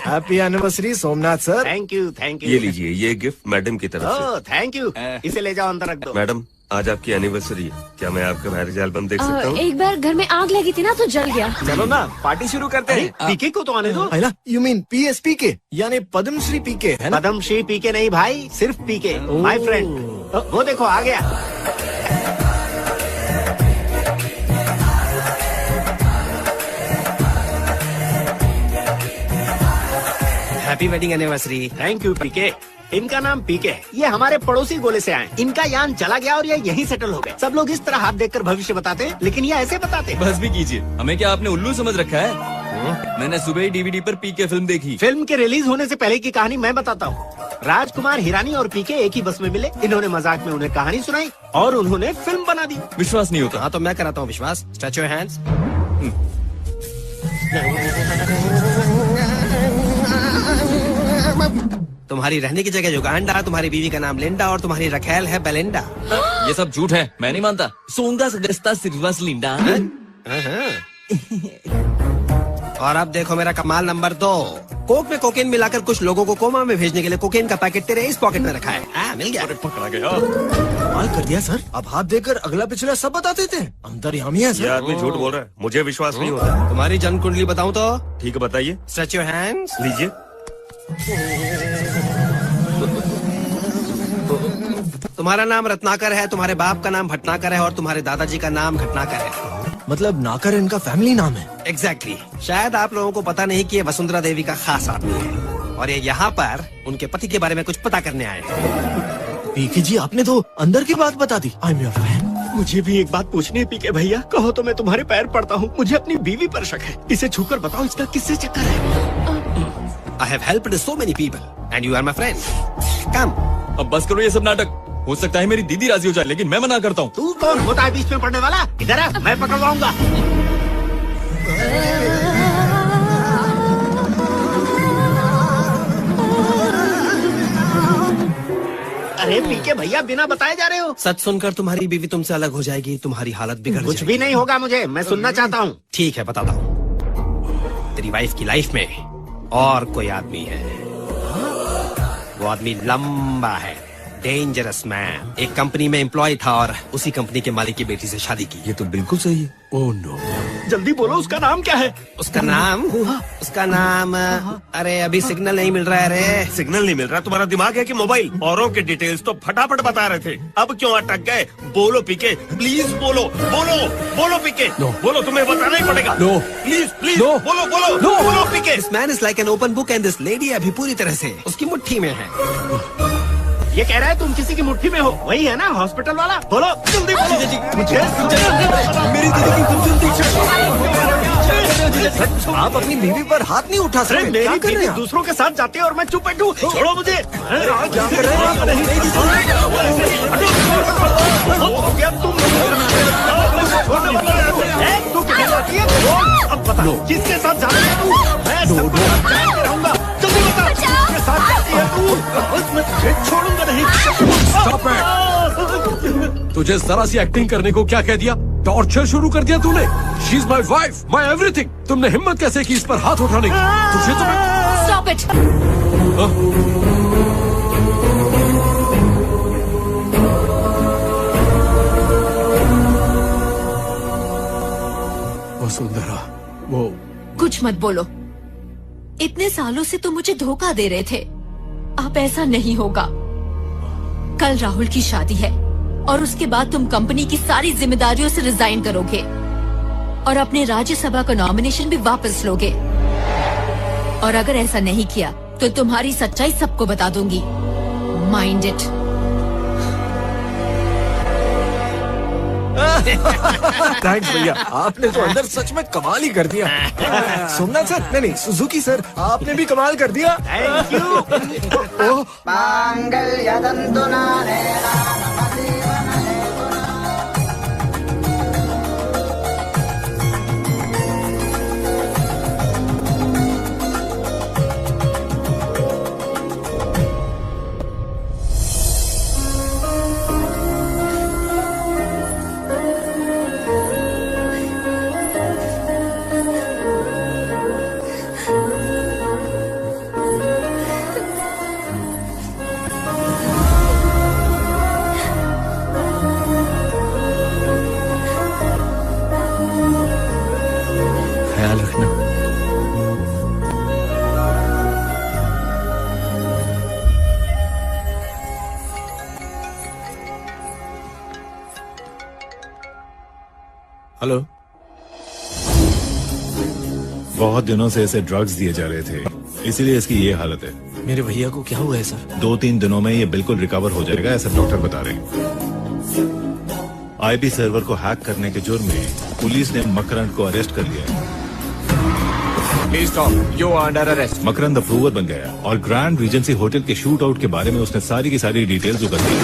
Happy anniversary Somnath sir. Thank you thank you. ये लीजिए, ये गिफ्ट मैडम की तरफ से। ओह थैंक यू, इसे ले जाओ अंदर रख दो। मैडम, आज आपकी एनिवर्सरी है, क्या मैं आपका मैरिज एल्बम देख सकता हूँ? एक बार घर में आग लगी थी ना तो जल गया। चलो ना, पार्टी शुरू करते हैं। पीके को तो आने दो। यू मीन PSP के यानी पद्मश्री पीके है ना? पद्मश्री पीके नहीं भाई, सिर्फ पीके। माय फ्रेंड, वो देखो आ गया। Happy wedding anniversary. Thank you PK. इनका नाम पीके है, ये हमारे पड़ोसी गोले से आए। इनका यान चला गया और ये यहीं सेटल हो गए। सब लोग इस तरह हाथ देखकर भविष्य बताते हैं, लेकिन ये ऐसे बताते हैं। बस भी कीजिए, हमें क्या आपने उल्लू समझ रखा है? मैंने सुबह ही डीवीडी पर पीके फिल्म देखी। फिल्म के रिलीज होने से पहले की कहानी मैं बताता हूँ। राजकुमार हिरानी और पीके एक ही बस में मिले, इन्होंने मजाक में उन्हें कहानी सुनाई और उन्होंने एक फिल्म बना दी। विश्वास नहीं होता। हाँ तो मैं कराता हूँ विश्वास। Stretch your hands. तुम्हारी रहने की जगह युगांडा, तुम्हारी बीवी का नाम लिंडा और तुम्हारी रखेल है बेलिंडा। ये सब झूठ है, मैं नहीं मानता। सोंगा सगस्ता सिल्वास लिंडा। और अब देखो मेरा कमाल नंबर 2। कोक में कोकेन मिलाकर कुछ लोगों को कोमा में भेजने के लिए कोकेन का पैकेट तेरे इस पॉकेट में रखा है। मिल गया। पकड़ा गया। कमाल कर दिया सर। अब हाथ देकर अगला पिछला सब बता देते हैं। अंदर यामी है ये सर। आदमी झूठ बोल रहा है, मुझे विश्वास नहीं होता। तुम्हारी जन्म कुंडली बताऊं तो? ठीक है बताइए। Stretch your hands. लीजिए। तुम्हारा नाम रत्नाकर है, तुम्हारे बाप का नाम भटनाकर है और तुम्हारे दादाजी का नाम घटनाकर है। मतलब नाकर इनका फैमिली नाम है। एग्जैक्टली। शायद आप लोगों को पता नहीं कि ये वसुंधरा देवी का खास आदमी है और ये यहाँ पर उनके पति के बारे में कुछ पता करने आए हैं। पीके जी आपने तो अंदर की बात बता दी। I am your fan. मुझे भी एक बात पूछनी है पीके भैया, कहो तो मैं तुम्हारे पैर पड़ता हूँ। मुझे अपनी बीवी पर शक है, इसे छूकर बताओ इसका किससे चक्कर है। I have helped so many people and you are my friend. Come. अब बस करो ये सब नाटक। हो सकता है मेरी दीदी राजी हो जाए, लेकिन मैं मना करता हूँ। तू कौन होता है बीच में पड़ने वाला? इधर आ, मैं पकड़वाऊंगा। अरे पीके भैया बिना बताए जा रहे हो। सच सुनकर तुम्हारी बीवी तुमसे अलग हो जाएगी, तुम्हारी हालत बिगड़ जाएगी। कुछ भी नहीं होगा मुझे, मैं सुनना चाहता हूँ। ठीक है बताता हूँ। तेरी वाइफ की लाइफ में और कोई आदमी है। वो आदमी लंबा है, डेंजरस मैन। एक कंपनी में एम्प्लॉय था और उसी कंपनी के मालिक की बेटी से शादी की। ये तो बिल्कुल सही है। Oh no. जल्दी बोलो उसका नाम क्या है? उसका नाम अरे अभी सिग्नल नहीं मिल रहा है। रे सिग्नल नहीं मिल रहा? तुम्हारा दिमाग है कि मोबाइल? औरों के डिटेल्स तो फटाफट बता रहे थे, अब क्यों अटक गए? बोलो पीके, प्लीज बोलो बोलो बोलो पीके। बोलो, तुम्हें बताना ही पड़ेगा। प्लीज प्लीज बोलो बोलो बोलो PK. This man is like an open book and this lady अभी पूरी तरह से उसकी मुट्ठी में है। ये कह रहा है तुम किसी की मुट्ठी में हो, वही है ना हॉस्पिटल वाला? बोलो जल्दी बोलो। मेरी दीदी की खूबसूरती। आप अपनी बीवी पर हाथ नहीं उठा सकते। मेरी बीवी दूसरों के साथ जाती है और मैं चुप बैठूं? छोड़ो मुझे। क्या कर रहे हो? तू क्या जाती है? अब बता किसके साथ जा रही है तू? मैं सबको रहूंगा। जल्दी बता किसके साथ जाती है तू? मैं तुझे छोड़ूंगा नहीं। Stop it! तुझे जरा सी एक्टिंग करने को क्या कह दिया? टॉर्चर शुरू कर दिया तूने। She is my wife, my everything. तुमने हिम्मत कैसे की इस पर हाथ उठाने की? तुझे तो मैं... Stop it! वसुंधरा, वो कुछ मत बोलो। इतने सालों से तुम मुझे धोखा दे रहे थे। अब ऐसा नहीं होगा। कल राहुल की शादी है और उसके बाद तुम कंपनी की सारी जिम्मेदारियों से रिजाइन करोगे और अपने राज्यसभा का नॉमिनेशन भी वापस लोगे। और अगर ऐसा नहीं किया तो तुम्हारी सच्चाई सबको बता दूंगी। Mind it. थैंक्स भैया, आपने तो अंदर सच में कमाल ही कर दिया। सोमनाथ सर, नहीं सुजुकी सर, आपने भी कमाल कर दिया। Thank you. ख्याल रखना। हेलो। बहुत दिनों से इसे ड्रग्स दिए जा रहे थे, इसीलिए इसकी ये हालत है। मेरे भैया को क्या हुआ है सर? 2-3 दिनों में ये बिल्कुल रिकवर हो जाएगा, ऐसा डॉक्टर बता रहे हैं। आईपी सर्वर को हैक करने के जुर्म में पुलिस ने मकरंद को अरेस्ट कर लिया है। Please stop, you are under arrest. Makarand approver बन गया और ग्रैंड रीजेंसी होटल के शूट आउट के बारे में उसने सारी की सारी डिटेल्स उगल दी।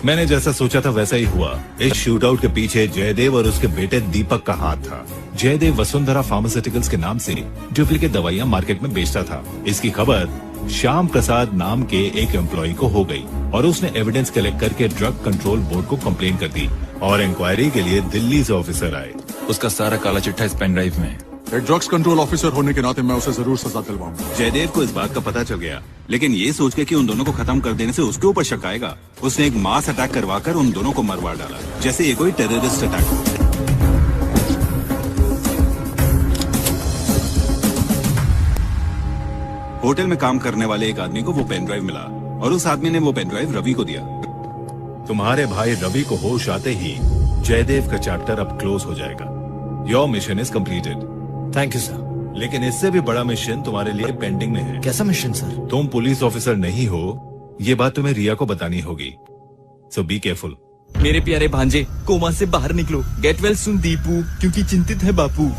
मैंने जैसा सोचा था वैसा ही हुआ। इस शूट आउट के पीछे जयदेव और उसके बेटे दीपक का हाथ था। जयदेव वसुंधरा फार्मास्यूटिकल्स के नाम से डुप्लीकेट दवाइयां मार्केट में बेचता था। इसकी खबर श्याम प्रसाद नाम के एक एम्प्लॉय को हो गई और उसने एविडेंस कलेक्ट करके ड्रग कंट्रोल बोर्ड को कंप्लेन कर दी और इंक्वायरी के लिए दिल्ली से ऑफिसर आए। उसका सारा काला चिट्ठा इस पेन ड्राइव में। एक ड्रग्स कंट्रोल ऑफिसर होने के नाते मैं उसे जरूर सजा दिलवाऊंगा। जयदेव को इस बात का पता चल गया, लेकिन ये सोच के कि उन दोनों को खत्म कर देने से उसके ऊपर शक आएगा, उसने एक मास अटैक करवाकर उन दोनों को मरवा डाला, जैसे ये कोई टेररिस्ट अटैक। होटल में काम करने वाले एक आदमी को वो पेन ड्राइव मिला और उस आदमी ने वो पेन ड्राइव रवि को दिया। तुम्हारे भाई रवि को होश आते ही जयदेव का चैप्टर अब क्लोज हो जाएगा। Your mission is completed. Thank you sir. लेकिन इससे भी बड़ा मिशन तुम्हारे लिए पेंडिंग में है। कैसा मिशन सर? तुम पुलिस ऑफिसर नहीं हो, ये बात तुम्हें रिया को बतानी होगी। सो बी केयरफुल। मेरे प्यारे भांजे, कोमा से बाहर निकलो। गेट वेल सुन दीपू, क्योंकि चिंतित है बापू।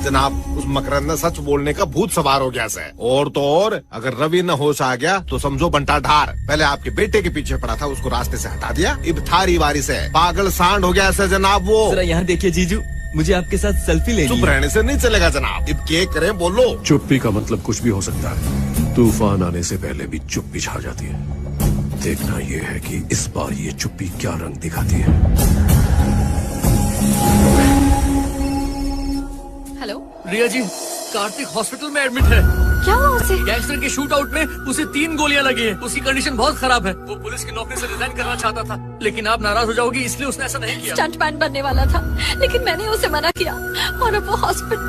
जनाब, उस मकरंद ने सच बोलने का भूत सवार हो गया है। और तो और अगर रवि न होश आ गया तो समझो बंटा ढार। पहले आपके बेटे के पीछे पड़ा था, उसको रास्ते से हटा दिया, अब थारी वारी से पागल सांड हो गया है जनाब वो। जरा यहाँ देखिए जीजू, मुझे आपके साथ सेल्फी लेनी है। चुप रहने से नहीं चलेगा जनाब, अब क्या करें बोलो। चुप्पी का मतलब कुछ भी हो सकता है। तूफान आने से पहले भी चुप्पी छा जाती है। देखना ये है कि इस बार ये चुप्पी क्या रंग दिखाती है। हेलो रिया जी, कार्तिक हॉस्पिटल में एडमिट है। क्या हुआ उसे? गैंगस्टर के शूट आउट में उसे 3 गोलियां लगी हैं। उसकी कंडीशन बहुत खराब है। वो पुलिस की नौकरी से रिजाइन करना चाहता था, लेकिन आप नाराज हो जाओगी इसलिए उसने ऐसा नहीं किया। स्टंटमैन बनने वाला था, लेकिन मैंने उसे मना किया और अब वो हॉस्पिटल।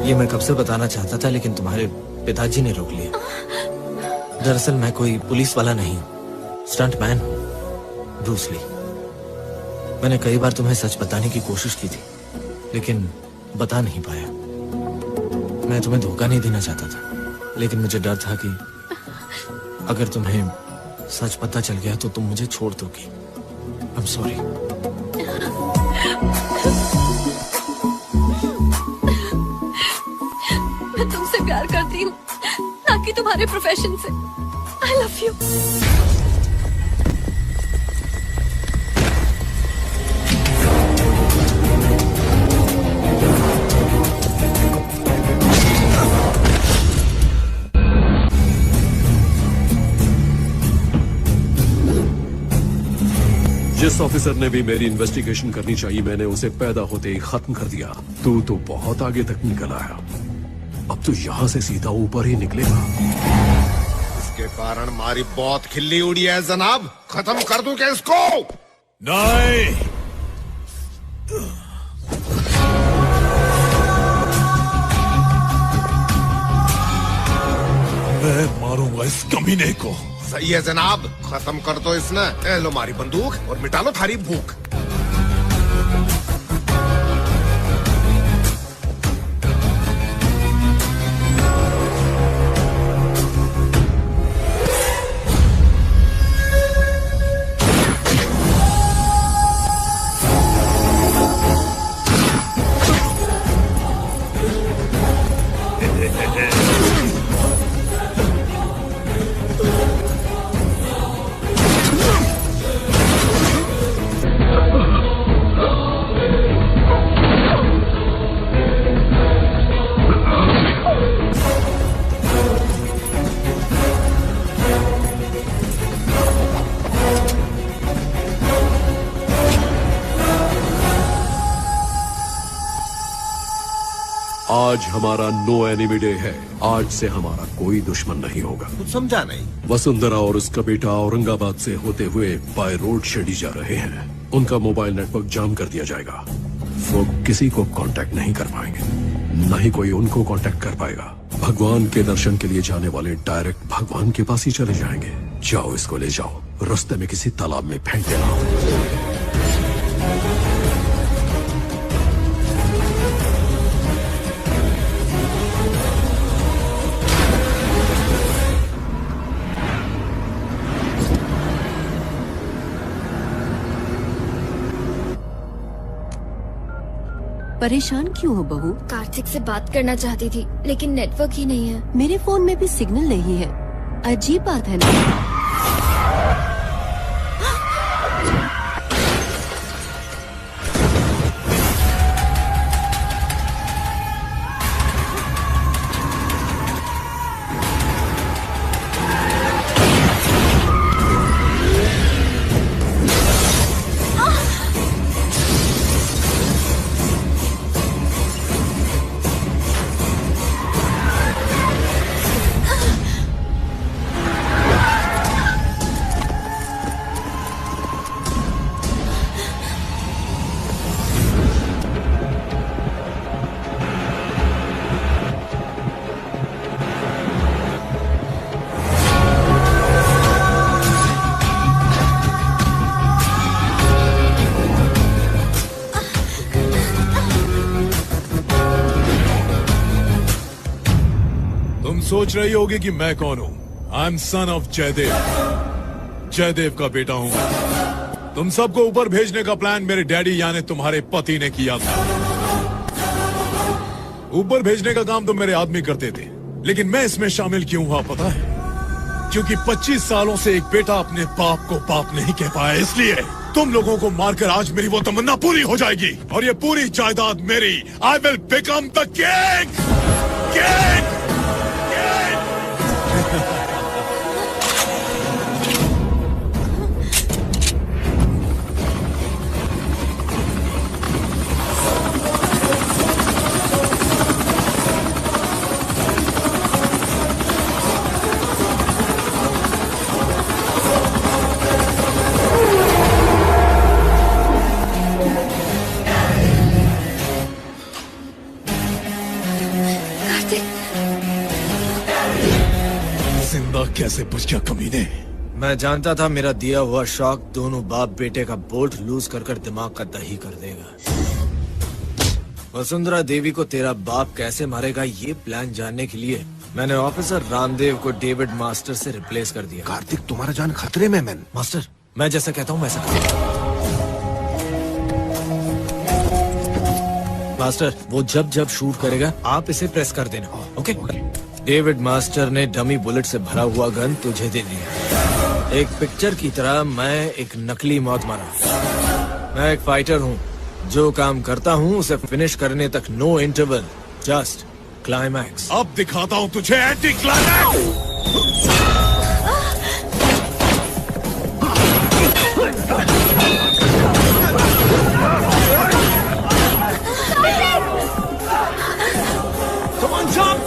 ये मैं कब से बताना चाहता था, लेकिन तुम्हारे पिताजी ने रोक लिया। दरअसल मैं कोई पुलिस वाला नहीं, स्टंटमैन ब्रूस ली। मैंने कई बार तुम्हें सच बताने की कोशिश की थी, लेकिन बता नहीं पाया। मैं तुम्हें धोखा नहीं देना चाहता था, लेकिन मुझे डर था कि अगर तुम्हें सच पता चल गया तो तुम मुझे छोड़ दोगी। I am sorry. मैं तुमसे प्यार करती हूँ, ना कि तुम्हारे प्रोफेशन से। I love you. जिस ऑफिसर ने भी मेरी इन्वेस्टिगेशन करनी चाहिए, मैंने उसे पैदा होते ही खत्म कर दिया। तू तो बहुत आगे तक निकल आया, अब तो यहाँ से सीधा ऊपर ही निकलेगा। इसके कारण हमारी बहुत खिल्ली उड़ी है जनाब, खत्म कर दूं क्या इसको? नहीं, मैं मारूंगा इस कमीने को। सही है जनाब, खत्म कर दो इसने। ए लो मारी बंदूक और मिटा लो थारी भूख। आज हमारा नो एनिमी डे है। आज से हमारा कोई दुश्मन नहीं होगा। कुछ समझा नहीं। वसुंधरा और उसका बेटा औरंगाबाद से होते हुए बाय रोड शिरडी जा रहे हैं। उनका मोबाइल नेटवर्क जाम कर दिया जाएगा। वो किसी को कांटेक्ट नहीं कर पाएंगे, न ही कोई उनको कांटेक्ट कर पाएगा। भगवान के दर्शन के लिए जाने वाले डायरेक्ट भगवान के पास ही चले जाएंगे। जाओ, इसको ले जाओ, रास्ते में किसी तालाब में फेंक देना। परेशान क्यों हो बहू? कार्तिक से बात करना चाहती थी लेकिन नेटवर्क ही नहीं है। मेरे फोन में भी सिग्नल नहीं है। अजीब बात है ना। सोच रही होगी कि मैं कौन हूँ। I am son of Jaidev, Jaidev का बेटा हूँ मैं। तुम सबको ऊपर भेजने का प्लान मेरे डैडी यानी तुम्हारे पति ने किया था। ऊपर भेजने का काम तो मेरे आदमी करते थे, लेकिन मैं इसमें शामिल क्यों हुआ पता है? क्योंकि 25 सालों से एक बेटा अपने बाप को बाप नहीं कह पाया, इसलिए तुम लोगों को मारकर आज मेरी वो तमन्ना पूरी हो जाएगी और ये पूरी जायदाद मेरी। I will become the king. King. कैसे बच गया कमीने? मैं जानता था मेरा दिया हुआ शौक दोनों बाप बेटे का बोल्ट लूज कर कर दिमाग का दही कर देगा। वसुंधरा देवी को तेरा बाप कैसे मारेगा ये प्लान जानने के लिए मैंने ऑफिसर रामदेव को डेविड मास्टर से रिप्लेस कर दिया। कार्तिक तुम्हारा जान खतरे में मैन। मास्टर मैं जैसा कहता हूँ वैसा करो। मास्टर वो जब जब शूट करेगा आप इसे प्रेस कर देना। ओके? डेविड मास्टर ने डमी बुलेट से भरा हुआ गन तुझे दे दिया। एक पिक्चर की तरह मैं एक नकली मौत मरा। मैं एक फाइटर हूँ, जो काम करता हूँ उसे फिनिश करने तक नो इंटरवल, जस्ट क्लाइमैक्स। अब दिखाता हूँ तुझे anti climax. Come on, jump!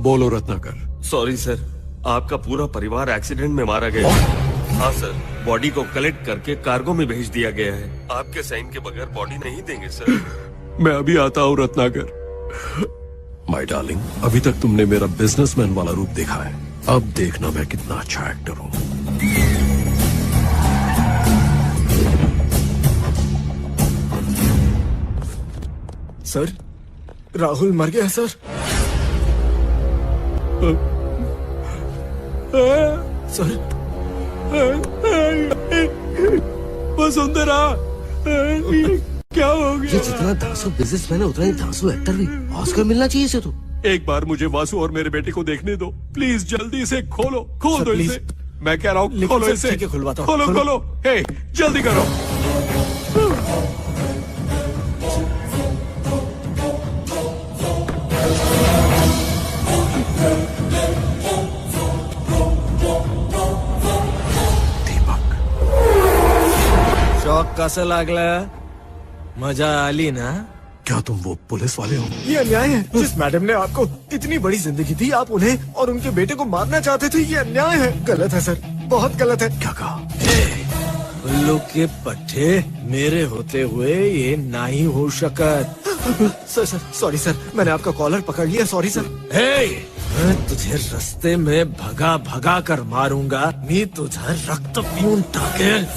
बोलो रत्नाकर। सॉरी सर, आपका पूरा परिवार एक्सीडेंट में मारा गया। हाँ सर, बॉडी को कलेक्ट करके कार्गो में भेज दिया गया है। आपके साइन के बगैर बॉडी नहीं देंगे सर। मैं अभी आता हूँ रत्नाकर। माय डार्लिंग, अभी तक तुमने मेरा बिजनेसमैन वाला रूप देखा है, अब देखना मैं कितना अच्छा एक्टर हूँ। सर, राहुल मर गया सर। सर, वसुंधरा, क्या हो गया? ये जितना धांसू बिजनेसमैन है उतना ही धांसू एक्टर भी। ऑस्कर मिलना चाहिए इसे तो। एक बार मुझे वासु और मेरे बेटे को देखने दो प्लीज। जल्दी से खोल सर, दो प्लीज। इसे। मैं कह रहा हूँ खोलो सर, इसे। ठीक है, खुलवाता हूँ। खोलो। हे, जल्दी करो। शॉक कसं लागलं? मजा आली ना? क्या तुम वो पुलिस वाले हो? ये अन्याय है। जिस मैडम ने आपको इतनी बड़ी जिंदगी दी, आप उन्हें और उनके बेटे को मारना चाहते थे। ये अन्याय है, गलत है सर, बहुत गलत है। क्या कहा? उल्लू के पट्टे मेरे होते हुए ये नहीं हो शकत। सर, सॉरी सर, मैंने आपका कॉलर पकड़ लिया, सॉरी सर। मैं तुझे रास्ते में भगा कर मारूंगा। मी तुझा रक्त पिऊन टाकेल।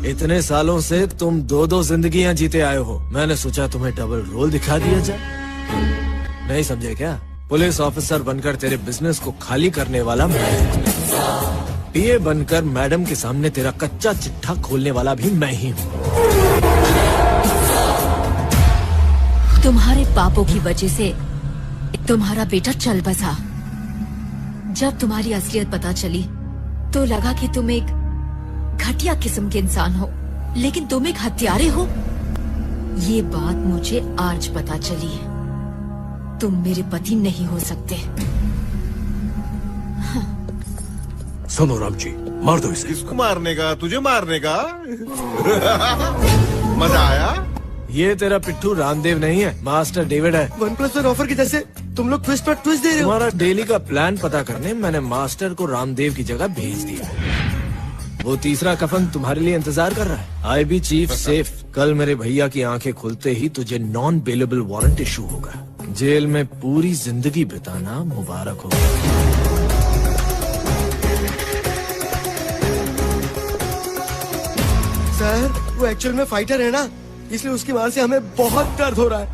इतने सालों से तुम 2-2 जिंदगियां जीते आए हो। मैंने सोचा तुम्हें डबल रोल दिखा दिया जाए। नहीं समझे क्या? पुलिस ऑफिसर बनकर तेरे बिजनेस को खाली करने वाला मैं हूँ। पीए बनकर मैडम के सामने तेरा कच्चा चिट्ठा खोलने वाला भी मैं ही हूँ। तुम्हारे पापों की वजह से तुम्हारा बेटा चल बसा। जब तुम्हारी असलियत पता चली तो लगा कि तुम एक घटिया किस्म के इंसान हो, लेकिन तुम एक हत्यारे हो। ये बात मुझे आज पता चली है। तुम मेरे पति नहीं हो सकते। सुनो राम जी, मार दो इसे। किसको मारने का? तुझे मारने का? मजा आया? ये तेरा पिट्ठू रामदेव नहीं है, मास्टर डेविड है। 1+1 ऑफर के जैसे तुम लोग ट्विस्ट पर ट्विस्ट दे रहे हो। तुम्हारा डेली का प्लान पता करने मैंने मास्टर को रामदेव की जगह भेज दिया। वो तीसरा कफन तुम्हारे लिए इंतजार कर रहा है। आई बी चीफ सेफ। कल मेरे भैया की आंखें खुलते ही तुझे नॉन बेलेबल वारंट इशू होगा। जेल में पूरी जिंदगी बिताना मुबारक हो। सर, वो एक्चुअल में फाइटर है ना, इसलिए उसकी मार से हमें बहुत दर्द हो रहा है।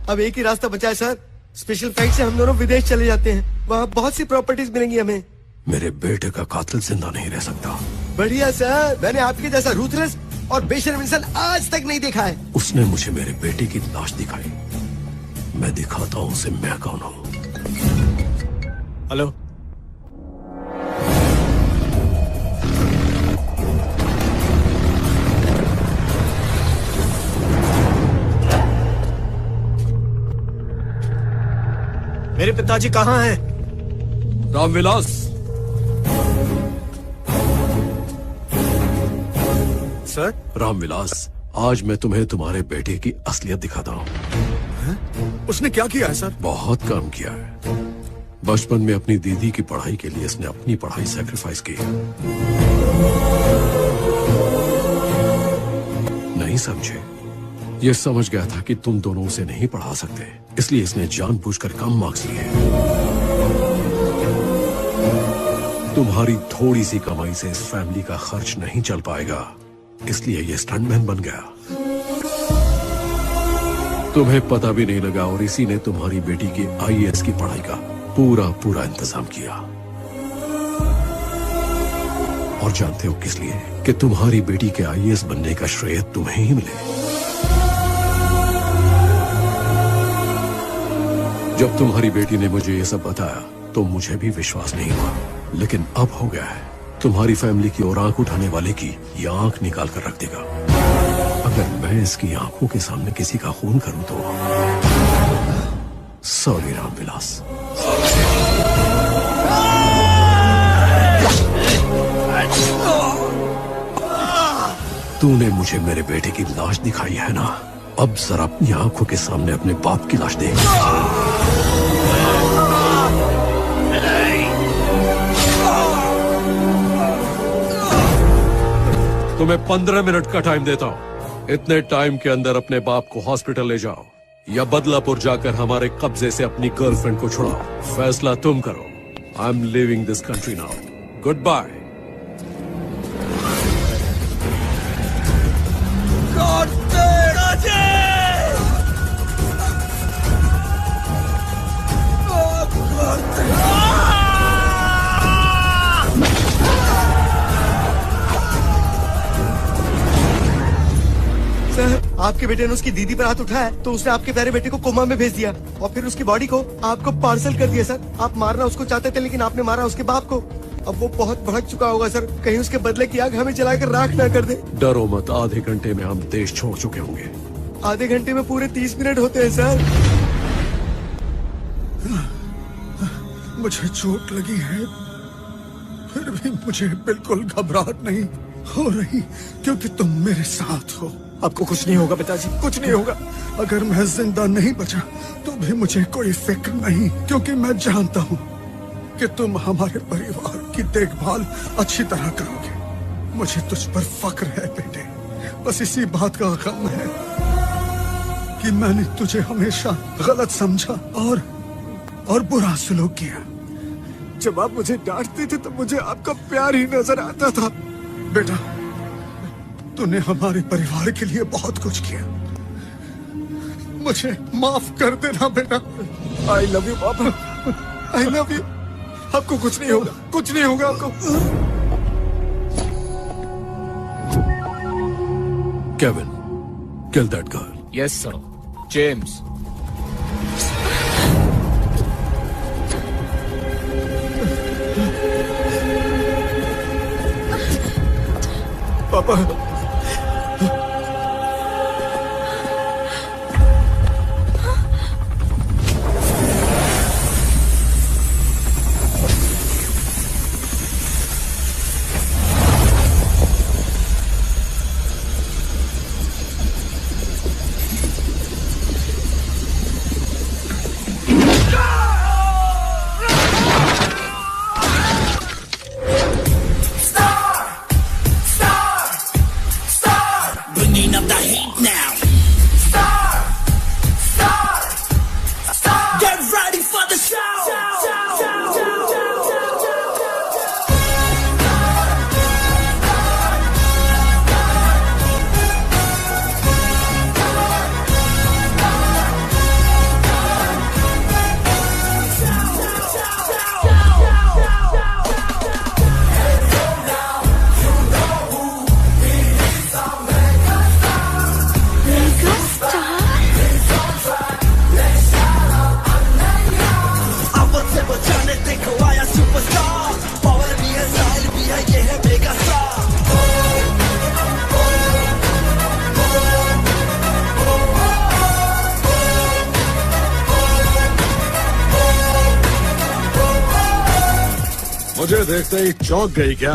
अब एक ही रास्ता बचा है सर, स्पेशल फ्लाइट से हम दोनों विदेश चले जाते हैं। वहाँ बहुत सी प्रॉपर्टीज मिलेंगी हमें। मेरे बेटे का कातिल जिंदा नहीं रह सकता। बढ़िया सर, मैंने आपके जैसा रूथलेस और बेशर्म इंसान आज तक नहीं देखा है। उसने मुझे मेरे बेटे की लाश दिखाई। मैं दिखाता हूँ उसे मैं कौन हूँ। हेलो, मेरे पिताजी कहाँ हैं? रामविलास, सर। रामविलास, आज मैं तुम्हें तुम्हारे बेटे की असलियत दिखाता हूँ। उसने क्या किया है सर? बहुत काम किया है। बचपन में अपनी दीदी की पढ़ाई के लिए इसने अपनी पढ़ाई सैक्रिफाइस की। नहीं समझे? ये समझ गया था कि तुम दोनों उसे नहीं पढ़ा सकते, इसलिए इसने जानबूझकर कम मार्क्स लिए। तुम्हारी थोड़ी सी कमाई से इस फैमिली का खर्च नहीं चल पाएगा, इसलिए ये स्टंटमैन बन गया। तुम्हें पता भी नहीं लगा और इसी ने तुम्हारी बेटी की आईएएस की पढ़ाई का पूरा इंतजाम किया। और जानते हो किस लिए? कि तुम्हारी बेटी के आईएएस बनने का श्रेय तुम्हें ही मिले। जब तुम्हारी बेटी ने मुझे ये सब बताया तो मुझे भी विश्वास नहीं हुआ, लेकिन अब हो गया है। तुम्हारी फैमिली की ओर आंख उठाने वाले की ये आंख निकाल कर रख देगा। अगर मैं इसकी आंखों के सामने किसी का खून करूं तो सॉरी रामविलास। तूने मुझे मेरे बेटे की लाश दिखाई है ना, अब जरा अपनी आंखों के सामने अपने बाप की लाश देख। तुम्हें 15 मिनट का टाइम देता हूं। इतने टाइम के अंदर अपने बाप को हॉस्पिटल ले जाओ या बदलापुर जाकर हमारे कब्जे से अपनी गर्लफ्रेंड को छुड़ाओ। फैसला तुम करो। I am living this country now. Goodbye. Sir, आपके बेटे ने उसकी दीदी पर हाथ उठाया तो उसने आपके प्यारे बेटे को कोमा में भेज दिया और फिर उसकी बॉडी को आपको पार्सल कर दिया। सर, आप मारना उसको चाहते थे लेकिन आपने मारा उसके बाप को। अब वो बहुत भड़क चुका होगा सर, कहीं उसके बदले की आग हमें जलाकर राख ना कर दे। डरो मत, आधे घंटे में हम देश छोड़ चुके होंगे। आधे घंटे में पूरे 30 मिनट होते हैं सर। मुझे चोट लगी है, फिर भी मुझे बिल्कुल घबराहट नहीं हो रही क्योंकि तुम मेरे साथ हो। आपको कुछ नहीं होगा पिताजी, कुछ नहीं होगा। अगर मैं जिंदा नहीं बचा तो भी मुझे कोई फिक्र नहीं, क्योंकि मैं जानता हूँ कि तुम हमारे परिवार की देखभाल अच्छी तरह करोगे। मुझे तुझ पर फक्र है बेटे, बस इसी बात का गम है कि मैंने तुझे हमेशा गलत समझा और बुरा सलूक किया। जब आप मुझे डांटते थे तो मुझे आपका प्यार ही नजर आता था। बेटा, तूने हमारे परिवार के लिए बहुत कुछ किया, मुझे माफ कर देना बेटा। आई लव यू पापा, आई लव यू। आपको कुछ नहीं होगा, कुछ नहीं होगा आपको। Kevin, kill that girl. Yes, sir. James. पापा, मुझे देखते ही चौंक गई क्या?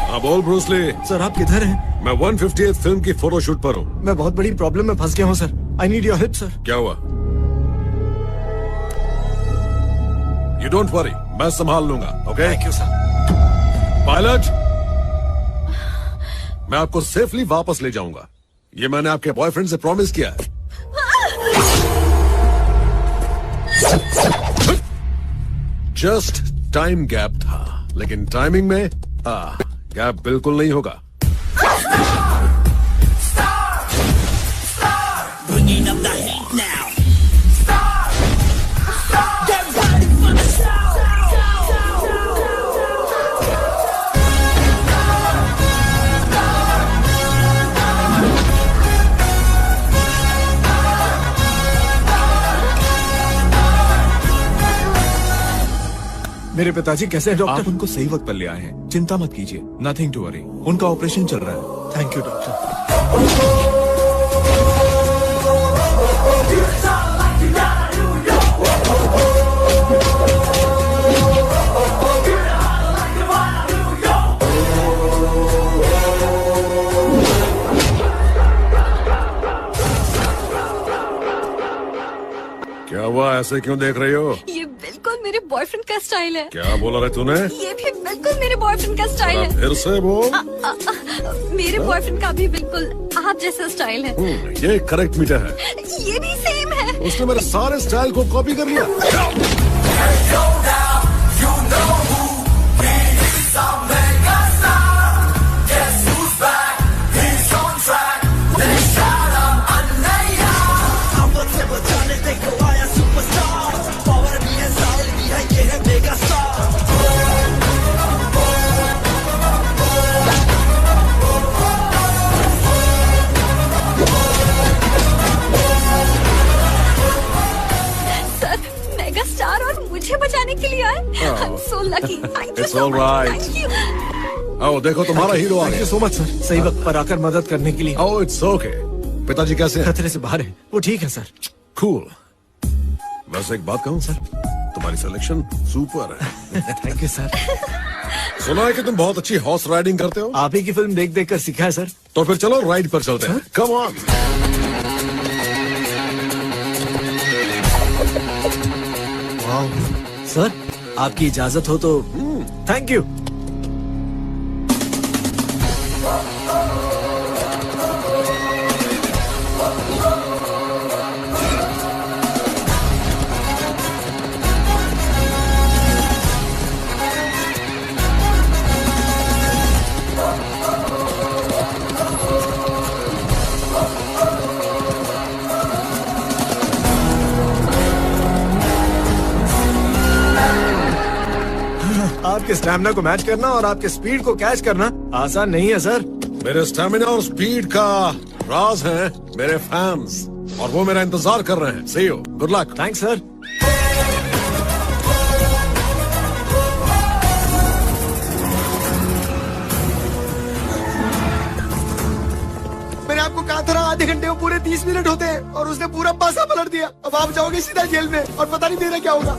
हाँ बोल ब्रूस ली। सर आप किधर हैं? मैं 158th फिल्म की फोटोशूट पर हूँ। मैं बहुत बड़ी प्रॉब्लम में फंस गया हूँ sir. I need your help sir. क्या हुआ? यू डोंट वरी, मैं संभाल लूंगा। Okay? Thank you sir. Pilot, मैं आपको सेफली वापस ले जाऊंगा, ये मैंने आपके बॉयफ्रेंड से प्रॉमिस किया है। जस्ट टाइम गैप था, लेकिन टाइमिंग में गैप बिल्कुल नहीं होगा। मेरे पिताजी कैसे हैं आप डॉक्टर? उनको सही वक्त पर ले आए हैं, चिंता मत कीजिए, नथिंग टू वरी। उनका ऑपरेशन चल रहा है। Thank you doctor. क्या हुआ, ऐसे क्यों देख रही हो? ये बिल्कुल मेरे बॉयफ्रेंड का स्टाइल है। क्या बोला रे तूने? ये भी बिल्कुल मेरे बॉयफ्रेंड का स्टाइल है। फिर से बोल। मेरे बॉयफ्रेंड का भी बिल्कुल आप जैसा स्टाइल है। ये करेक्ट मीटर है। ये भी सेम है। उसने मेरे सारे स्टाइल को कॉपी कर लिया। सर, मेगा स्टार और मुझे बचाने के लिए आए। I'm so lucky. Thank you It's so all much. right. Thank you. आओ देखो, तुम्हारा हीरो आ थैंक गया। यू सो मच सर, सही वक्त पर आकर मदद करने के लिए। Oh it's okay. पिताजी कैसे हैं? खतरे से बाहर है, वो ठीक है सर। कूल। बस एक बात कहूँ सर, तुम्हारी सिलेक्शन सुपर है। Thank you sir. सुना है कि तुम बहुत अच्छी हॉर्स राइडिंग करते हो। आप ही की फिल्म देख देख कर सीखा है सर। तो फिर चलो राइड पर चलते हैं। Come on. सर, आपकी इजाजत हो तो थैंक यू। आपके स्टैमिना को मैच करना और आपके स्पीड को कैच करना आसान नहीं है सर। मेरे स्टैमिना और स्पीड का राज है मेरे फैंस, और वो मेरा इंतजार कर रहे हैं। See you, good luck. Thanks sir. मैंने आपको कहा था ना, आधे घंटे में पूरे 30 मिनट होते हैं और उसने पूरा पासा पलट दिया। अब आप जाओगे सीधा जेल में और पता नहीं मेरा क्या होगा।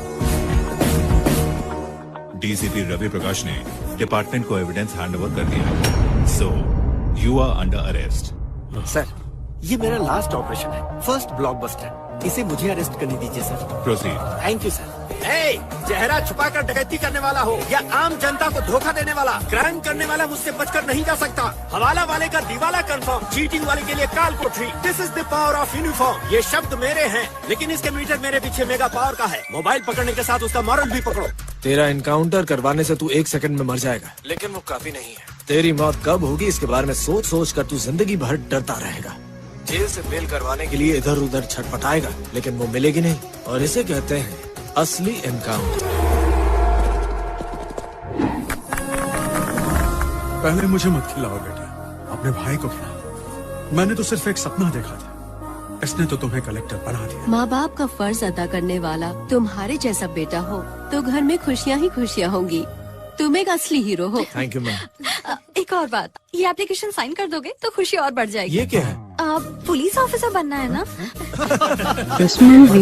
डीसीपी रवि प्रकाश ने डिपार्टमेंट को एविडेंस हैंडओवर कर दिया। So you are under arrest. Sir, ये मेरा लास्ट ऑपरेशन है, फर्स्ट ब्लॉकबस्टर। इसे मुझे अरेस्ट करने दीजिए sir. Proceed. Thank you sir. चेहरा छुपाकर डकैती करने वाला हो या आम जनता को धोखा देने वाला, क्राइम करने वाला मुझसे बचकर नहीं जा सकता। हवाला वाले का दिवाला कंफर्म, चीटिंग वाले के लिए काल कोठरी। This is the power of uniform. ये शब्द मेरे हैं, लेकिन इसके मीटर मेरे पीछे मेगा पावर का है। मोबाइल पकड़ने के साथ उसका मॉरल भी पकड़ो। तेरा इनकाउंटर करवाने से तू 1 सेकंड में मर जाएगा, लेकिन वो काफी नहीं है। तेरी मौत कब होगी इसके बारे में सोच सोच कर तू जिंदगी भर डरता रहेगा। जेल से बेल करवाने के लिए इधर उधर छटपटाएगा, लेकिन वो मिलेगी नहीं, और इसे कहते हैं असली एनकाउंटर। पहले मुझे मत खिलाओ बेटा, अपने भाई को खिलाओ। मैंने तो सिर्फ एक सपना देखा था, इसने तो तुम्हें कलेक्टर बना दिया। माँ बाप का फर्ज अदा करने वाला तुम्हारे जैसा बेटा हो तो घर में खुशियाँ ही खुशियाँ होंगी। तुम एक असली हीरो हो। Thank you ma'am. एक और बात, ये एप्लीकेशन साइन कर दोगे तो खुशी और बढ़ जाएगी। ये क्या है? आप पुलिस ऑफिसर बनना है ना? This movie